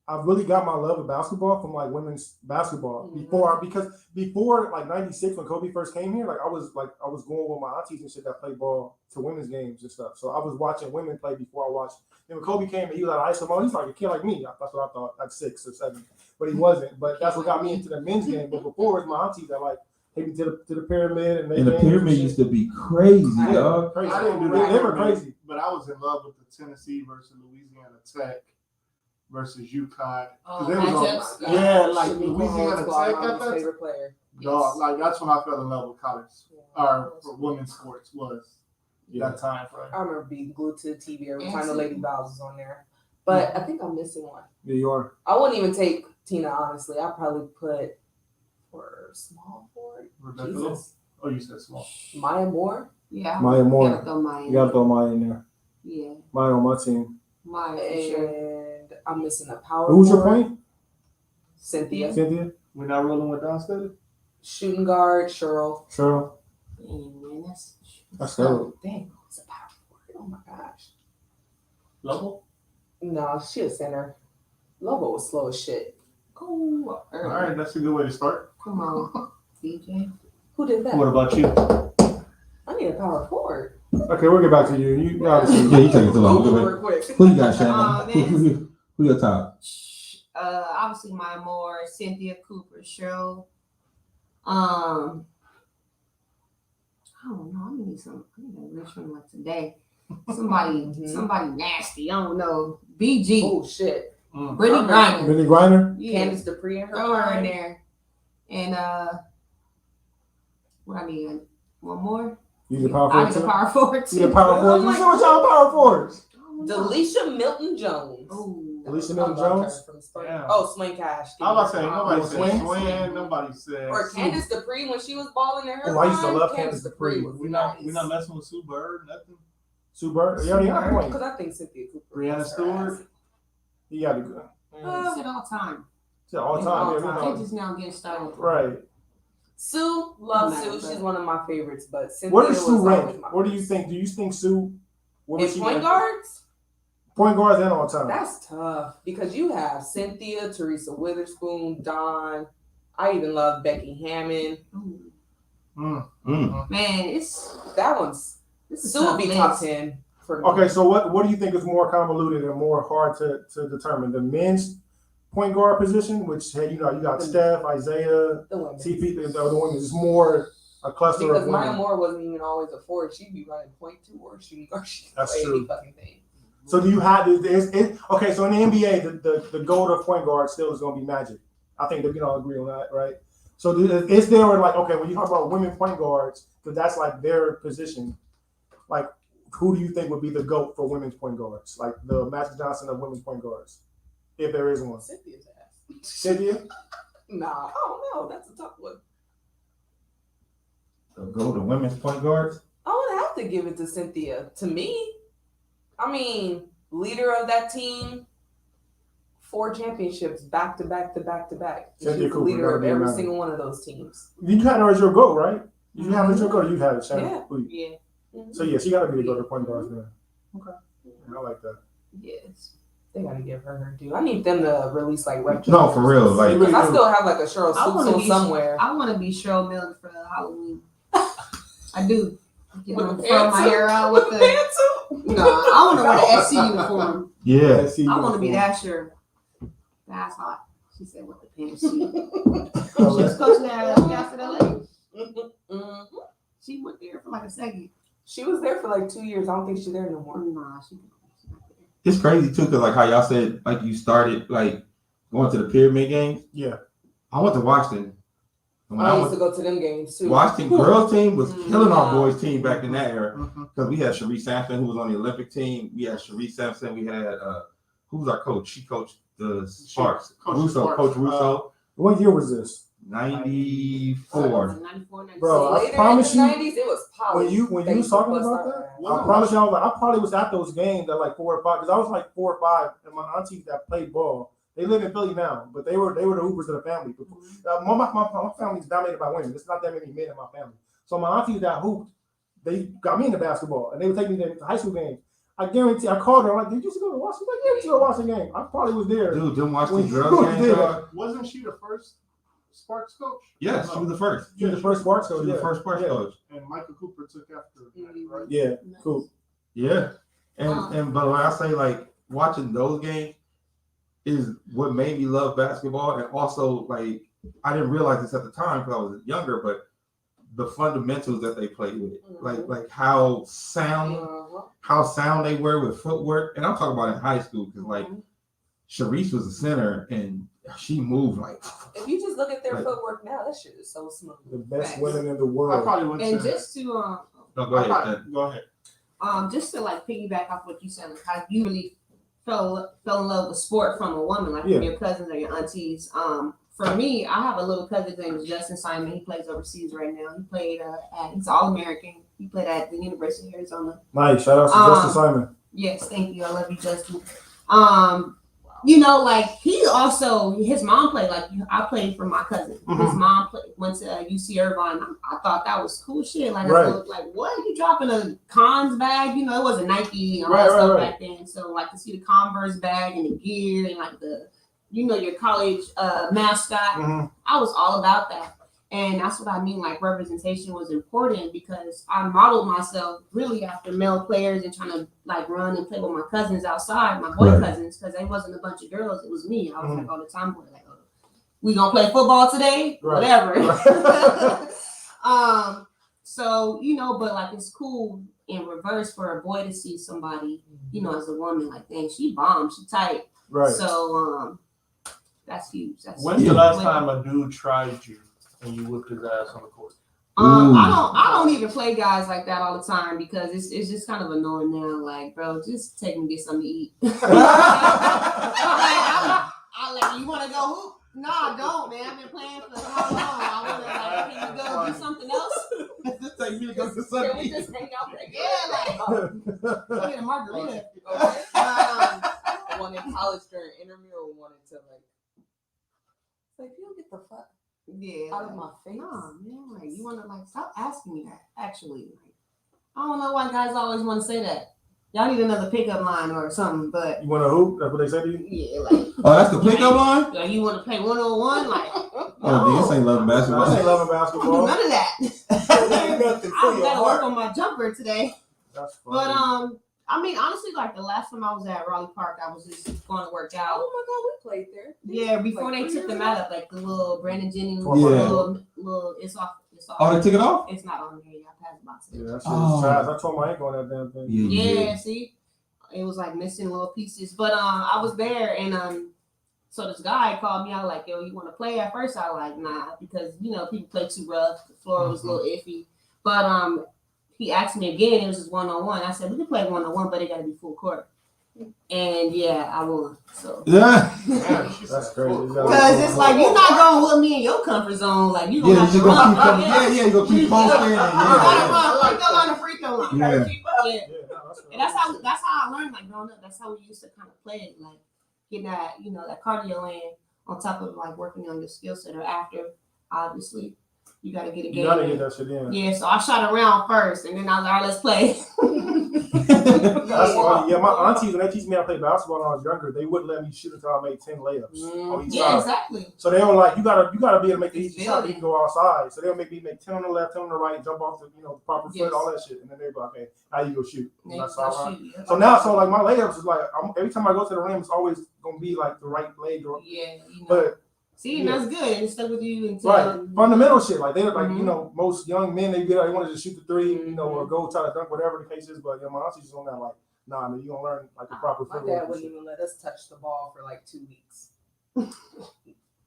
[SPEAKER 3] I really got my love of basketball from like women's basketball before like '96 when Kobe first came here. Like I was going with my aunties and shit that played ball to women's games and stuff. So I was watching women play before I watched. And when Kobe came and he was out of high school, he's like a kid like me. That's what I thought at 6 or 7, but he wasn't. But that's what got me into the men's game. But before it was my aunties that like take me to the pyramid
[SPEAKER 2] And the pyramid used to be crazy,
[SPEAKER 3] Yeah.
[SPEAKER 2] dog.
[SPEAKER 3] crazy.
[SPEAKER 4] I didn't do
[SPEAKER 3] They
[SPEAKER 4] that.
[SPEAKER 3] were crazy.
[SPEAKER 4] But I was in love with the Tennessee versus Louisiana Tech versus UConn.
[SPEAKER 5] Oh,
[SPEAKER 4] They was on-
[SPEAKER 5] matchups?
[SPEAKER 4] yeah, like
[SPEAKER 6] Shamiko
[SPEAKER 4] Louisiana
[SPEAKER 6] Holdsclaw,
[SPEAKER 4] Tech
[SPEAKER 6] my
[SPEAKER 4] at that
[SPEAKER 6] favorite player.
[SPEAKER 4] dog. Like that's when I fell in love with college or women's sports was that time frame.
[SPEAKER 6] I remember being glued to the TV every time the
[SPEAKER 5] Absolutely.
[SPEAKER 6] Lady Vows was on there. But I think I'm missing one.
[SPEAKER 3] Yeah, you are.
[SPEAKER 6] I wouldn't even take Tina, honestly. I'd probably put for small forward.
[SPEAKER 4] Rebecca
[SPEAKER 6] Jesus.
[SPEAKER 4] Lowe. Oh, you said small.
[SPEAKER 6] Maya Moore.
[SPEAKER 5] Yeah.
[SPEAKER 3] Maya Moore.
[SPEAKER 5] Gotta throw Maya.
[SPEAKER 3] You gotta throw Maya in there.
[SPEAKER 5] Yeah.
[SPEAKER 3] Maya on my team.
[SPEAKER 5] Maya for sure.
[SPEAKER 6] And I'm missing a power
[SPEAKER 3] Who's your
[SPEAKER 6] forward.
[SPEAKER 3] point?
[SPEAKER 6] Cynthia.
[SPEAKER 3] Cynthia?
[SPEAKER 4] We're not rolling with Don Staley?
[SPEAKER 6] Shooting guard, Cheryl.
[SPEAKER 3] Cheryl?
[SPEAKER 5] Man,
[SPEAKER 3] That's dope.
[SPEAKER 6] Dang, who's a power forward? Oh my gosh.
[SPEAKER 4] Lobo?
[SPEAKER 6] No, she a center. Lobo was slow as shit.
[SPEAKER 5] Cool.
[SPEAKER 4] All right, that's a good way to start.
[SPEAKER 5] Come on, DJ.
[SPEAKER 6] Who did that?
[SPEAKER 4] What about you?
[SPEAKER 6] I need a power forward.
[SPEAKER 3] Okay, we'll get back to you. You obviously.
[SPEAKER 2] Yeah, you take it too long.
[SPEAKER 6] Google
[SPEAKER 2] Who
[SPEAKER 6] real quick.
[SPEAKER 2] you got, Shannon?
[SPEAKER 5] man.
[SPEAKER 2] Who your top?
[SPEAKER 5] Obviously Maya Moore, Cynthia Cooper, Cheryl. I don't know. I need a rich one like today. Somebody nasty. I don't know. BG.
[SPEAKER 6] Oh shit.
[SPEAKER 5] Brittany Griner.
[SPEAKER 3] Brittany Griner?
[SPEAKER 5] Yeah.
[SPEAKER 6] Candice Dupree in her
[SPEAKER 5] Throw her in
[SPEAKER 6] prime.
[SPEAKER 5] there. And what I need? One more?
[SPEAKER 3] You the power
[SPEAKER 5] I
[SPEAKER 3] forward
[SPEAKER 5] need a
[SPEAKER 3] too?
[SPEAKER 5] power forward too.
[SPEAKER 3] You the power forward?
[SPEAKER 5] I'm
[SPEAKER 3] You
[SPEAKER 5] like,
[SPEAKER 3] see what y'all power forwards?
[SPEAKER 6] Delisha Milton Jones.
[SPEAKER 5] Ooh.
[SPEAKER 3] Alicia
[SPEAKER 6] I
[SPEAKER 3] Milton
[SPEAKER 6] love her
[SPEAKER 3] Jones?
[SPEAKER 6] from the start.
[SPEAKER 4] Yeah.
[SPEAKER 6] Oh, Swing Cash.
[SPEAKER 4] I was about to say, nobody
[SPEAKER 3] Oh,
[SPEAKER 4] said
[SPEAKER 3] Swing?
[SPEAKER 4] Swin, nobody said
[SPEAKER 6] Or
[SPEAKER 4] Sue.
[SPEAKER 6] Candice Dupree when she was balling in her
[SPEAKER 3] Oh, I used to
[SPEAKER 6] prime,
[SPEAKER 3] love Candice Dupree.
[SPEAKER 6] was
[SPEAKER 4] We're
[SPEAKER 6] nice.
[SPEAKER 4] not messing with Sue Bird, nothing.
[SPEAKER 3] Sue Bird? You already got a point.
[SPEAKER 6] Because I think Cynthia Cooper.
[SPEAKER 4] Brianna
[SPEAKER 6] was her
[SPEAKER 4] Stewart?
[SPEAKER 6] ass.
[SPEAKER 3] You got to go.
[SPEAKER 5] I said all time.
[SPEAKER 3] All time.
[SPEAKER 6] All
[SPEAKER 3] Yeah,
[SPEAKER 6] time.
[SPEAKER 3] we
[SPEAKER 5] They
[SPEAKER 3] know.
[SPEAKER 5] just now getting started.
[SPEAKER 3] Right.
[SPEAKER 6] Sue, love
[SPEAKER 5] No,
[SPEAKER 6] Sue.
[SPEAKER 5] but-
[SPEAKER 6] She's one of my favorites. But Cynthia
[SPEAKER 3] Where does
[SPEAKER 6] was
[SPEAKER 3] Sue
[SPEAKER 6] always
[SPEAKER 3] rank?
[SPEAKER 6] my
[SPEAKER 3] What do you
[SPEAKER 6] first.
[SPEAKER 3] think? Do you think Sue? Where
[SPEAKER 6] In
[SPEAKER 3] would she
[SPEAKER 6] point
[SPEAKER 3] rank?
[SPEAKER 6] guards?
[SPEAKER 3] Point guards and all time.
[SPEAKER 6] That's tough because you have Cynthia, Teresa Witherspoon, Dawn. I even love Becky Hammond.
[SPEAKER 5] Ooh. Man, it's
[SPEAKER 6] That one's
[SPEAKER 5] this is
[SPEAKER 6] Sue would be
[SPEAKER 5] tough
[SPEAKER 6] top
[SPEAKER 5] list.
[SPEAKER 6] 10 for me.
[SPEAKER 3] Okay, so what do you think is more convoluted and more hard to determine? The men's point guard position, which hey, you got Steph, Isaiah,
[SPEAKER 6] The women.
[SPEAKER 3] CP, the women is more a cluster
[SPEAKER 6] Because
[SPEAKER 3] of
[SPEAKER 6] Maya
[SPEAKER 3] women.
[SPEAKER 6] Moore wasn't even always a forward. She'd be running point two or shooting guard. She could
[SPEAKER 3] That's
[SPEAKER 6] play
[SPEAKER 3] true.
[SPEAKER 6] any fucking thing.
[SPEAKER 3] So do you have okay? So in the NBA, the goal of point guard still is going to be Magic. I think that we all agree on that, right? So is there like okay when you talk about women point guards, because that's like their position, like who do you think would be the GOAT for women's point guards, like the Magic Johnson of women's point guards, if there is one?
[SPEAKER 6] Cynthia's ass.
[SPEAKER 3] Cynthia?
[SPEAKER 6] Nah, I don't know. That's a tough one.
[SPEAKER 2] Go to women's point guards.
[SPEAKER 6] I would have to give it to Cynthia. To me, I mean, leader of that team, 4 championships back to back to back to back. She's
[SPEAKER 3] Cynthia
[SPEAKER 6] the
[SPEAKER 3] Cooper,
[SPEAKER 6] leader
[SPEAKER 3] gotta
[SPEAKER 6] of
[SPEAKER 3] be
[SPEAKER 6] every
[SPEAKER 3] amazing.
[SPEAKER 6] single one of those teams.
[SPEAKER 3] You had her as your GOAT, right? You have her as your GOAT. You have it, Shannon.
[SPEAKER 6] Yeah.
[SPEAKER 3] Who you-
[SPEAKER 5] Yeah.
[SPEAKER 6] Mhm.
[SPEAKER 3] So yeah, she got to be the GOAT of point guards then.
[SPEAKER 6] Okay.
[SPEAKER 3] Yeah, I like that.
[SPEAKER 5] Yes.
[SPEAKER 6] They gotta give her due. I need them to release like retro.
[SPEAKER 2] No, for real. Like,
[SPEAKER 6] Because I still have like a Cheryl
[SPEAKER 5] I wanna
[SPEAKER 6] Stoops
[SPEAKER 5] be-
[SPEAKER 6] on somewhere.
[SPEAKER 5] I want to be Cheryl Miller for Halloween. I do. Get
[SPEAKER 6] With
[SPEAKER 5] my,
[SPEAKER 6] the
[SPEAKER 5] throw my
[SPEAKER 6] pantsuit?
[SPEAKER 5] hair out with the.
[SPEAKER 6] pantsuit?
[SPEAKER 5] No, I want to wear the SC uniform.
[SPEAKER 2] yeah.
[SPEAKER 5] I want to be that sure. That's hot. She said with the pantsuit. She
[SPEAKER 3] Oh,
[SPEAKER 5] was coaching at LA.
[SPEAKER 6] Mhm.
[SPEAKER 5] She went there for like a second.
[SPEAKER 6] She was there for like 2 years. I don't think she's there no more.
[SPEAKER 5] Nah, she's not there.
[SPEAKER 2] It's crazy too, cause like how y'all said, like you started like going to the pyramid games.
[SPEAKER 3] Yeah.
[SPEAKER 2] I went to Washington. And when
[SPEAKER 6] I
[SPEAKER 2] I
[SPEAKER 6] used
[SPEAKER 2] went
[SPEAKER 6] to go to them games too.
[SPEAKER 2] Washington girls team was killing our
[SPEAKER 6] Yeah.
[SPEAKER 2] boys team back in that era.
[SPEAKER 3] Mhm.
[SPEAKER 2] Because we had Cherie Sampson, who was on the Olympic team. We had Cherie Sampson. We had who was our coach? She coached the Sparks.
[SPEAKER 4] Coach
[SPEAKER 2] Russo,
[SPEAKER 4] Sparks.
[SPEAKER 2] Coach Russo.
[SPEAKER 3] What year was this?
[SPEAKER 2] 94.
[SPEAKER 5] 94, 96.
[SPEAKER 3] Bro, I
[SPEAKER 6] Later
[SPEAKER 3] promise
[SPEAKER 6] in the
[SPEAKER 3] you,
[SPEAKER 6] 90s, it was polished.
[SPEAKER 3] When you was talking about that, I promise you, I probably was at those games at like 4 or 5 because I was like 4 or 5, and my aunties that played ball, they live in Philly now, but they were the Hoopers of the family. My family's dominated by women. There's not that many men in my family, so my aunties that hooped, they got me into basketball, and they would take me to high school games. I guarantee. I called her. I'm like, did you used to go to Washington? Like, yeah, we used to go to Washington game. I probably was there.
[SPEAKER 2] Dude, them Washington
[SPEAKER 3] When
[SPEAKER 2] girls
[SPEAKER 3] you
[SPEAKER 2] games.
[SPEAKER 3] did
[SPEAKER 2] dog.
[SPEAKER 4] Wasn't she the first Sparks coach?
[SPEAKER 2] Yes, she was the first.
[SPEAKER 3] You're the first Sparks
[SPEAKER 2] She
[SPEAKER 3] coach.
[SPEAKER 2] was
[SPEAKER 3] Yeah.
[SPEAKER 2] the first Sparks
[SPEAKER 3] Yeah.
[SPEAKER 2] coach.
[SPEAKER 4] And Michael Cooper took after that,
[SPEAKER 6] Mhm.
[SPEAKER 4] right?
[SPEAKER 3] Yeah, cool.
[SPEAKER 2] Yeah, and but when I say like watching those games is what made me love basketball, and also like I didn't realize this at the time because I was younger, but the fundamentals that they played with, like how sound they were with footwork, and I'm talking about in high school because like Sharice was a center and she moved like.
[SPEAKER 6] If you just look at their
[SPEAKER 2] Like-
[SPEAKER 6] footwork now, that shit is so smooth.
[SPEAKER 3] The best
[SPEAKER 5] Facts.
[SPEAKER 3] women in the
[SPEAKER 4] I
[SPEAKER 3] world.
[SPEAKER 4] probably went
[SPEAKER 5] And
[SPEAKER 4] to.
[SPEAKER 5] just to
[SPEAKER 2] No, go ahead.
[SPEAKER 4] Go ahead.
[SPEAKER 5] just to like piggyback off what you said, like how you really fell in love with sport from a woman, like
[SPEAKER 3] Yeah.
[SPEAKER 5] from your cousins or your aunties. For me, I have a little cousin. His name is Justin Simon. He plays overseas right now. He played he's All-American. He played at the University of Arizona.
[SPEAKER 3] Nice. Shout out to Justin Simon.
[SPEAKER 5] Yes, thank you. I love you, Justin. You know, like he also his mom played like I played for my cousin. His mom went to UC Irvine. I thought that was cool shit. Like
[SPEAKER 3] Right.
[SPEAKER 5] I was like, what? You dropping a Cons bag? You know, it wasn't Nike and all
[SPEAKER 3] Right,
[SPEAKER 5] that stuff
[SPEAKER 3] right.
[SPEAKER 5] back then. So like to see the Converse bag and the gear and like the your college mascot.
[SPEAKER 3] Mhm.
[SPEAKER 5] I was all about that. And that's what I mean, like representation was important because I modeled myself really after male players and trying to like run and play with my cousins outside, my boy
[SPEAKER 2] Right.
[SPEAKER 5] cousins, because they wasn't a bunch of girls, it was me. I was like all the time, like, oh, we gonna play football today?
[SPEAKER 3] Right.
[SPEAKER 5] Whatever. So, but like it's cool in reverse for a boy to see somebody, as a woman, like, dang, she bombed, she tight.
[SPEAKER 3] Right.
[SPEAKER 5] So that's huge. That's
[SPEAKER 4] When's
[SPEAKER 5] huge.
[SPEAKER 4] the last time a dude tried you and you whipped his ass on the court?
[SPEAKER 2] Ooh.
[SPEAKER 5] I don't even play guys like that all the time because it's just kind of annoying now. Like, bro, just take me to get something to eat. I like, you want to go hoop? No, I don't, man. I've been playing for how long? I want to like, can you go do something else?
[SPEAKER 2] Just take me to go to
[SPEAKER 6] Can
[SPEAKER 2] Sunday.
[SPEAKER 6] we just hang out right
[SPEAKER 5] Yeah, like go get a margarita.
[SPEAKER 6] The one in college during intramural wanted to like you don't get the fuck
[SPEAKER 5] Yeah,
[SPEAKER 6] out of my face.
[SPEAKER 5] no, man, like you want to like stop asking me that. Actually, like, I don't know why guys always want to say that. Y'all need another pickup line or something, but
[SPEAKER 3] You want to hoop? That's what they say to you?
[SPEAKER 5] yeah, like.
[SPEAKER 2] Oh, that's the pickup line.
[SPEAKER 5] Like you want to play 1-on-1? Like,
[SPEAKER 2] Oh, this ain't loving
[SPEAKER 3] I
[SPEAKER 2] basketball.
[SPEAKER 3] ain't loving
[SPEAKER 5] I don't do
[SPEAKER 3] basketball.
[SPEAKER 5] none of that.
[SPEAKER 3] Ain't nothing for
[SPEAKER 5] I
[SPEAKER 3] your
[SPEAKER 5] gotta work
[SPEAKER 3] heart.
[SPEAKER 5] on my jumper today.
[SPEAKER 3] That's
[SPEAKER 5] But
[SPEAKER 3] funny.
[SPEAKER 5] I mean, honestly, like the last time I was at Raleigh Park, I was just going to work out.
[SPEAKER 6] Oh my god, we played there.
[SPEAKER 5] Yeah, before
[SPEAKER 6] Like
[SPEAKER 5] they
[SPEAKER 6] 3
[SPEAKER 5] took the
[SPEAKER 6] years
[SPEAKER 5] mat
[SPEAKER 6] ago?
[SPEAKER 5] up, like the little Brandon Jennings,
[SPEAKER 2] Yeah.
[SPEAKER 5] little, it's off.
[SPEAKER 2] Oh, they took it off.
[SPEAKER 5] It's not on here. I passed by today.
[SPEAKER 3] Yeah, that shit
[SPEAKER 2] Oh.
[SPEAKER 3] is trash. I told my ankle on that damn thing.
[SPEAKER 5] Yeah, see, it was like missing little pieces. But I was there, and so this guy called me out like, "Yo, you want to play?" At first, I was like, "Nah," because people play too rough. The floor was a little iffy. But he asked me again. It was just 1-on-1. I said, "We can play 1-on-1, but it got to be full court." And yeah, I won. So.
[SPEAKER 2] Yeah.
[SPEAKER 3] That's crazy.
[SPEAKER 5] Because it's like you're not going with me in your comfort zone. Like you gonna
[SPEAKER 2] Yeah,
[SPEAKER 5] have
[SPEAKER 2] you
[SPEAKER 5] to
[SPEAKER 2] gonna
[SPEAKER 5] run.
[SPEAKER 2] keep coming. Yeah, you gonna keep posting.
[SPEAKER 5] You gotta run free throw line.
[SPEAKER 2] Yeah.
[SPEAKER 5] Yeah. And that's how I learned, like growing up. That's how we used to kind of play it, like getting that, that cardio in on top of like working on your skill set or after. Obviously, you gotta get a
[SPEAKER 3] You
[SPEAKER 5] game.
[SPEAKER 3] gotta
[SPEAKER 5] in.
[SPEAKER 3] get that shit in.
[SPEAKER 5] Yeah, so I shot around first, and then I was like, all right, let's play.
[SPEAKER 3] That's funny. Yeah, my aunties, when they teach me how to play basketball when I was younger, they wouldn't let me shoot until I made 10 layups on each
[SPEAKER 5] Yeah,
[SPEAKER 3] side.
[SPEAKER 5] exactly.
[SPEAKER 3] So they were like, you gotta be able to make the easy
[SPEAKER 5] It's
[SPEAKER 3] shot.
[SPEAKER 5] building.
[SPEAKER 3] You can go outside. So they'll make me make 10 on the left, 10 on the right, jump off the proper foot,
[SPEAKER 5] Yes.
[SPEAKER 3] all that shit, and then they're like, okay, now you go shoot. And
[SPEAKER 5] Yeah,
[SPEAKER 3] that's
[SPEAKER 5] so
[SPEAKER 3] how I-
[SPEAKER 5] shoot, yeah.
[SPEAKER 3] So now, like my layups is like every time I go to the rim, it's always gonna be like the right leg.
[SPEAKER 5] Yeah,
[SPEAKER 3] But
[SPEAKER 5] See, and that's good. And it stuck with you until
[SPEAKER 3] Right, fundamental shit. Like they like,
[SPEAKER 5] Mhm.
[SPEAKER 3] you know, most young men they want to just shoot the three, you know, or go try to dunk, whatever the case is. But you know, my auntie's just on that like, nah, man, you gonna learn like the proper
[SPEAKER 6] My
[SPEAKER 3] footwork
[SPEAKER 6] dad
[SPEAKER 3] and
[SPEAKER 6] wouldn't
[SPEAKER 3] shit.
[SPEAKER 6] even let us touch the ball for like 2 weeks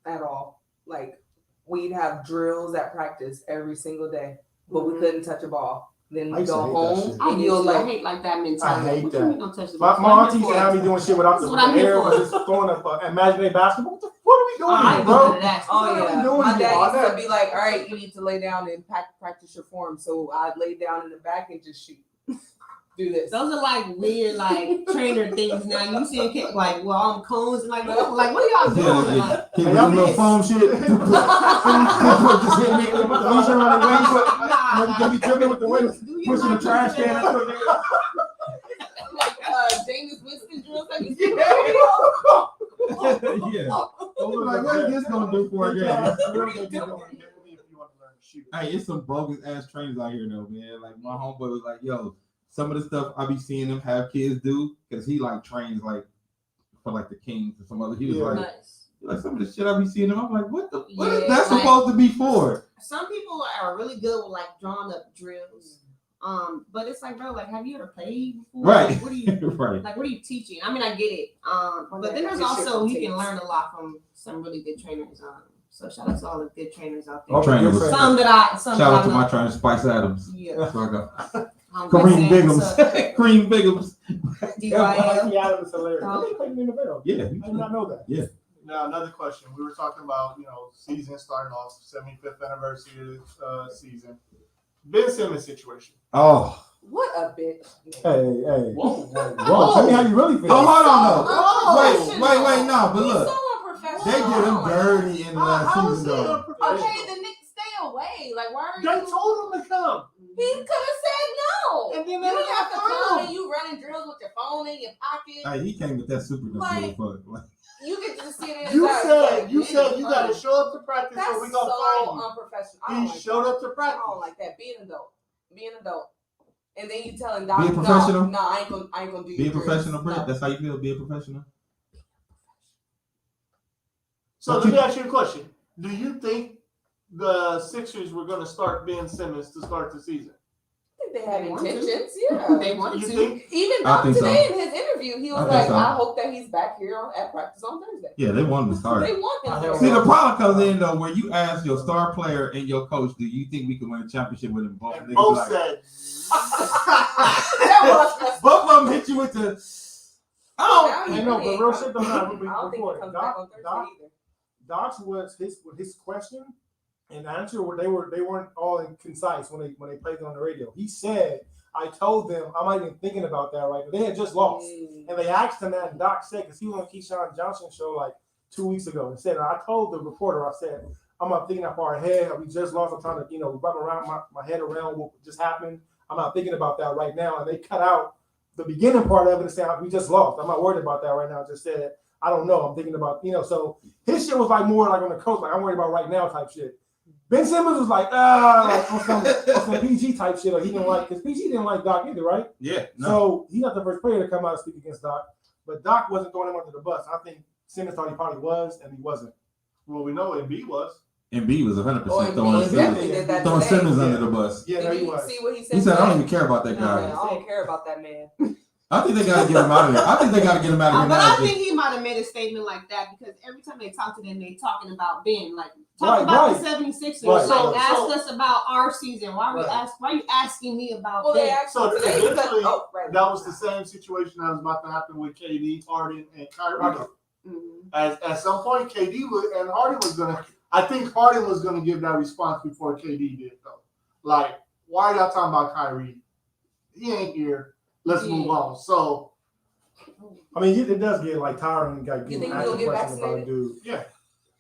[SPEAKER 6] at all. Like we'd have drills at practice every single day, but we couldn't touch a ball. Then
[SPEAKER 3] I
[SPEAKER 6] we
[SPEAKER 3] used to
[SPEAKER 6] go
[SPEAKER 3] hate that
[SPEAKER 6] home
[SPEAKER 3] shit.
[SPEAKER 5] I
[SPEAKER 6] and
[SPEAKER 5] do
[SPEAKER 6] you'll
[SPEAKER 5] too. I
[SPEAKER 6] like
[SPEAKER 5] hate like that mentality.
[SPEAKER 3] I hate
[SPEAKER 5] What
[SPEAKER 3] that.
[SPEAKER 5] you mean don't touch the
[SPEAKER 3] My
[SPEAKER 5] ball? What I'm
[SPEAKER 3] auntie
[SPEAKER 5] here
[SPEAKER 3] used to
[SPEAKER 5] for?
[SPEAKER 3] have me doing shit without
[SPEAKER 5] That's
[SPEAKER 3] the
[SPEAKER 5] what I'm here
[SPEAKER 3] air or
[SPEAKER 5] for.
[SPEAKER 3] just throwing up imaginary basketball. What are we doing
[SPEAKER 5] I
[SPEAKER 3] here,
[SPEAKER 5] ain't
[SPEAKER 3] bro?
[SPEAKER 5] doing that.
[SPEAKER 6] oh
[SPEAKER 3] What are we
[SPEAKER 6] yeah.
[SPEAKER 3] doing
[SPEAKER 6] My
[SPEAKER 3] here?
[SPEAKER 6] dad
[SPEAKER 3] All
[SPEAKER 6] used to
[SPEAKER 3] that-
[SPEAKER 6] be like, all right, you need to lay down and practice your form. So I'd lay down in the back and just shoot. Do this.
[SPEAKER 5] Those are like weird, like trainer things. Now you see it like, well, cones and like what are y'all doing? Like,
[SPEAKER 2] He
[SPEAKER 3] Hey,
[SPEAKER 2] was
[SPEAKER 3] y'all
[SPEAKER 2] a little
[SPEAKER 3] be-
[SPEAKER 2] foam shit. Just hit me with the leash around the waist. Let me dribbling with the waist,
[SPEAKER 5] do you
[SPEAKER 2] pushing the
[SPEAKER 5] like
[SPEAKER 2] trash
[SPEAKER 5] to do
[SPEAKER 2] can.
[SPEAKER 5] that?
[SPEAKER 6] Like James Winston drills. Like you see
[SPEAKER 2] Yeah. Like, what is this gonna do for a game? Hey, it's some bogus ass trainers out here though, man. Like my homeboy was like, yo, some of the stuff I be seeing them have kids do, because he like trains like for like the Kings or some other. He was
[SPEAKER 3] Yeah.
[SPEAKER 5] Nice.
[SPEAKER 2] like some of the shit I be seeing them. I'm like, what is
[SPEAKER 5] Yeah,
[SPEAKER 2] that
[SPEAKER 5] like-
[SPEAKER 2] supposed to be for?
[SPEAKER 5] Some people are really good with like drawing up drills. But it's like, bro, like, have you ever played before?
[SPEAKER 2] Right.
[SPEAKER 5] Like, what are you
[SPEAKER 2] Right.
[SPEAKER 5] like? What are you teaching? I mean, I get it. But then there's
[SPEAKER 6] Get shit
[SPEAKER 5] also
[SPEAKER 6] from
[SPEAKER 5] you can
[SPEAKER 6] tapes.
[SPEAKER 5] learn a lot from some really good trainers. So shout out to all the good trainers out there.
[SPEAKER 3] Okay,
[SPEAKER 2] Trainers.
[SPEAKER 3] good friend.
[SPEAKER 5] Some that I
[SPEAKER 2] Shout out to my
[SPEAKER 5] know.
[SPEAKER 2] trainer, Spice Adams.
[SPEAKER 5] Yeah.
[SPEAKER 2] That's where I go.
[SPEAKER 5] But
[SPEAKER 2] Kareem
[SPEAKER 5] saying,
[SPEAKER 2] Biggums.
[SPEAKER 5] so,
[SPEAKER 2] Kareem Biggums.
[SPEAKER 5] DYL.
[SPEAKER 3] Yeah, Adams is hilarious.
[SPEAKER 5] Oh.
[SPEAKER 3] He played in the NFL.
[SPEAKER 2] Yeah.
[SPEAKER 3] I did not know that.
[SPEAKER 4] Now another question. We were talking about, season starting off, 75th anniversary of season. Ben Simmons situation.
[SPEAKER 2] Oh.
[SPEAKER 6] what a bitch.
[SPEAKER 3] Hey.
[SPEAKER 4] Whoa.
[SPEAKER 3] Whoa, tell me how you really feel.
[SPEAKER 2] Oh, hold on
[SPEAKER 6] Oh,
[SPEAKER 2] though. Wait, no, but
[SPEAKER 6] He's
[SPEAKER 2] look.
[SPEAKER 6] so unprofessional.
[SPEAKER 2] They did him dirty in the last
[SPEAKER 4] How is
[SPEAKER 2] season
[SPEAKER 4] he
[SPEAKER 2] though.
[SPEAKER 4] unprofessional?
[SPEAKER 6] Okay, the Knicks stay away. Like, why are
[SPEAKER 4] They
[SPEAKER 6] you?
[SPEAKER 4] told him to come.
[SPEAKER 6] He could have said no.
[SPEAKER 4] And then
[SPEAKER 6] You
[SPEAKER 4] they
[SPEAKER 6] didn't have to come
[SPEAKER 4] him.
[SPEAKER 6] and you running drills with your phone in your pocket.
[SPEAKER 2] Hey, he came with that super duper
[SPEAKER 6] Like-
[SPEAKER 2] motherfucker.
[SPEAKER 6] You get to sit in.
[SPEAKER 4] You
[SPEAKER 6] inside,
[SPEAKER 4] said
[SPEAKER 6] like,
[SPEAKER 4] you got to show up to practice
[SPEAKER 6] That's
[SPEAKER 4] or we gonna
[SPEAKER 6] so
[SPEAKER 4] find
[SPEAKER 6] unprofessional. I
[SPEAKER 4] you.
[SPEAKER 6] don't
[SPEAKER 4] He
[SPEAKER 6] like
[SPEAKER 4] showed
[SPEAKER 6] that.
[SPEAKER 4] up to
[SPEAKER 6] I
[SPEAKER 4] practice.
[SPEAKER 6] don't like that. Be an adult. Be an adult. And then you telling Doc,
[SPEAKER 2] Be a professional?
[SPEAKER 6] No, I ain't gonna do
[SPEAKER 2] Be a
[SPEAKER 6] your drills.
[SPEAKER 2] professional, Brett.
[SPEAKER 6] No.
[SPEAKER 2] That's how you feel. Be a professional.
[SPEAKER 4] So
[SPEAKER 2] But
[SPEAKER 4] let me
[SPEAKER 2] you-
[SPEAKER 4] ask you a question. Do you think the Sixers were going to start Ben Simmons to start the season?
[SPEAKER 6] I think they had
[SPEAKER 5] They want to.
[SPEAKER 6] intentions. Yeah.
[SPEAKER 5] They wanted
[SPEAKER 4] You
[SPEAKER 5] to.
[SPEAKER 4] think?
[SPEAKER 6] Even
[SPEAKER 2] I
[SPEAKER 6] Doc
[SPEAKER 2] think so.
[SPEAKER 6] today in his interview, he was
[SPEAKER 2] I think
[SPEAKER 6] like,
[SPEAKER 2] so.
[SPEAKER 6] I hope that he's back here at practice on Thursday.
[SPEAKER 2] Yeah, they wanted to start.
[SPEAKER 6] They want
[SPEAKER 3] I
[SPEAKER 6] him.
[SPEAKER 3] know.
[SPEAKER 2] See, the problem comes in though when you ask your star player and your coach, do you think we can win a championship with them both?
[SPEAKER 4] And
[SPEAKER 2] Niggas
[SPEAKER 4] both
[SPEAKER 2] like,
[SPEAKER 4] said,
[SPEAKER 6] That was messed up.
[SPEAKER 2] both of them hit you with the. Oh,
[SPEAKER 6] Now
[SPEAKER 3] I
[SPEAKER 6] he
[SPEAKER 3] know,
[SPEAKER 6] really
[SPEAKER 3] but real
[SPEAKER 6] ain't
[SPEAKER 3] shit
[SPEAKER 6] come-
[SPEAKER 3] don't matter.
[SPEAKER 6] I don't think he
[SPEAKER 3] Before
[SPEAKER 6] comes back on Thursday
[SPEAKER 3] Doc,
[SPEAKER 6] either.
[SPEAKER 3] Doc's was his question and answer were they weren't all concise when they played it on the radio. He said, "I told them I'm not even thinking about that right now. They had just lost, and they asked him that. And Doc said because he was on Keyshawn Johnson's show like 2 weeks ago and said I told the reporter I said I'm not thinking that far ahead. We just lost. I'm trying to wrap around my head around what just happened. I'm not thinking about that right now. And they cut out the beginning part of it and said we just lost. I'm not worried about that right now. I just said I don't know. I'm thinking about So his shit was like more like on the coast, like I'm worried about right now type shit. Ben Simmons was like like on some PG type shit. Like he didn't like because PG didn't like Doc either, right?
[SPEAKER 2] yeah, no.
[SPEAKER 3] So he's not the first player to come out and speak against Doc. But Doc wasn't throwing him under the bus. I think Simmons thought he probably was, and he wasn't.
[SPEAKER 4] well, we know Embiid was.
[SPEAKER 2] Embiid was 100%
[SPEAKER 6] Oh,
[SPEAKER 2] throwing
[SPEAKER 6] he
[SPEAKER 2] Simmons,
[SPEAKER 6] definitely did that
[SPEAKER 2] throwing
[SPEAKER 6] today.
[SPEAKER 2] Simmons
[SPEAKER 3] Yeah.
[SPEAKER 2] under the bus.
[SPEAKER 3] Yeah, no,
[SPEAKER 6] Did
[SPEAKER 3] he
[SPEAKER 6] you
[SPEAKER 3] was.
[SPEAKER 6] see what he said?
[SPEAKER 2] He said, "I don't
[SPEAKER 6] today?
[SPEAKER 2] even care about that
[SPEAKER 6] No,
[SPEAKER 2] guy."
[SPEAKER 6] man, I don't care about that man.
[SPEAKER 2] I think they gotta get him out of there. I think they gotta get him out of here
[SPEAKER 5] But
[SPEAKER 2] now.
[SPEAKER 5] I think he might have made a statement like that because every time they talk to them, they talking about Ben. Like, talk
[SPEAKER 3] Right,
[SPEAKER 5] about
[SPEAKER 3] right.
[SPEAKER 5] the 76ers.
[SPEAKER 3] Right.
[SPEAKER 5] Like,
[SPEAKER 4] So-
[SPEAKER 5] ask us about our season. Why
[SPEAKER 3] Right.
[SPEAKER 5] are you asking me about
[SPEAKER 6] Well, they
[SPEAKER 5] Ben?
[SPEAKER 6] actually
[SPEAKER 4] So
[SPEAKER 6] today because
[SPEAKER 4] eventually,
[SPEAKER 6] right.
[SPEAKER 4] that was the same situation that was about to happen with KD, Harden, and Kyrie.
[SPEAKER 3] Right.
[SPEAKER 5] Mhm.
[SPEAKER 4] At some point, KD and Harden was gonna. I think Harden was gonna give that response before KD did, though. Like, why are y'all talking about Kyrie? He ain't here. Let's move
[SPEAKER 5] Yeah.
[SPEAKER 4] on. So,
[SPEAKER 3] I mean, it does get like tiring. Got
[SPEAKER 6] You
[SPEAKER 3] getting
[SPEAKER 6] think
[SPEAKER 3] asked
[SPEAKER 6] he'll get
[SPEAKER 3] questions about a
[SPEAKER 6] vaccinated?
[SPEAKER 3] dude.
[SPEAKER 4] yeah.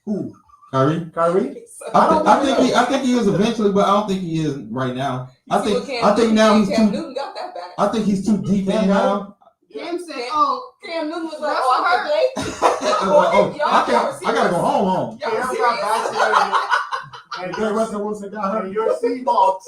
[SPEAKER 3] Who?
[SPEAKER 2] Kyrie.
[SPEAKER 3] Kyrie?
[SPEAKER 2] I think he is eventually, but I don't think he is right now. I think now he's
[SPEAKER 6] Cam
[SPEAKER 2] too.
[SPEAKER 6] Newton got that back.
[SPEAKER 2] I think he's too deep in now.
[SPEAKER 5] Cam said,
[SPEAKER 6] Cam-
[SPEAKER 5] "Oh,
[SPEAKER 6] Cam Newton was like,
[SPEAKER 5] That's
[SPEAKER 6] "Oh, I
[SPEAKER 5] okay.
[SPEAKER 6] heard
[SPEAKER 2] I gotta go home.
[SPEAKER 6] Y'all
[SPEAKER 4] Cam got
[SPEAKER 6] serious?
[SPEAKER 4] vaccinated,
[SPEAKER 3] And Gary Russell Wilson got
[SPEAKER 4] and
[SPEAKER 3] hurt.
[SPEAKER 4] your Seahawks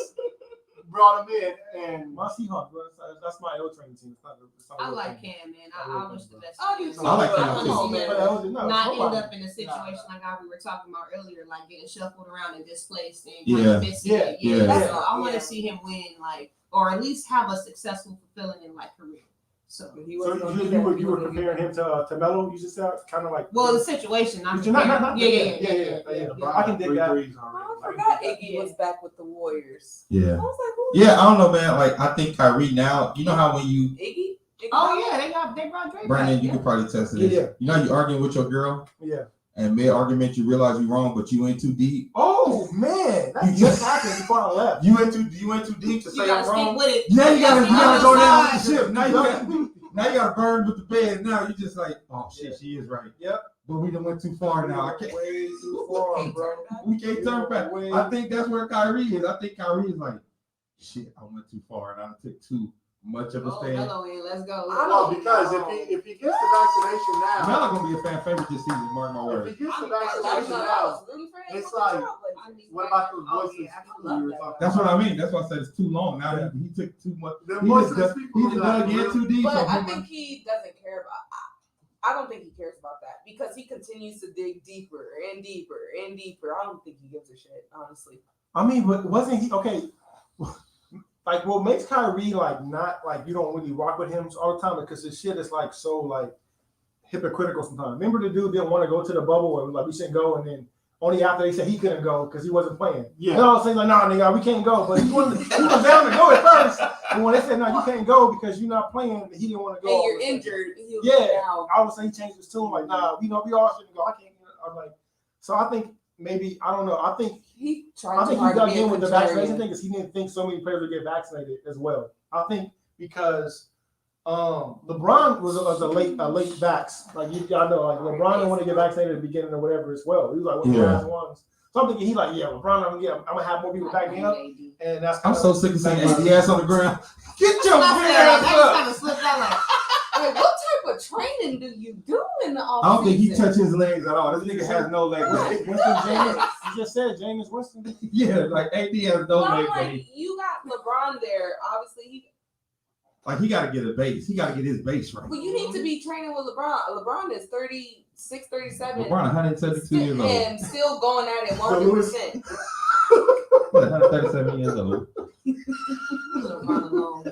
[SPEAKER 4] brought him in, and
[SPEAKER 3] My Seahawks, bro. That's my L training team. It's not
[SPEAKER 5] I
[SPEAKER 3] L
[SPEAKER 5] like
[SPEAKER 3] training.
[SPEAKER 5] Cam, man. I wish the best.
[SPEAKER 6] I do
[SPEAKER 5] for
[SPEAKER 6] too.
[SPEAKER 5] him.
[SPEAKER 2] I like Cam,
[SPEAKER 5] I
[SPEAKER 2] too.
[SPEAKER 5] wanna see
[SPEAKER 3] But
[SPEAKER 5] him
[SPEAKER 3] no,
[SPEAKER 5] not end
[SPEAKER 3] nobody.
[SPEAKER 5] up in a situation like how we were talking about earlier, like getting shuffled around and displaced and
[SPEAKER 2] Yeah.
[SPEAKER 5] kind of missing it.
[SPEAKER 2] Yeah.
[SPEAKER 5] So I want to see him win, like, or at least have a successful, fulfilling in like career. So,
[SPEAKER 6] He
[SPEAKER 3] So
[SPEAKER 6] wasn't gonna do
[SPEAKER 3] you
[SPEAKER 6] that.
[SPEAKER 3] were
[SPEAKER 6] He
[SPEAKER 3] you were
[SPEAKER 6] wasn't gonna
[SPEAKER 3] comparing him to Melo. You just said kind of like.
[SPEAKER 5] well, the situation. I'm
[SPEAKER 3] But you're not
[SPEAKER 5] comparing- yeah.
[SPEAKER 3] I can dig
[SPEAKER 4] three
[SPEAKER 3] that.
[SPEAKER 4] threes
[SPEAKER 6] do
[SPEAKER 4] already.
[SPEAKER 6] that. I forgot Iggy was back with the Warriors. I
[SPEAKER 2] Yeah.
[SPEAKER 6] was like, who?
[SPEAKER 2] Yeah, I don't know, man. Like, I think Kyrie now, you know how when you,
[SPEAKER 6] Iggy?
[SPEAKER 5] Oh yeah, they brought Drake.
[SPEAKER 2] Brandon,
[SPEAKER 5] back,
[SPEAKER 2] you
[SPEAKER 5] yeah.
[SPEAKER 2] could probably test this.
[SPEAKER 3] Yeah.
[SPEAKER 2] You know how you arguing with your girl
[SPEAKER 3] Yeah.
[SPEAKER 2] and mid-argument you realize you're wrong, but you went too deep?
[SPEAKER 3] Oh man, that just happened before I left.
[SPEAKER 2] You went too deep to
[SPEAKER 5] You
[SPEAKER 2] say
[SPEAKER 5] gotta
[SPEAKER 2] I'm
[SPEAKER 5] stick
[SPEAKER 2] wrong?
[SPEAKER 5] with it.
[SPEAKER 2] Now you gotta
[SPEAKER 5] That's
[SPEAKER 2] go
[SPEAKER 5] the
[SPEAKER 2] down
[SPEAKER 5] other
[SPEAKER 2] with the
[SPEAKER 5] side.
[SPEAKER 2] ship. Now you gotta burn with the bed. Now you just like, oh shit, she is right.
[SPEAKER 3] Yep.
[SPEAKER 2] But we done went too far now. I can't.
[SPEAKER 3] Way too far, bro.
[SPEAKER 2] We can't turn back.
[SPEAKER 3] Way-
[SPEAKER 2] I think that's where Kyrie is. I think Kyrie is like, shit, I went too far and I took too much of a
[SPEAKER 5] Oh,
[SPEAKER 2] stand.
[SPEAKER 5] Melo in. Let's go.
[SPEAKER 6] I
[SPEAKER 4] Well,
[SPEAKER 6] don't
[SPEAKER 4] because
[SPEAKER 6] know.
[SPEAKER 4] if he gets the vaccination now,
[SPEAKER 2] Melo gonna be a fan favorite this season. Mark my
[SPEAKER 4] if
[SPEAKER 2] words.
[SPEAKER 4] he gets the
[SPEAKER 6] I
[SPEAKER 4] vaccination
[SPEAKER 6] was
[SPEAKER 4] now,
[SPEAKER 6] rooting for him.
[SPEAKER 4] it's
[SPEAKER 6] I'm
[SPEAKER 4] like,
[SPEAKER 6] a Trailblazer.
[SPEAKER 5] I need
[SPEAKER 4] what
[SPEAKER 5] that.
[SPEAKER 4] about those
[SPEAKER 5] Oh,
[SPEAKER 4] voices
[SPEAKER 5] yeah, I
[SPEAKER 4] people
[SPEAKER 5] love
[SPEAKER 4] you were
[SPEAKER 5] that.
[SPEAKER 4] talking
[SPEAKER 2] That's what
[SPEAKER 4] about?
[SPEAKER 2] I mean. That's why I said it's too long. Now
[SPEAKER 3] Yeah.
[SPEAKER 2] he took too much.
[SPEAKER 4] The
[SPEAKER 2] He
[SPEAKER 4] voiceless
[SPEAKER 2] just
[SPEAKER 4] people
[SPEAKER 2] dug
[SPEAKER 4] like,
[SPEAKER 2] in too deep.
[SPEAKER 6] But
[SPEAKER 2] so
[SPEAKER 6] I
[SPEAKER 2] he
[SPEAKER 6] think he doesn't care about. I don't think he cares about that because he continues to dig deeper and deeper and deeper. I don't think he gives a shit, honestly.
[SPEAKER 3] I mean, but wasn't he okay? Like, what makes Kyrie like not like you don't really rock with him all the time because his shit is like so like hypocritical sometimes. Remember the dude didn't want to go to the bubble or like we shouldn't go, and then only after they said he couldn't go because he wasn't playing.
[SPEAKER 4] Yeah.
[SPEAKER 3] And all saying like, nah, nigga, we can't go. But he was down to go at first. And when they said no, you can't go because you're not playing, he didn't want to go.
[SPEAKER 6] And
[SPEAKER 3] all
[SPEAKER 6] you're
[SPEAKER 3] of a sudden.
[SPEAKER 6] injured. He was
[SPEAKER 3] Yeah.
[SPEAKER 6] now.
[SPEAKER 3] All of a sudden he changed his tune like, nah, we all shouldn't go. I can't. I'm like, so I think maybe I don't know. I think
[SPEAKER 6] He
[SPEAKER 3] I
[SPEAKER 6] tried too
[SPEAKER 3] think he
[SPEAKER 6] hard to
[SPEAKER 3] dug
[SPEAKER 6] be a
[SPEAKER 3] in with the vaccination
[SPEAKER 6] contrarian.
[SPEAKER 3] thing because he didn't think so many players would get vaccinated as well. I think because LeBron was a late vax. Like y'all know, like LeBron didn't want to get vaccinated at the beginning or whatever as well. He was like one of the
[SPEAKER 2] Yeah.
[SPEAKER 3] last ones. So I'm thinking he like, yeah, LeBron, I'm gonna have more people back me up, and that's
[SPEAKER 2] I'm so sick of seeing AD ass on the ground. Get your
[SPEAKER 5] I
[SPEAKER 2] big
[SPEAKER 5] said, I
[SPEAKER 2] ass
[SPEAKER 5] just
[SPEAKER 2] up.
[SPEAKER 5] kind of slipped out like,
[SPEAKER 6] Like, what type of training do you do in the off
[SPEAKER 2] I don't think he
[SPEAKER 6] season?
[SPEAKER 2] touched his legs at all. This nigga has no legs.
[SPEAKER 3] Winston James. You just said James Winston.
[SPEAKER 2] Yeah, like AD has no
[SPEAKER 6] But I'm
[SPEAKER 2] legs.
[SPEAKER 6] like,
[SPEAKER 2] baby.
[SPEAKER 6] you got LeBron there. Obviously,
[SPEAKER 2] Like he got to get a base. He got to get his base right.
[SPEAKER 6] but you need to be training with LeBron. LeBron is 36, 37.
[SPEAKER 2] LeBron 172 years old.
[SPEAKER 6] And still going at it 100%.
[SPEAKER 2] 137 years old.
[SPEAKER 5] LeBron alone.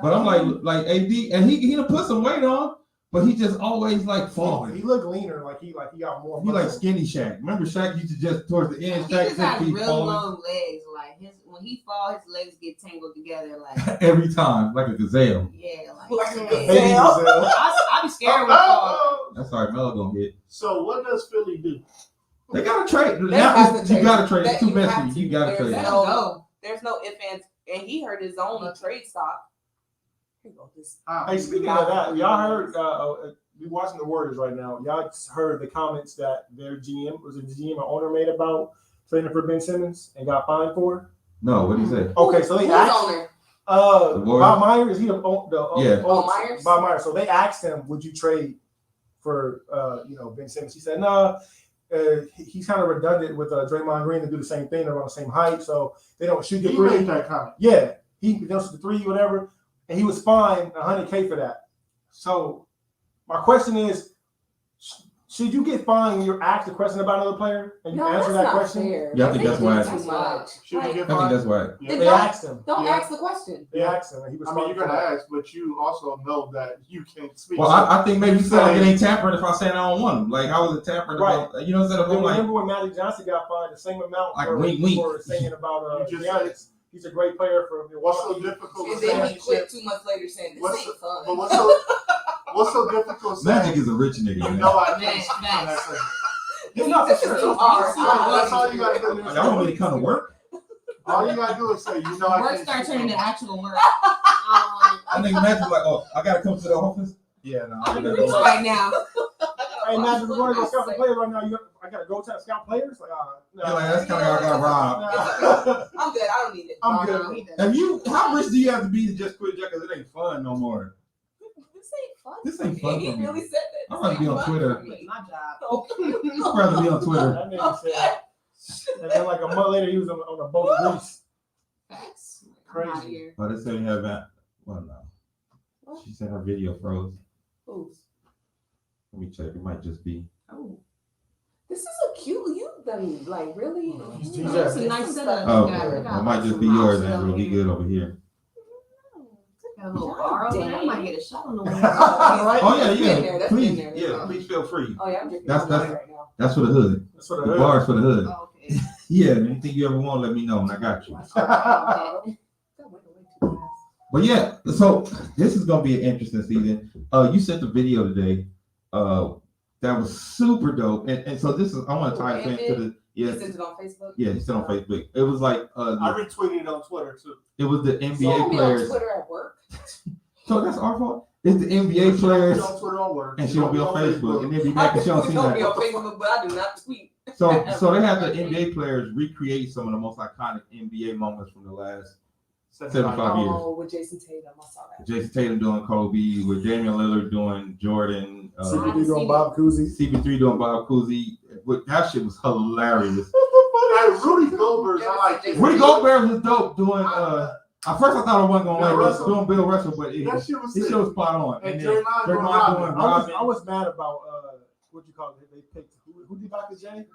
[SPEAKER 2] But I'm like AD, and he done put some weight on, but he just always like
[SPEAKER 3] He
[SPEAKER 2] falling.
[SPEAKER 3] looked leaner, like he got more.
[SPEAKER 2] He like
[SPEAKER 3] muscle.
[SPEAKER 2] skinny Shaq. Remember Shaq used to just towards the end,
[SPEAKER 5] He
[SPEAKER 2] Shaq
[SPEAKER 5] just has
[SPEAKER 2] just keep
[SPEAKER 5] real
[SPEAKER 2] falling
[SPEAKER 5] long legs. Like when he fall, his legs get tangled together. Like
[SPEAKER 2] every time, like a gazelle.
[SPEAKER 5] yeah, like
[SPEAKER 6] Like a
[SPEAKER 5] yeah.
[SPEAKER 3] Baby
[SPEAKER 6] gazelle.
[SPEAKER 3] gazelle.
[SPEAKER 5] I be scared with fall.
[SPEAKER 2] That's all right, Melo gonna hit.
[SPEAKER 4] So what does Philly do?
[SPEAKER 2] They gotta trade.
[SPEAKER 6] They
[SPEAKER 2] Now
[SPEAKER 6] have to
[SPEAKER 2] you
[SPEAKER 6] trade.
[SPEAKER 2] gotta trade.
[SPEAKER 6] That
[SPEAKER 2] It's too
[SPEAKER 6] you have
[SPEAKER 2] messy.
[SPEAKER 6] to.
[SPEAKER 2] You gotta
[SPEAKER 6] There's
[SPEAKER 2] trade.
[SPEAKER 5] Let him
[SPEAKER 6] no-
[SPEAKER 5] go.
[SPEAKER 6] There's no ifs, ands, and he hurt his own trade stock. Here you go, this.
[SPEAKER 3] Hey, speaking of that, y'all heard we watching the Warriors right now. Y'all heard the comments that their GM was it the GM or owner made about trading for Ben Simmons and got fined for it.
[SPEAKER 2] No, what do you say?
[SPEAKER 3] Okay, so they
[SPEAKER 6] Who's
[SPEAKER 3] asked
[SPEAKER 6] owner?
[SPEAKER 2] The Warriors?
[SPEAKER 3] Bob Myers. He the
[SPEAKER 2] Yeah.
[SPEAKER 6] Oh, Myers?
[SPEAKER 3] Bob Myers. So they asked him, "Would you trade for Ben Simmons?" He said, "No." He's kind of redundant with Draymond Green to do the same thing. They're on the same height, so they don't shoot the
[SPEAKER 4] He
[SPEAKER 3] three.
[SPEAKER 4] made that comment.
[SPEAKER 3] Yeah, he does the three, whatever, and he was fined $100K for that. So my question is, should you get fined when you're asked a question about another player and you
[SPEAKER 6] No,
[SPEAKER 3] answer
[SPEAKER 6] that's
[SPEAKER 3] that
[SPEAKER 6] not
[SPEAKER 3] question?
[SPEAKER 6] fair.
[SPEAKER 2] Yeah, I think
[SPEAKER 6] They
[SPEAKER 2] that's
[SPEAKER 6] do
[SPEAKER 2] why-
[SPEAKER 6] too much.
[SPEAKER 4] Should
[SPEAKER 6] Like,
[SPEAKER 4] he get
[SPEAKER 2] I think
[SPEAKER 4] fined?
[SPEAKER 2] that's right.
[SPEAKER 4] Yeah.
[SPEAKER 6] Then
[SPEAKER 3] They
[SPEAKER 6] don't-
[SPEAKER 3] asked him.
[SPEAKER 6] Don't
[SPEAKER 4] Yeah.
[SPEAKER 6] ask the question.
[SPEAKER 3] They asked him, and he was.
[SPEAKER 4] I mean, you're gonna ask, but you also know that you can't speak.
[SPEAKER 2] Well, I think maybe you said like it ain't tampering if I say I don't want him. Like how was it tampering?
[SPEAKER 3] Right.
[SPEAKER 2] About, you know, instead of I'm like
[SPEAKER 3] Remember when Magic Johnson got fined the same amount
[SPEAKER 2] Like
[SPEAKER 3] for,
[SPEAKER 2] wink, wink.
[SPEAKER 3] for saying about
[SPEAKER 4] You just
[SPEAKER 3] Giannis? He's a great player for
[SPEAKER 4] what's so
[SPEAKER 3] Milwaukee.
[SPEAKER 4] difficult?
[SPEAKER 6] And
[SPEAKER 4] with
[SPEAKER 6] then
[SPEAKER 4] saying-
[SPEAKER 6] he quit 2 months later saying, this
[SPEAKER 4] What's
[SPEAKER 6] ain't fun.
[SPEAKER 4] But what's so difficult?
[SPEAKER 2] Magic
[SPEAKER 4] Saying,
[SPEAKER 2] is a rich nigga.
[SPEAKER 4] you
[SPEAKER 2] Man.
[SPEAKER 4] know, I can't
[SPEAKER 5] Man,
[SPEAKER 4] speak on that
[SPEAKER 5] facts.
[SPEAKER 4] subject.
[SPEAKER 3] Yeah, no,
[SPEAKER 6] This
[SPEAKER 3] for
[SPEAKER 6] is
[SPEAKER 3] sure.
[SPEAKER 6] too hard.
[SPEAKER 4] That's all you gotta do.
[SPEAKER 2] Like, I don't really come to work.
[SPEAKER 4] All you gotta do is say, you know, I
[SPEAKER 5] Work
[SPEAKER 4] can't
[SPEAKER 5] start
[SPEAKER 4] speak
[SPEAKER 5] turning to
[SPEAKER 4] on that.
[SPEAKER 5] actual work.
[SPEAKER 2] I think Magic like, oh, I gotta come to the office. Yeah, no.
[SPEAKER 5] I'm rich right now.
[SPEAKER 3] Hey, Magic, we're going to go scout the players right now. I got to go to scout players. Like, no.
[SPEAKER 2] Yeah, like, that's kind of how I got robbed.
[SPEAKER 3] Nah.
[SPEAKER 6] I'm good. I don't need it.
[SPEAKER 3] I'm
[SPEAKER 5] No,
[SPEAKER 3] good.
[SPEAKER 5] he doesn't.
[SPEAKER 2] Have you? How rich do you have to be to just quit because it ain't fun no more?
[SPEAKER 6] This ain't fun.
[SPEAKER 2] This ain't fun
[SPEAKER 6] He
[SPEAKER 2] for me.
[SPEAKER 6] really said that.
[SPEAKER 2] I'd rather be on Twitter.
[SPEAKER 5] My job.
[SPEAKER 2] I'd rather be on Twitter.
[SPEAKER 3] That nigga said, And then like a month later, he was on a boat in Greece.
[SPEAKER 5] Facts.
[SPEAKER 4] Crazy.
[SPEAKER 5] I'm out here.
[SPEAKER 2] But they say you have that. Well, no.
[SPEAKER 6] What?
[SPEAKER 2] She said her video froze.
[SPEAKER 6] Who's?
[SPEAKER 2] Let me check. It might just be.
[SPEAKER 5] Oh,
[SPEAKER 6] This is a cute. You done like really?
[SPEAKER 3] He's
[SPEAKER 5] you know, it's a
[SPEAKER 3] Jesus.
[SPEAKER 5] nice setup.
[SPEAKER 2] Oh,
[SPEAKER 5] You got-
[SPEAKER 2] okay.
[SPEAKER 5] you got
[SPEAKER 2] It might just be
[SPEAKER 5] some
[SPEAKER 2] yours,
[SPEAKER 5] options
[SPEAKER 2] Andrew.
[SPEAKER 5] over
[SPEAKER 2] He
[SPEAKER 5] here.
[SPEAKER 2] good over here.
[SPEAKER 5] Got a little bar over there. I might get a shot on the way.
[SPEAKER 2] Oh yeah,
[SPEAKER 6] That's been there,
[SPEAKER 2] yeah.
[SPEAKER 6] that's
[SPEAKER 2] Please,
[SPEAKER 6] been there.
[SPEAKER 2] yeah. Please feel free.
[SPEAKER 6] Oh yeah, I'm drinking
[SPEAKER 2] That's-
[SPEAKER 6] wine right now.
[SPEAKER 2] That's for the hood.
[SPEAKER 3] That's what
[SPEAKER 2] The
[SPEAKER 3] the
[SPEAKER 2] bar's for the hood.
[SPEAKER 5] Oh, okay.
[SPEAKER 2] Yeah. Anything you ever want, let me know, and I got you.
[SPEAKER 5] Okay.
[SPEAKER 6] That went away too fast.
[SPEAKER 2] But yeah, so this is gonna be an interesting season. You sent the video today. That was super dope. And so this is I want to tie it into the
[SPEAKER 6] You
[SPEAKER 2] yes.
[SPEAKER 6] sent it on Facebook?
[SPEAKER 2] Yeah, it's still on Facebook. It was like
[SPEAKER 4] I retweeted it on Twitter too.
[SPEAKER 2] it was the
[SPEAKER 6] So
[SPEAKER 2] NBA
[SPEAKER 6] be
[SPEAKER 2] players.
[SPEAKER 6] on Twitter at work.
[SPEAKER 2] So that's our fault. It's the NBA players,
[SPEAKER 4] She don't be on Twitter on work.
[SPEAKER 2] and she don't be on Facebook, and then be back and she don't see
[SPEAKER 6] don't be
[SPEAKER 2] that.
[SPEAKER 6] on Facebook, but I do not tweet.
[SPEAKER 2] So they have the NBA players recreate some of the most iconic NBA moments from the last 75 years.
[SPEAKER 6] Oh, with Jason Tatum, I saw that.
[SPEAKER 2] Jason Tatum doing Kobe, with Damian Lillard doing Jordan,
[SPEAKER 3] CBD doing Bob Cousy.
[SPEAKER 2] CP3 doing Bob Cousy. That shit was hilarious.
[SPEAKER 4] Hey, Rudy Goldberg, I like it.
[SPEAKER 2] Rudy Gobert was dope doing. At first I thought I wasn't gonna
[SPEAKER 4] Bill
[SPEAKER 2] like
[SPEAKER 4] Russell.
[SPEAKER 2] doing Bill Russell, but
[SPEAKER 4] That shit was
[SPEAKER 2] his
[SPEAKER 4] sick.
[SPEAKER 2] shit was spot on.
[SPEAKER 4] And
[SPEAKER 2] then
[SPEAKER 4] Draymond doing
[SPEAKER 2] Draymond
[SPEAKER 4] Robin.
[SPEAKER 2] doing
[SPEAKER 3] I was mad about what you call it. They picked who did Dr. J?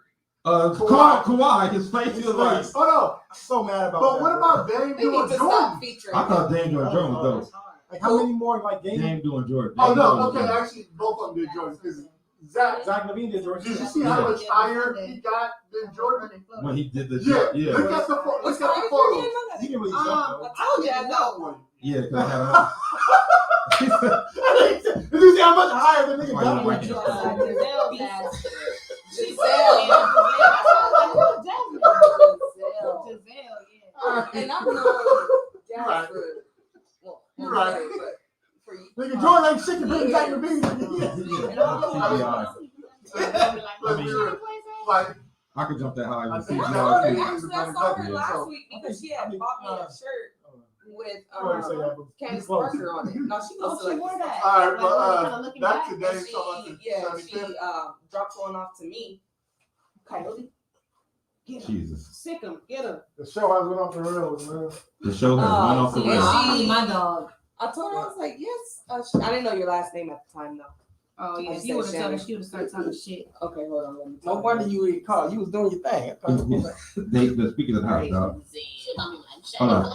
[SPEAKER 2] Kawhi, his face
[SPEAKER 3] His
[SPEAKER 2] was like.
[SPEAKER 3] face.
[SPEAKER 4] Hold on.
[SPEAKER 3] I'm so mad about
[SPEAKER 4] But
[SPEAKER 3] that.
[SPEAKER 4] what about Dame
[SPEAKER 6] They
[SPEAKER 4] doing
[SPEAKER 6] need to
[SPEAKER 4] Jordan?
[SPEAKER 6] stop featuring.
[SPEAKER 2] I thought Dame doing Jordan was dope.
[SPEAKER 3] Like how many more like games?
[SPEAKER 2] Dame doing Jordan.
[SPEAKER 4] Oh
[SPEAKER 2] Dame
[SPEAKER 4] no,
[SPEAKER 2] doing
[SPEAKER 4] okay,
[SPEAKER 2] Jordan.
[SPEAKER 4] actually both of them did Jordan because Zach.
[SPEAKER 3] Zach Levine did Jordan.
[SPEAKER 4] Did you see how much higher he got than Jordan?
[SPEAKER 2] When he did the
[SPEAKER 4] Yeah, look
[SPEAKER 2] yeah,
[SPEAKER 4] at the
[SPEAKER 6] What's
[SPEAKER 4] look at the photos.
[SPEAKER 3] He didn't really jump though.
[SPEAKER 6] I told you I know.
[SPEAKER 2] yeah, because I had enough.
[SPEAKER 3] Did you see how much higher the nigga
[SPEAKER 2] Why you
[SPEAKER 3] got?
[SPEAKER 2] like it?
[SPEAKER 5] Giselle bastard.
[SPEAKER 6] Giselle,
[SPEAKER 5] yeah.
[SPEAKER 6] and I know
[SPEAKER 4] Right.
[SPEAKER 6] Jasper. Well,
[SPEAKER 4] You're right.
[SPEAKER 6] but for you.
[SPEAKER 3] Nigga Jordan ain't shit compared to Zach Levine.
[SPEAKER 4] Like,
[SPEAKER 2] I could jump that high.
[SPEAKER 4] I
[SPEAKER 2] and see
[SPEAKER 4] think
[SPEAKER 6] I
[SPEAKER 2] you
[SPEAKER 6] know
[SPEAKER 2] all
[SPEAKER 6] her.
[SPEAKER 2] too.
[SPEAKER 6] Actually, I saw her
[SPEAKER 2] Yeah.
[SPEAKER 6] last week because she had bought me a shirt with Candace
[SPEAKER 3] close.
[SPEAKER 6] Parker on it. No, she
[SPEAKER 5] Oh,
[SPEAKER 6] goes to
[SPEAKER 5] she
[SPEAKER 6] like
[SPEAKER 5] wore that.
[SPEAKER 4] all right,
[SPEAKER 5] Like,
[SPEAKER 4] but
[SPEAKER 5] kinda looking
[SPEAKER 4] back to
[SPEAKER 6] and
[SPEAKER 4] Dame
[SPEAKER 6] she,
[SPEAKER 4] talking
[SPEAKER 6] yeah,
[SPEAKER 4] about
[SPEAKER 6] she dropped one off to me. Coyote. Get him.
[SPEAKER 2] Jesus.
[SPEAKER 5] Sick him. Get him.
[SPEAKER 3] The show has went off the rails, man.
[SPEAKER 2] The show has went off the
[SPEAKER 6] yeah,
[SPEAKER 2] rails.
[SPEAKER 5] I need my dog.
[SPEAKER 6] I told her I was like, yes. I didn't know your last name at the time though.
[SPEAKER 5] Oh yeah,
[SPEAKER 6] I
[SPEAKER 5] if
[SPEAKER 6] said
[SPEAKER 5] you would have told her,
[SPEAKER 6] Shannon.
[SPEAKER 5] she would have started talking shit.
[SPEAKER 6] Okay, hold on. Let me
[SPEAKER 7] No
[SPEAKER 6] talk.
[SPEAKER 7] wonder you ain't called. You was doing your thing.
[SPEAKER 2] They speaking of the house, dog. Hold on.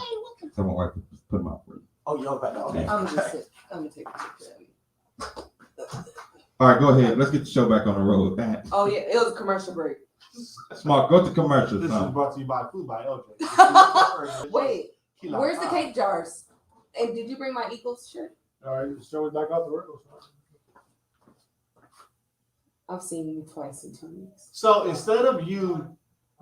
[SPEAKER 2] Someone wipe it. Put them out for you.
[SPEAKER 7] Oh, you don't got that. Okay.
[SPEAKER 6] I'm gonna take a picture of you.
[SPEAKER 2] All right, go ahead. Let's get the show back on the road.
[SPEAKER 6] Oh yeah, it was a commercial break.
[SPEAKER 2] Smart, go to commercials.
[SPEAKER 4] this is
[SPEAKER 2] Son.
[SPEAKER 4] brought to you by Food by LJ.
[SPEAKER 6] Wait, where's the cake jars? And did you bring my Eagles shirt?
[SPEAKER 3] All right, the show is back off the rails.
[SPEAKER 6] I've seen you twice in 2 weeks.
[SPEAKER 4] So instead of you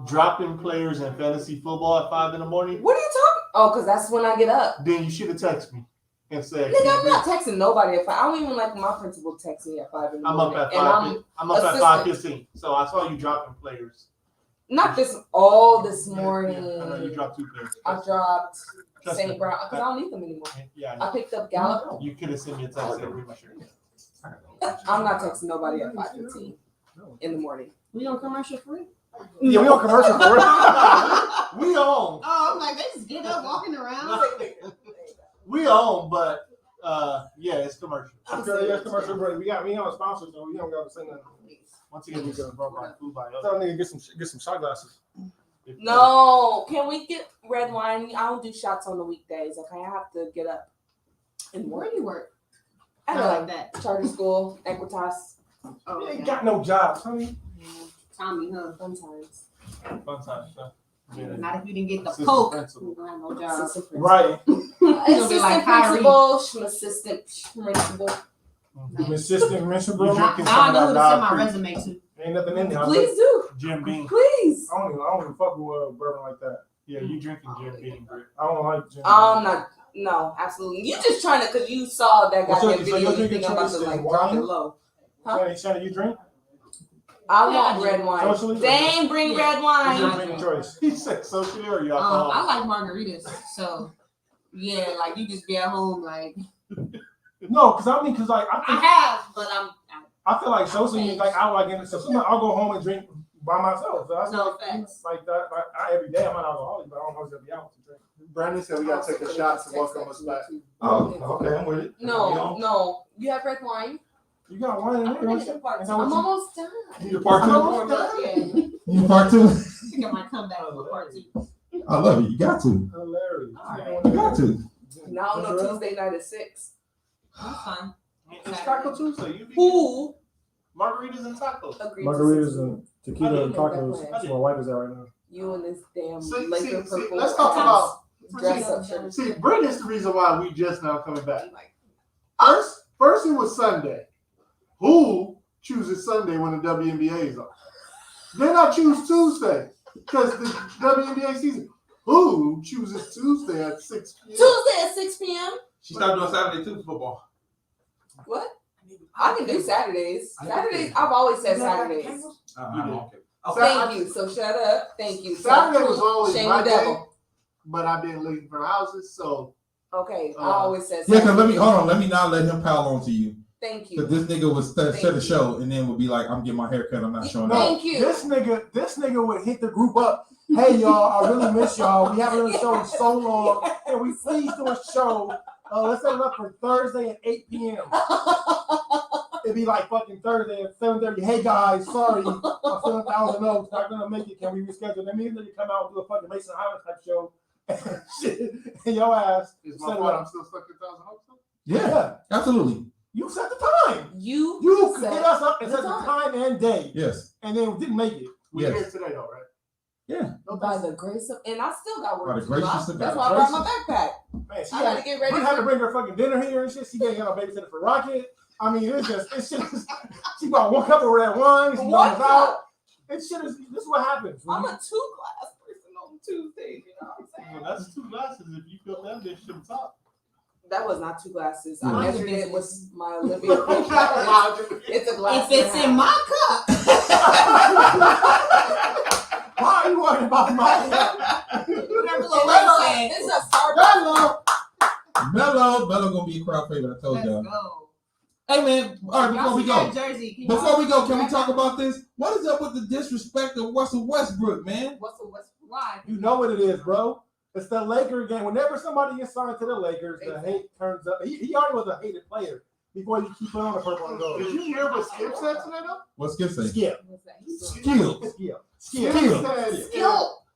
[SPEAKER 4] dropping players in fantasy football at 5 in the morning,
[SPEAKER 6] What are you talking? Oh, because that's when I get up.
[SPEAKER 4] then you should have texted me and said,
[SPEAKER 6] Nigga, I'm not texting nobody at 5. I don't even like when my principal texts me at 5 in the
[SPEAKER 4] I'm up
[SPEAKER 6] morning.
[SPEAKER 4] at
[SPEAKER 6] And
[SPEAKER 4] 5. I'm up at
[SPEAKER 6] assistant.
[SPEAKER 4] 5:15. So I saw you dropping players.
[SPEAKER 6] not this all this
[SPEAKER 4] Yeah,
[SPEAKER 6] morning.
[SPEAKER 4] I know you dropped 2 players.
[SPEAKER 6] I dropped
[SPEAKER 4] Trust
[SPEAKER 6] St.
[SPEAKER 4] me.
[SPEAKER 6] Brown because I don't need them anymore.
[SPEAKER 4] Yeah,
[SPEAKER 6] I picked up Gallup.
[SPEAKER 4] you could have sent me a text and read my shirt.
[SPEAKER 6] I'm not texting nobody at 5:15 in the morning.
[SPEAKER 5] We on commercial free?
[SPEAKER 3] Yeah, we on commercial for real.
[SPEAKER 4] We on.
[SPEAKER 5] Oh, I'm like, they just get up walking around.
[SPEAKER 4] We on, but yeah, it's commercial.
[SPEAKER 3] Okay, yes, commercial break. We on sponsors, so we don't got to say nothing.
[SPEAKER 4] Once again, we got brought by Food by
[SPEAKER 3] Tell
[SPEAKER 4] LJ.
[SPEAKER 3] nigga get some shot glasses.
[SPEAKER 6] No, can we get red wine? I don't do shots on the weekdays. Okay, I have to get up in the
[SPEAKER 5] Where
[SPEAKER 6] morning.
[SPEAKER 5] do you work?
[SPEAKER 6] I
[SPEAKER 5] Not
[SPEAKER 6] know,
[SPEAKER 5] like
[SPEAKER 6] like
[SPEAKER 5] that.
[SPEAKER 6] charter school, Equitas.
[SPEAKER 5] Oh,
[SPEAKER 3] You ain't
[SPEAKER 5] okay.
[SPEAKER 3] got no jobs, honey.
[SPEAKER 5] Tommy, huh?
[SPEAKER 6] Sometimes.
[SPEAKER 4] Fun time, so. Yeah.
[SPEAKER 5] Not if you didn't get the
[SPEAKER 4] Assistant
[SPEAKER 5] poke.
[SPEAKER 4] principal.
[SPEAKER 5] You don't have no job.
[SPEAKER 6] Assistant principal.
[SPEAKER 3] Right.
[SPEAKER 6] Assistant
[SPEAKER 5] like Kyrie.
[SPEAKER 6] principal, assistant principal.
[SPEAKER 3] Assistant principal.
[SPEAKER 4] You
[SPEAKER 3] Ain't
[SPEAKER 4] drinking
[SPEAKER 5] I
[SPEAKER 4] some
[SPEAKER 5] know
[SPEAKER 4] of
[SPEAKER 5] who
[SPEAKER 4] that
[SPEAKER 5] to send my
[SPEAKER 4] Dog Creek
[SPEAKER 5] resume to.
[SPEAKER 3] nothing in there.
[SPEAKER 6] Please do.
[SPEAKER 4] Jim Beam.
[SPEAKER 6] Please.
[SPEAKER 3] I don't even fuck with bourbon like that.
[SPEAKER 4] Yeah, you drinking Jim Beam, Britt.
[SPEAKER 3] I don't like gin.
[SPEAKER 6] Not. No, absolutely. You just trying to because you saw that
[SPEAKER 3] What's your-
[SPEAKER 6] goddamn
[SPEAKER 3] so
[SPEAKER 6] video.
[SPEAKER 3] your
[SPEAKER 6] You
[SPEAKER 3] drinking
[SPEAKER 6] think I'm about
[SPEAKER 3] choice
[SPEAKER 6] to
[SPEAKER 3] is
[SPEAKER 6] like drop it
[SPEAKER 3] wine?
[SPEAKER 6] low.
[SPEAKER 3] Shannon, you drink?
[SPEAKER 6] I
[SPEAKER 5] Yeah,
[SPEAKER 6] want
[SPEAKER 5] I do.
[SPEAKER 6] red wine.
[SPEAKER 3] Socially?
[SPEAKER 6] Dang, bring red
[SPEAKER 3] What's your
[SPEAKER 6] wine.
[SPEAKER 3] drinking choice?
[SPEAKER 4] He said socially or you
[SPEAKER 5] I
[SPEAKER 4] alcohol?
[SPEAKER 5] like margaritas, so yeah, like you just be at home, like
[SPEAKER 3] No, because like
[SPEAKER 5] I have, but I'm
[SPEAKER 3] I feel like socially, like I like it. So sometimes I'll go home and drink by myself. So that's
[SPEAKER 5] No,
[SPEAKER 3] like,
[SPEAKER 5] facts.
[SPEAKER 3] like that. Like, I, every day I'm not alcoholic, but I don't always have to be out to drink.
[SPEAKER 4] Brandon said we gotta take a shot to welcome us back.
[SPEAKER 2] Oh, okay, I'm with it.
[SPEAKER 6] No. You have red wine.
[SPEAKER 3] You got wine in
[SPEAKER 6] I'm
[SPEAKER 3] there.
[SPEAKER 6] gonna
[SPEAKER 3] don't
[SPEAKER 6] get
[SPEAKER 3] you?
[SPEAKER 6] a part
[SPEAKER 3] Is
[SPEAKER 6] two.
[SPEAKER 3] that what
[SPEAKER 6] I'm
[SPEAKER 3] you-
[SPEAKER 6] almost done.
[SPEAKER 2] You need a part
[SPEAKER 3] I'm
[SPEAKER 2] two?
[SPEAKER 3] almost done.
[SPEAKER 6] Yeah.
[SPEAKER 2] You need a part two?
[SPEAKER 5] I think I might come back for part 2.
[SPEAKER 2] I love it. You got to.
[SPEAKER 3] Hilarious.
[SPEAKER 5] All right.
[SPEAKER 2] You got to.
[SPEAKER 6] Now no Tuesday night at 6.
[SPEAKER 5] That's fine.
[SPEAKER 4] It's Taco Tuesday. You be
[SPEAKER 6] Who
[SPEAKER 4] margaritas and tacos.
[SPEAKER 6] agreed
[SPEAKER 3] Margaritas
[SPEAKER 6] to
[SPEAKER 3] and tequila and tacos. That's where my wife is at right now.
[SPEAKER 6] you and this damn
[SPEAKER 4] See,
[SPEAKER 6] Laker
[SPEAKER 4] see,
[SPEAKER 6] purple?
[SPEAKER 4] let's talk about.
[SPEAKER 6] dress up shirt.
[SPEAKER 4] See, Brandon's the reason why we just now coming back.
[SPEAKER 6] Like,
[SPEAKER 4] First it was Sunday. Who chooses Sunday when the WNBA is on? Then I choose Tuesday because the WNBA season. Who chooses Tuesday at 6 p.m.?
[SPEAKER 5] Tuesday at 6 p.m.
[SPEAKER 2] She started doing Saturday too football.
[SPEAKER 6] what? I can do Saturdays. Saturdays. I've always said Saturdays.
[SPEAKER 2] Okay.
[SPEAKER 6] Thank you. So shut up. Thank you.
[SPEAKER 4] Saturday was always
[SPEAKER 6] Shame
[SPEAKER 4] my
[SPEAKER 6] the
[SPEAKER 4] day,
[SPEAKER 6] devil.
[SPEAKER 4] but I've been looking for houses, so
[SPEAKER 6] Okay, I always said
[SPEAKER 2] Yeah,
[SPEAKER 6] Saturdays.
[SPEAKER 2] cause let me not let him pile on to you.
[SPEAKER 6] Thank
[SPEAKER 2] Cause
[SPEAKER 6] you.
[SPEAKER 2] this nigga would set
[SPEAKER 6] Thank
[SPEAKER 2] a
[SPEAKER 6] you.
[SPEAKER 2] show and then would be like, I'm getting my hair cut, I'm not showing
[SPEAKER 3] No,
[SPEAKER 2] up.
[SPEAKER 6] Thank you.
[SPEAKER 3] This nigga would hit the group up. Hey y'all, I really miss y'all. We haven't done a show in so long. Can we please do a show? Let's set it up for Thursday at 8 p.m. It'd be like fucking Thursday at 7:30. Hey guys, sorry, I'm still 1,000 notes. Not gonna make it. Can we reschedule? That means that you come out and do a fucking Mason Highland type show. Shit, and your ass.
[SPEAKER 4] is my
[SPEAKER 3] set it
[SPEAKER 4] fault
[SPEAKER 3] up.
[SPEAKER 4] I'm still stuck in 1,000 hopes.
[SPEAKER 2] Yeah, absolutely.
[SPEAKER 3] You set the time.
[SPEAKER 6] You
[SPEAKER 3] You
[SPEAKER 6] said
[SPEAKER 3] hit us up and
[SPEAKER 6] the
[SPEAKER 3] set the
[SPEAKER 6] time.
[SPEAKER 3] time and day,
[SPEAKER 2] Yes.
[SPEAKER 3] and then didn't make it.
[SPEAKER 4] We're
[SPEAKER 2] Yes.
[SPEAKER 4] here today, though, right?
[SPEAKER 2] Yeah.
[SPEAKER 6] by the grace of, and I still got
[SPEAKER 2] By
[SPEAKER 6] work
[SPEAKER 2] the
[SPEAKER 6] to
[SPEAKER 2] grace
[SPEAKER 6] do.
[SPEAKER 2] of God.
[SPEAKER 6] That's why I brought my backpack.
[SPEAKER 3] Man, she
[SPEAKER 6] I had to
[SPEAKER 3] had,
[SPEAKER 6] get ready.
[SPEAKER 3] we had to
[SPEAKER 6] For,
[SPEAKER 3] bring her fucking dinner here and shit. She can't get no babysitter for Rocket. I mean, it's just she bought one cup of red wine. She
[SPEAKER 6] one
[SPEAKER 3] bought us out.
[SPEAKER 6] cup.
[SPEAKER 3] It shit is. This is what happens.
[SPEAKER 6] I'm a 2-class person on Tuesdays. You know what I'm saying?
[SPEAKER 4] Well, that's 2 glasses. If you feel that, they should talk.
[SPEAKER 6] That was not 2 glasses.
[SPEAKER 2] Yeah.
[SPEAKER 6] I measured it with my Olympic. It's a glass.
[SPEAKER 5] If it's
[SPEAKER 6] and a
[SPEAKER 5] in
[SPEAKER 6] half.
[SPEAKER 5] my cup,
[SPEAKER 3] Why are you worried about my?
[SPEAKER 5] whatever
[SPEAKER 6] And
[SPEAKER 5] the
[SPEAKER 6] like,
[SPEAKER 5] lady said.
[SPEAKER 6] this is a Starbucks.
[SPEAKER 2] Mello gonna be a crowd favorite. I told
[SPEAKER 5] Let's
[SPEAKER 2] y'all.
[SPEAKER 5] go.
[SPEAKER 2] Hey man, all right, before
[SPEAKER 5] Y'all
[SPEAKER 2] we
[SPEAKER 5] see
[SPEAKER 2] go,
[SPEAKER 5] that jersey?
[SPEAKER 2] can we talk about this? What is up with the disrespect of Russell Westbrook, man?
[SPEAKER 6] What's
[SPEAKER 5] Why?
[SPEAKER 3] You know what it is, bro. It's the Laker game. Whenever somebody gets signed to the Lakers, the hate turns up. He already was a hated player before you keep on the purple and gold.
[SPEAKER 4] Did you hear what Skip said today, though?
[SPEAKER 2] What's Skip say?
[SPEAKER 3] Skip.
[SPEAKER 2] Skills.
[SPEAKER 3] Skip.
[SPEAKER 4] Skip
[SPEAKER 3] Skip.
[SPEAKER 4] said,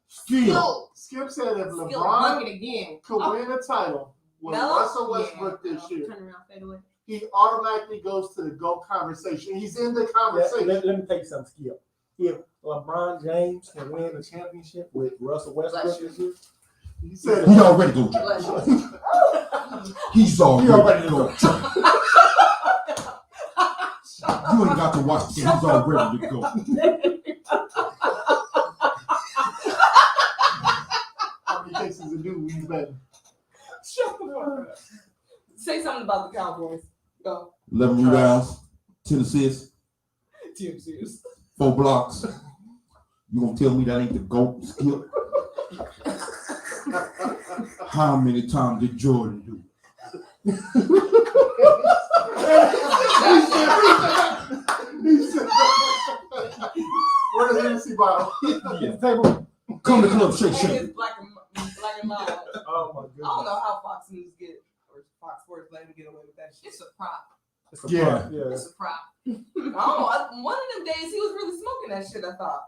[SPEAKER 2] Skill.
[SPEAKER 4] Skip said if
[SPEAKER 5] Skill
[SPEAKER 4] LeBron
[SPEAKER 5] bucket again.
[SPEAKER 4] could win a title with
[SPEAKER 6] Melo?
[SPEAKER 4] Russell Westbrook this year,
[SPEAKER 5] Turn around, fade away.
[SPEAKER 4] he automatically goes to the GOAT conversation. He's in the
[SPEAKER 3] Let,
[SPEAKER 4] conversation.
[SPEAKER 3] let me tell you something, Skip. If LeBron James can win the championship with Russell Westbrook this year,
[SPEAKER 4] He said,
[SPEAKER 2] He already go.
[SPEAKER 6] Bless you.
[SPEAKER 2] He's
[SPEAKER 3] He already
[SPEAKER 2] already
[SPEAKER 3] go.
[SPEAKER 2] go. You ain't got to watch the game. He's already to go.
[SPEAKER 4] how many cases to do? He's better.
[SPEAKER 6] Shut the fuck up. Say something about the Cowboys. Go.
[SPEAKER 2] 11 rebounds, 10 assists,
[SPEAKER 6] Team Sears.
[SPEAKER 2] 4 blocks. You gonna tell me that ain't the GOAT skill? How many times did Jordan do?
[SPEAKER 4] He said, where the Hennessy bottle?
[SPEAKER 3] get the table.
[SPEAKER 2] Come to club, shake,
[SPEAKER 6] And
[SPEAKER 2] shake.
[SPEAKER 6] it's black and mild.
[SPEAKER 3] Oh my
[SPEAKER 6] I don't
[SPEAKER 3] goodness.
[SPEAKER 6] know how Fox News get or Fox Sports let him get away with that shit.
[SPEAKER 5] It's a prop.
[SPEAKER 3] It's a
[SPEAKER 2] Yeah.
[SPEAKER 3] prop, yeah.
[SPEAKER 5] It's a prop.
[SPEAKER 6] I don't know. One of them days he was really smoking that shit. I thought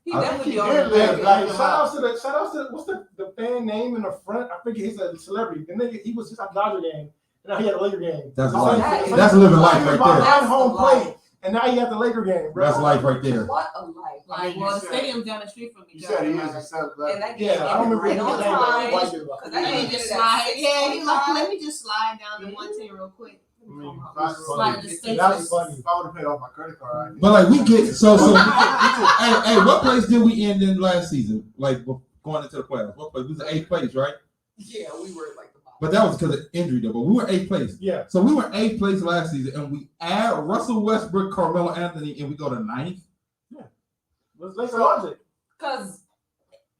[SPEAKER 6] he
[SPEAKER 2] I
[SPEAKER 6] definitely
[SPEAKER 4] think he
[SPEAKER 6] be on
[SPEAKER 4] did
[SPEAKER 6] the
[SPEAKER 4] live
[SPEAKER 6] back
[SPEAKER 4] like
[SPEAKER 6] end.
[SPEAKER 4] a
[SPEAKER 3] Shout out to what's the fan name in the front? I think he's a celebrity. The nigga, he was just at Dodger game, and now he had a Laker game.
[SPEAKER 2] That's
[SPEAKER 3] The
[SPEAKER 2] life.
[SPEAKER 3] same-
[SPEAKER 2] That's living life right
[SPEAKER 3] About
[SPEAKER 2] there.
[SPEAKER 3] at home
[SPEAKER 6] That's the
[SPEAKER 3] plate, and now he at the Laker game, bro.
[SPEAKER 2] That's life right there.
[SPEAKER 6] What a life!
[SPEAKER 4] I mean,
[SPEAKER 5] Like, well,
[SPEAKER 4] you
[SPEAKER 5] the
[SPEAKER 4] said-
[SPEAKER 5] stadium's down the street from
[SPEAKER 4] You
[SPEAKER 5] each
[SPEAKER 4] said he
[SPEAKER 5] other.
[SPEAKER 4] is a
[SPEAKER 6] And that game
[SPEAKER 3] Yeah, I don't remember
[SPEAKER 6] right
[SPEAKER 3] his
[SPEAKER 6] on
[SPEAKER 3] name.
[SPEAKER 6] time.
[SPEAKER 3] White dude.
[SPEAKER 6] Cause that
[SPEAKER 5] Let me
[SPEAKER 6] game
[SPEAKER 5] just
[SPEAKER 6] ended at
[SPEAKER 5] slide. Yeah, he's like,
[SPEAKER 6] 6:45.
[SPEAKER 5] let me just slide down to 110 real quick.
[SPEAKER 4] That's
[SPEAKER 5] Slide
[SPEAKER 4] funny.
[SPEAKER 5] the state.
[SPEAKER 3] That's funny.
[SPEAKER 4] If I would have paid off my credit card,
[SPEAKER 2] But like we get so hey, what place did we end in last season? Like going into the playoffs. What place? We was 8th place, right?
[SPEAKER 6] Yeah, we were like the bottom.
[SPEAKER 2] But that was because of injury though. But we were 8th place.
[SPEAKER 3] Yeah.
[SPEAKER 2] So we were 8th place last season, and we add Russell Westbrook, Carmelo Anthony, and we go to 9th.
[SPEAKER 3] Let's Laker logic.
[SPEAKER 6] Cause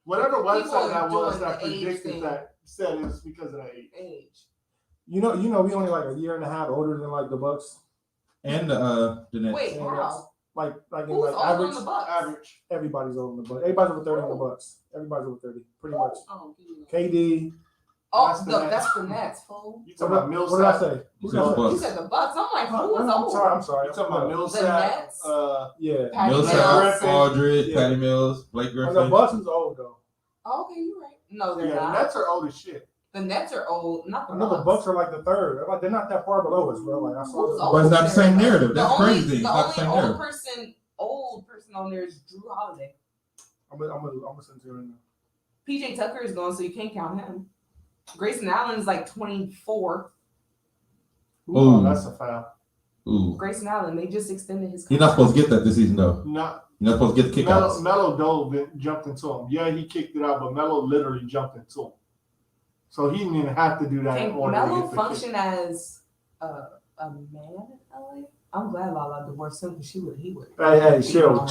[SPEAKER 4] whatever
[SPEAKER 6] People
[SPEAKER 4] website
[SPEAKER 6] are
[SPEAKER 4] that was
[SPEAKER 6] doing
[SPEAKER 4] that
[SPEAKER 6] the age
[SPEAKER 4] predicted
[SPEAKER 6] thing.
[SPEAKER 4] that said it was because of the age.
[SPEAKER 6] age.
[SPEAKER 3] You know, we only like a year and a half older than like the Bucks.
[SPEAKER 2] And the Nets.
[SPEAKER 6] Wait, how?
[SPEAKER 3] Like in
[SPEAKER 6] Who's
[SPEAKER 3] like
[SPEAKER 6] older than
[SPEAKER 3] average.
[SPEAKER 6] the Bucks?
[SPEAKER 4] Average.
[SPEAKER 3] Everybody's older than the Bucks. Everybody's over 30 on the Bucks. Everybody's over 30, pretty much.
[SPEAKER 5] Oh, give me that.
[SPEAKER 3] KD.
[SPEAKER 6] Oh,
[SPEAKER 4] That's the Nets.
[SPEAKER 6] that's the Nets, fool.
[SPEAKER 4] You talking about
[SPEAKER 3] What did I
[SPEAKER 4] Millsap?
[SPEAKER 3] say?
[SPEAKER 2] You
[SPEAKER 3] Who
[SPEAKER 2] said
[SPEAKER 3] did I
[SPEAKER 2] the
[SPEAKER 3] say?
[SPEAKER 6] You
[SPEAKER 2] Bucks.
[SPEAKER 6] said the Bucks. I'm like, who is
[SPEAKER 3] I'm
[SPEAKER 6] old?
[SPEAKER 3] sorry. I'm sorry.
[SPEAKER 4] You talking about
[SPEAKER 6] The
[SPEAKER 4] Millsap?
[SPEAKER 6] Nets?
[SPEAKER 3] Yeah.
[SPEAKER 6] Patty
[SPEAKER 2] Millsap,
[SPEAKER 6] Mills.
[SPEAKER 2] Aldridge,
[SPEAKER 3] Yeah.
[SPEAKER 2] Patty Mills, Blake
[SPEAKER 3] And
[SPEAKER 2] Griffin.
[SPEAKER 3] the Bucks is old though.
[SPEAKER 6] Oh, okay, you're right. No, they're
[SPEAKER 4] Yeah, the
[SPEAKER 6] not.
[SPEAKER 4] Nets are old as shit.
[SPEAKER 6] The Nets are old, not the
[SPEAKER 3] I know the
[SPEAKER 6] Bucks.
[SPEAKER 3] Bucks are like the third. Like they're not that far below us, bro. Like I saw.
[SPEAKER 6] Who's
[SPEAKER 3] the-
[SPEAKER 6] old?
[SPEAKER 2] But it's not the same narrative. That's
[SPEAKER 6] the only,
[SPEAKER 2] crazy. It's
[SPEAKER 6] The
[SPEAKER 2] not the
[SPEAKER 6] only
[SPEAKER 2] same
[SPEAKER 6] old
[SPEAKER 2] narrative.
[SPEAKER 6] person on there is Drew Holiday.
[SPEAKER 3] I'm gonna send it to you right now.
[SPEAKER 6] PJ Tucker is gone, so you can't count him. Grayson Allen's like 24.
[SPEAKER 2] Ooh.
[SPEAKER 4] That's a foul.
[SPEAKER 2] Ooh.
[SPEAKER 6] Grayson Allen, they just extended his
[SPEAKER 2] You're not supposed to get that this season, though.
[SPEAKER 4] Not
[SPEAKER 2] You're not supposed to get the kickouts.
[SPEAKER 4] Melo dove and jumped into him. Yeah, he kicked it out, but Melo literally jumped into him. So he didn't even have to do that in
[SPEAKER 6] Can
[SPEAKER 4] order to
[SPEAKER 6] Melo
[SPEAKER 4] get the
[SPEAKER 6] function
[SPEAKER 4] kick.
[SPEAKER 6] as a man in LA? I'm glad Lala divorced him because he would.
[SPEAKER 3] Hey, chill.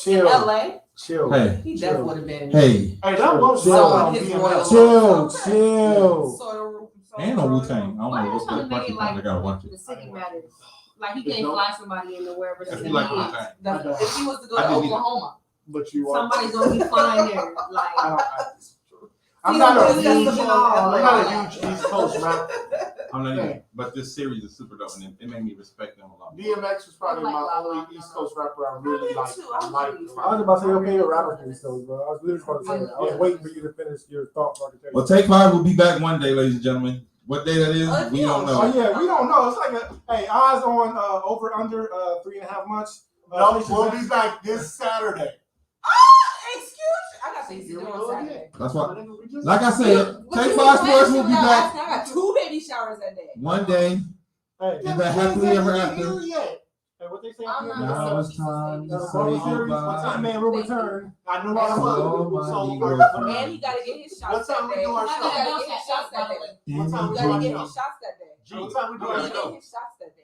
[SPEAKER 6] In LA,
[SPEAKER 3] Chill.
[SPEAKER 2] Hey,
[SPEAKER 6] he definitely would have been.
[SPEAKER 2] hey.
[SPEAKER 4] Hey, that was
[SPEAKER 3] Chill.
[SPEAKER 4] on
[SPEAKER 6] His
[SPEAKER 4] BML.
[SPEAKER 6] royal-
[SPEAKER 3] Chill.
[SPEAKER 2] And on Wu-Tang. I don't
[SPEAKER 5] Why
[SPEAKER 2] know
[SPEAKER 5] are you
[SPEAKER 2] what
[SPEAKER 5] trying to
[SPEAKER 2] the
[SPEAKER 5] make
[SPEAKER 2] bunch
[SPEAKER 5] it
[SPEAKER 2] of
[SPEAKER 5] like
[SPEAKER 2] times I gotta watch it.
[SPEAKER 5] the city matters? Like he
[SPEAKER 4] It's
[SPEAKER 5] can't
[SPEAKER 4] no-
[SPEAKER 5] fly somebody into wherever the
[SPEAKER 2] If
[SPEAKER 5] city
[SPEAKER 2] you like
[SPEAKER 5] is.
[SPEAKER 2] Wu-Tang.
[SPEAKER 6] If he was to go
[SPEAKER 2] I
[SPEAKER 6] to
[SPEAKER 2] didn't either.
[SPEAKER 6] Oklahoma,
[SPEAKER 4] But you are.
[SPEAKER 5] Somebody's gonna be flying there. Like
[SPEAKER 4] I'm not a
[SPEAKER 5] See,
[SPEAKER 4] huge.
[SPEAKER 5] that's the
[SPEAKER 4] I'm
[SPEAKER 5] ball.
[SPEAKER 4] not a huge East Coast rapper.
[SPEAKER 2] I'm not even,
[SPEAKER 4] Hey.
[SPEAKER 2] but this series is super dope, and it made me respect them a lot.
[SPEAKER 4] DMX was probably
[SPEAKER 6] I like
[SPEAKER 4] my
[SPEAKER 6] Lala.
[SPEAKER 4] only East Coast rapper I really
[SPEAKER 6] I
[SPEAKER 4] liked.
[SPEAKER 6] did too.
[SPEAKER 4] I liked
[SPEAKER 3] I was about to say, okay, you're a rapper for yourself, bro. I was literally about to say that. I was waiting for you to finish your thought so I could tell you.
[SPEAKER 2] Well, Take 5 will be back one day, ladies and gentlemen. What day that is, we don't
[SPEAKER 3] Oh
[SPEAKER 2] know.
[SPEAKER 3] yeah, we don't know. It's like hey, odds on over under 3.5 months.
[SPEAKER 4] No, we'll be back this Saturday.
[SPEAKER 6] excuse me, I got things to do on Saturday.
[SPEAKER 2] That's why, like I said,
[SPEAKER 6] What
[SPEAKER 2] Take
[SPEAKER 6] you
[SPEAKER 2] 5
[SPEAKER 6] doing?
[SPEAKER 2] Sports will be back
[SPEAKER 6] I got 2 baby showers that day.
[SPEAKER 2] one day.
[SPEAKER 3] Hey,
[SPEAKER 2] Is that happily ever after?
[SPEAKER 3] Hey, what they say?
[SPEAKER 6] I'm not
[SPEAKER 2] Now
[SPEAKER 6] the
[SPEAKER 2] it's time to
[SPEAKER 3] The
[SPEAKER 2] say
[SPEAKER 3] World Series,
[SPEAKER 2] goodbye.
[SPEAKER 3] that man will return.
[SPEAKER 4] I knew I
[SPEAKER 2] Hello,
[SPEAKER 4] was.
[SPEAKER 2] my
[SPEAKER 4] So,
[SPEAKER 2] Negro
[SPEAKER 6] And he got to get his shots
[SPEAKER 4] What time
[SPEAKER 6] that
[SPEAKER 4] we
[SPEAKER 6] day.
[SPEAKER 4] do our
[SPEAKER 6] He
[SPEAKER 4] show?
[SPEAKER 6] got to get his shots that day.
[SPEAKER 4] What time we
[SPEAKER 6] He
[SPEAKER 4] do
[SPEAKER 6] got
[SPEAKER 4] our
[SPEAKER 6] to get
[SPEAKER 4] show?
[SPEAKER 6] his shots that day.
[SPEAKER 4] What time we
[SPEAKER 6] He
[SPEAKER 4] do
[SPEAKER 6] got
[SPEAKER 4] our
[SPEAKER 6] to get
[SPEAKER 4] show?
[SPEAKER 6] his shots that day.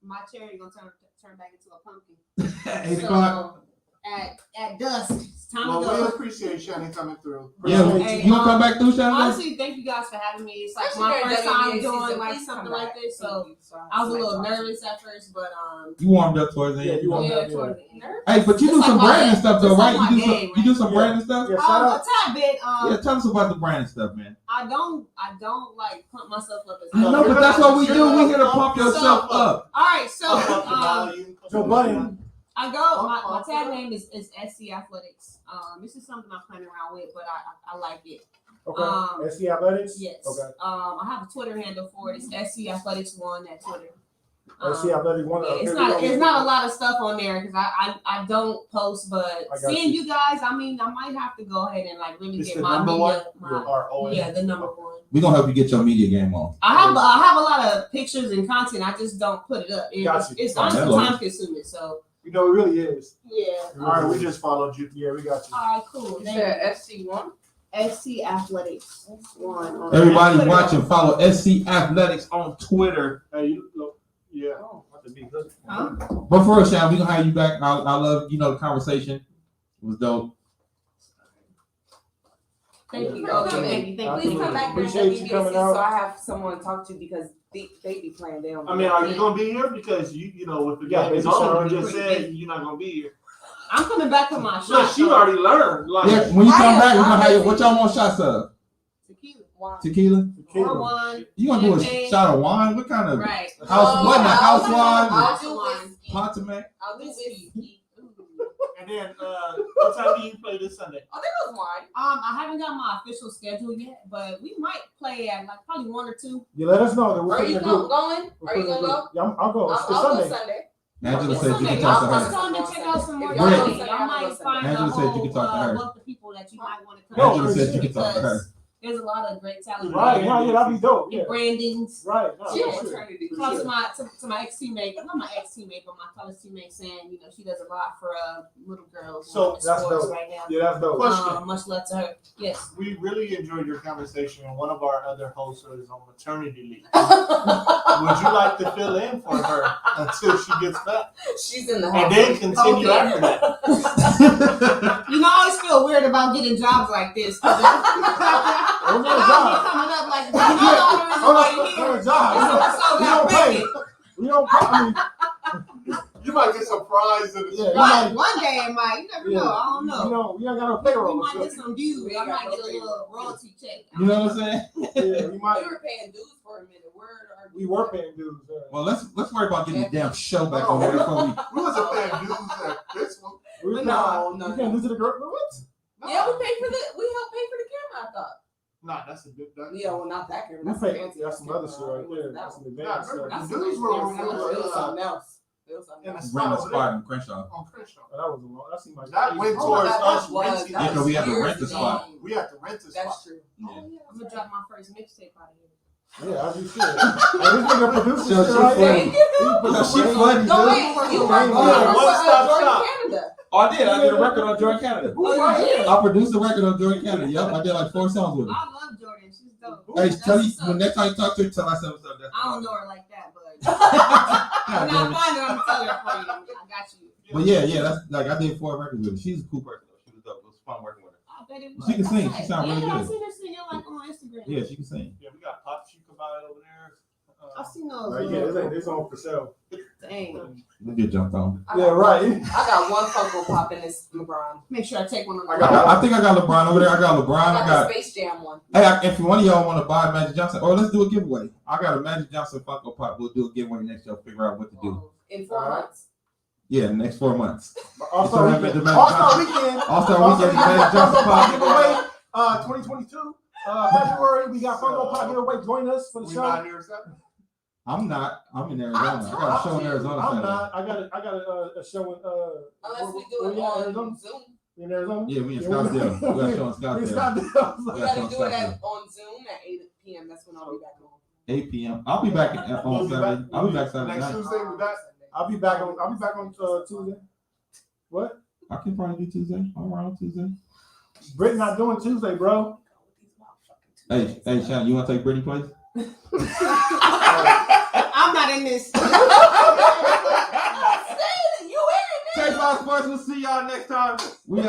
[SPEAKER 5] my cherry gonna turn back into a pumpkin.
[SPEAKER 2] 8 o'clock.
[SPEAKER 5] At dusk, it's time
[SPEAKER 4] Well,
[SPEAKER 5] to
[SPEAKER 4] we
[SPEAKER 5] go.
[SPEAKER 4] appreciate Shannon coming through.
[SPEAKER 2] Yeah,
[SPEAKER 5] Hey,
[SPEAKER 2] you gonna come back through Saturday?
[SPEAKER 5] Honestly, thank you guys for having me. It's like
[SPEAKER 6] Especially
[SPEAKER 5] my
[SPEAKER 6] during
[SPEAKER 5] first time
[SPEAKER 6] WNBA
[SPEAKER 5] doing
[SPEAKER 6] season,
[SPEAKER 5] like
[SPEAKER 6] please
[SPEAKER 5] something
[SPEAKER 6] come
[SPEAKER 5] like
[SPEAKER 6] back.
[SPEAKER 5] this, so
[SPEAKER 6] Thank you.
[SPEAKER 5] I was a
[SPEAKER 6] Nice
[SPEAKER 5] little
[SPEAKER 6] talking.
[SPEAKER 5] nervous at first, but
[SPEAKER 2] You warmed up towards the
[SPEAKER 3] Yeah,
[SPEAKER 2] end.
[SPEAKER 3] you warmed
[SPEAKER 5] yeah,
[SPEAKER 3] up,
[SPEAKER 5] towards the end.
[SPEAKER 6] Nervous?
[SPEAKER 2] Hey, but you do
[SPEAKER 5] It's
[SPEAKER 2] some
[SPEAKER 5] like my-
[SPEAKER 2] branding stuff though,
[SPEAKER 5] it's
[SPEAKER 2] right?
[SPEAKER 5] like
[SPEAKER 2] You
[SPEAKER 5] my
[SPEAKER 2] do some,
[SPEAKER 5] game,
[SPEAKER 2] you do
[SPEAKER 5] right?
[SPEAKER 2] some branding stuff.
[SPEAKER 3] Yeah, shout
[SPEAKER 5] A
[SPEAKER 3] out.
[SPEAKER 5] tad bit.
[SPEAKER 2] Yeah, tell us about the branding stuff, man.
[SPEAKER 5] I don't like pump myself up as
[SPEAKER 2] I know, but that's what we do. We here to pump yourself up.
[SPEAKER 5] All right, so
[SPEAKER 3] Joe Budden.
[SPEAKER 5] I go. My tag name is SC Athletics. This is something I'm playing around with, but I like it.
[SPEAKER 3] Okay. SC Athletics.
[SPEAKER 5] Yes.
[SPEAKER 3] Okay.
[SPEAKER 5] I have a Twitter handle for it. It's SC Athletics 1 at Twitter.
[SPEAKER 3] SC Athletics one.
[SPEAKER 5] Yeah, it's not a lot of stuff on there because I don't post, but
[SPEAKER 3] I got
[SPEAKER 5] seeing
[SPEAKER 3] you.
[SPEAKER 5] you guys, I mean, I might have to go ahead and like really
[SPEAKER 4] It's
[SPEAKER 5] get
[SPEAKER 4] the
[SPEAKER 5] my
[SPEAKER 4] number
[SPEAKER 5] media.
[SPEAKER 4] one?
[SPEAKER 5] Yeah, the number 1.
[SPEAKER 2] We gonna help you get your media game on.
[SPEAKER 5] I have a lot of pictures and content. I just don't put it up.
[SPEAKER 3] Got you.
[SPEAKER 5] It's
[SPEAKER 2] Oh,
[SPEAKER 5] honestly
[SPEAKER 2] hello.
[SPEAKER 5] time consuming. So
[SPEAKER 3] You know, it really is.
[SPEAKER 5] yeah.
[SPEAKER 4] All right, we just followed you.
[SPEAKER 3] Yeah, we got you.
[SPEAKER 5] All right, cool.
[SPEAKER 6] You
[SPEAKER 5] Thank
[SPEAKER 6] said
[SPEAKER 5] you.
[SPEAKER 6] FC1?
[SPEAKER 5] FC Athletics 1. on
[SPEAKER 2] Everybody
[SPEAKER 5] Twitter.
[SPEAKER 2] watching, follow SC Athletics on Twitter.
[SPEAKER 4] Hey, you look. Yeah.
[SPEAKER 6] Oh.
[SPEAKER 5] Huh?
[SPEAKER 2] But for real, Sean, we gonna have you back. I love, the conversation. It was dope.
[SPEAKER 5] Thank you.
[SPEAKER 6] Yeah.
[SPEAKER 5] Okay, thank you. Thank
[SPEAKER 6] Please
[SPEAKER 5] you.
[SPEAKER 6] come back during
[SPEAKER 3] Appreciate you
[SPEAKER 6] WBC
[SPEAKER 3] coming
[SPEAKER 6] so
[SPEAKER 3] out.
[SPEAKER 6] I have someone to talk to because they be playing down.
[SPEAKER 4] I mean, are you gonna be here? Because you know, if the
[SPEAKER 3] Yeah,
[SPEAKER 4] game is
[SPEAKER 3] baby
[SPEAKER 4] over, you
[SPEAKER 3] shower.
[SPEAKER 4] just said you're not gonna be here.
[SPEAKER 5] I'm coming back for my
[SPEAKER 4] Look,
[SPEAKER 5] shot.
[SPEAKER 4] she already learned. Like,
[SPEAKER 2] Yeah, when you come
[SPEAKER 6] I
[SPEAKER 2] back, we're
[SPEAKER 6] am
[SPEAKER 2] gonna have you.
[SPEAKER 6] honestly-
[SPEAKER 2] What y'all want shots of?
[SPEAKER 5] Tequila.
[SPEAKER 6] Wow.
[SPEAKER 2] Tequila?
[SPEAKER 5] Or wine.
[SPEAKER 2] You gonna do a
[SPEAKER 5] Champagne.
[SPEAKER 2] shot of wine? What kind of
[SPEAKER 5] Right.
[SPEAKER 2] house? What? Not house wine?
[SPEAKER 6] I'll do whiskey.
[SPEAKER 2] Pontomac?
[SPEAKER 6] I'll do whiskey.
[SPEAKER 4] and then what time do you play this Sunday?
[SPEAKER 6] Oh, there goes wine.
[SPEAKER 5] I haven't got my official schedule yet, but we might play at like probably 1 or 2.
[SPEAKER 3] You let us know that we'll
[SPEAKER 6] Are
[SPEAKER 3] put in
[SPEAKER 6] you
[SPEAKER 3] the group.
[SPEAKER 6] going?
[SPEAKER 3] We'll
[SPEAKER 6] Are
[SPEAKER 3] put
[SPEAKER 6] you
[SPEAKER 3] in the
[SPEAKER 6] gonna
[SPEAKER 3] group.
[SPEAKER 6] go?
[SPEAKER 3] Yeah, I'll go. It's
[SPEAKER 6] I'll go
[SPEAKER 3] Sunday.
[SPEAKER 6] Sunday.
[SPEAKER 2] Angela
[SPEAKER 5] It's
[SPEAKER 2] said you
[SPEAKER 5] Sunday.
[SPEAKER 2] can talk to
[SPEAKER 5] I'm
[SPEAKER 2] her.
[SPEAKER 5] just going to check out some more.
[SPEAKER 6] If
[SPEAKER 2] y'all
[SPEAKER 5] y'all
[SPEAKER 2] go
[SPEAKER 6] Sunday,
[SPEAKER 5] y'all
[SPEAKER 6] I'm
[SPEAKER 5] might
[SPEAKER 6] gonna go
[SPEAKER 5] find
[SPEAKER 2] Angela
[SPEAKER 5] a
[SPEAKER 2] said you
[SPEAKER 5] whole
[SPEAKER 2] can talk to her.
[SPEAKER 5] wealth of people that you might want to come.
[SPEAKER 3] No,
[SPEAKER 2] Angela said you can talk to her.
[SPEAKER 5] because there's a lot of great talent.
[SPEAKER 3] Right,
[SPEAKER 5] there.
[SPEAKER 3] yeah, that'd be dope. Yeah.
[SPEAKER 5] Brandings.
[SPEAKER 3] Right. No,
[SPEAKER 6] She
[SPEAKER 3] for
[SPEAKER 6] on
[SPEAKER 3] sure.
[SPEAKER 6] maternity.
[SPEAKER 5] Talk to my ex teammate, not my ex teammate, but my college teammate, saying she does a lot for little girls.
[SPEAKER 4] So,
[SPEAKER 5] in
[SPEAKER 3] that's
[SPEAKER 5] sports
[SPEAKER 3] dope.
[SPEAKER 5] right now.
[SPEAKER 3] Yeah, that's dope.
[SPEAKER 4] Question.
[SPEAKER 5] Much love to her. Yes.
[SPEAKER 4] We really enjoyed your conversation, and one of our other hosts is on maternity leave. Would you like to fill in for her until she gets back,
[SPEAKER 6] She's in the house.
[SPEAKER 4] and then continue
[SPEAKER 6] Okay.
[SPEAKER 4] after that?
[SPEAKER 5] I always feel weird about getting jobs like this. 'cause
[SPEAKER 3] Those are
[SPEAKER 5] I'll
[SPEAKER 3] jobs.
[SPEAKER 5] be coming up like, the only reason
[SPEAKER 3] Hold
[SPEAKER 5] why
[SPEAKER 3] on,
[SPEAKER 5] you're
[SPEAKER 3] those are
[SPEAKER 5] here.
[SPEAKER 3] jobs.
[SPEAKER 5] So
[SPEAKER 3] We don't pay.
[SPEAKER 5] pregnant.
[SPEAKER 3] We don't pay. I mean,
[SPEAKER 4] You might get
[SPEAKER 3] Yeah,
[SPEAKER 5] One day it might. You never know. I don't know.
[SPEAKER 3] You know, we ain't got no
[SPEAKER 5] We
[SPEAKER 3] payroll.
[SPEAKER 5] might
[SPEAKER 3] So,
[SPEAKER 5] get some views. I might get a little royalty check.
[SPEAKER 2] You know what I'm saying?
[SPEAKER 3] yeah, we might.
[SPEAKER 6] We were paying dues for a minute.
[SPEAKER 3] We were paying dues. Yeah.
[SPEAKER 2] Well, let's worry about getting the damn show back on there before we.
[SPEAKER 4] We wasn't paying dues at this one.
[SPEAKER 3] We
[SPEAKER 6] No,
[SPEAKER 3] can't-
[SPEAKER 6] no,
[SPEAKER 3] we can't do to the girl. What?
[SPEAKER 6] Yeah, we paid for we helped pay for the camera. I thought.
[SPEAKER 4] Nah, that's a bit.
[SPEAKER 6] Yeah, well, not that camera.
[SPEAKER 3] We
[SPEAKER 6] That's
[SPEAKER 3] paid.
[SPEAKER 6] fancy.
[SPEAKER 3] That's some other shit right there.
[SPEAKER 6] That
[SPEAKER 3] That's some
[SPEAKER 6] one.
[SPEAKER 3] advanced
[SPEAKER 4] Nah,
[SPEAKER 3] stuff.
[SPEAKER 6] That's
[SPEAKER 4] The dudes
[SPEAKER 6] nice
[SPEAKER 4] were
[SPEAKER 6] camera.
[SPEAKER 4] on-
[SPEAKER 6] It was something else. It was something
[SPEAKER 4] In a
[SPEAKER 6] else.
[SPEAKER 2] Rent a
[SPEAKER 4] spot
[SPEAKER 2] spot in Crenshaw.
[SPEAKER 4] on Crenshaw.
[SPEAKER 3] Oh, that was a long. That seemed like
[SPEAKER 4] That went
[SPEAKER 6] Oh my
[SPEAKER 4] towards
[SPEAKER 6] God,
[SPEAKER 4] us
[SPEAKER 6] that was-
[SPEAKER 4] renting.
[SPEAKER 2] Yeah, 'cause we had to
[SPEAKER 6] years
[SPEAKER 2] rent the
[SPEAKER 6] ago.
[SPEAKER 2] spot.
[SPEAKER 4] We had to rent the spot.
[SPEAKER 6] That's true.
[SPEAKER 2] Yeah.
[SPEAKER 5] I'm gonna drop my first mixtape out of here.
[SPEAKER 3] Yeah, as you should. Hey, this nigga producer
[SPEAKER 2] So
[SPEAKER 3] shit
[SPEAKER 2] she
[SPEAKER 3] right
[SPEAKER 2] funny.
[SPEAKER 3] here.
[SPEAKER 2] No, she funny.
[SPEAKER 6] No,
[SPEAKER 2] dude.
[SPEAKER 6] wait, you
[SPEAKER 3] Thank
[SPEAKER 6] work
[SPEAKER 3] you.
[SPEAKER 6] for
[SPEAKER 4] One-stop
[SPEAKER 6] Jordan
[SPEAKER 4] shop.
[SPEAKER 6] Canada.
[SPEAKER 2] Oh, I did. I did a record on Jordan Canada.
[SPEAKER 3] Who right here?
[SPEAKER 2] I produced a record on Jordan Canada. Yep, I did like 4 songs with her.
[SPEAKER 5] I love Jordan. She's dope.
[SPEAKER 2] Hey,
[SPEAKER 5] That's
[SPEAKER 2] tell you
[SPEAKER 5] what's up.
[SPEAKER 2] when next time you talk to her, tell her I said what's up.
[SPEAKER 5] I don't know her like that, but
[SPEAKER 2] God
[SPEAKER 5] when
[SPEAKER 2] damn
[SPEAKER 5] I
[SPEAKER 2] it.
[SPEAKER 5] find her, I'm gonna tell her for you. I got you.
[SPEAKER 2] But yeah, that's like I did 4 records with her. She's a cool person though. She was dope. It was fun working with her.
[SPEAKER 5] I bet it was.
[SPEAKER 2] She can sing. She sound really
[SPEAKER 5] Yeah, I've
[SPEAKER 2] good.
[SPEAKER 5] seen her singing like on Instagram.
[SPEAKER 2] Yeah, she can sing.
[SPEAKER 4] Yeah, we got Pop Chicabot over there.
[SPEAKER 5] I've seen those.
[SPEAKER 3] Right, yeah, this on for sale.
[SPEAKER 5] Dang.
[SPEAKER 2] We'll get jumped on.
[SPEAKER 6] I
[SPEAKER 3] Yeah,
[SPEAKER 6] got
[SPEAKER 3] right.
[SPEAKER 6] I got one Funko Pop in this LeBron.
[SPEAKER 5] Make sure I take one of
[SPEAKER 3] I
[SPEAKER 5] them.
[SPEAKER 3] got-
[SPEAKER 2] I think I got LeBron over there. I got LeBron. I
[SPEAKER 6] I got
[SPEAKER 2] got.
[SPEAKER 6] the Space Jam one.
[SPEAKER 2] Hey, if one of y'all want to buy Magic Johnson, or let's do a giveaway. I got a Magic Johnson Funko Pop. We'll do a giveaway next year. Figure out what to do.
[SPEAKER 6] In 4
[SPEAKER 3] Alright.
[SPEAKER 6] months.
[SPEAKER 2] Yeah, the next 4 months.
[SPEAKER 3] All-Star
[SPEAKER 2] So,
[SPEAKER 3] Weekend.
[SPEAKER 2] the Magic
[SPEAKER 3] All-Star
[SPEAKER 2] Johnson-
[SPEAKER 3] Weekend.
[SPEAKER 2] All-Star Weekend, Magic Johnson Pop.
[SPEAKER 3] giveaway. 2022. February. We got Funko Pop giveaway. Join us for the
[SPEAKER 4] We
[SPEAKER 3] show.
[SPEAKER 4] not here, Saturday.
[SPEAKER 2] I'm not. I'm in Arizona. I got a show in Arizona.
[SPEAKER 3] I'm
[SPEAKER 2] Saturday.
[SPEAKER 3] not. I got a show in
[SPEAKER 6] Unless we
[SPEAKER 3] where
[SPEAKER 6] do it
[SPEAKER 3] you at,
[SPEAKER 6] on
[SPEAKER 3] Arizona?
[SPEAKER 6] Zoom.
[SPEAKER 3] In Arizona.
[SPEAKER 2] Yeah, we in
[SPEAKER 3] Yeah,
[SPEAKER 2] Scottsdale. We got a show in
[SPEAKER 3] We in
[SPEAKER 2] Scottsdale.
[SPEAKER 3] Scottsdale.
[SPEAKER 6] We
[SPEAKER 2] Yeah,
[SPEAKER 6] gotta
[SPEAKER 2] so
[SPEAKER 6] do it
[SPEAKER 2] Saturday.
[SPEAKER 6] on Zoom at 8 p.m. That's when I'll be back home.
[SPEAKER 2] 8 p.m. I'll be back on Saturday. I'll be back Saturday
[SPEAKER 4] Next
[SPEAKER 2] night.
[SPEAKER 4] Tuesday, we back.
[SPEAKER 3] I'll be back on Tuesday. What?
[SPEAKER 2] I can probably do Tuesday. I'm around Tuesday.
[SPEAKER 3] Britt not doing Tuesday, bro.
[SPEAKER 2] Hey, Shannon, you want to take Brittany's place?
[SPEAKER 5] I'm not in this.
[SPEAKER 6] You in it, man.
[SPEAKER 2] Take my sports. We'll see y'all next time. We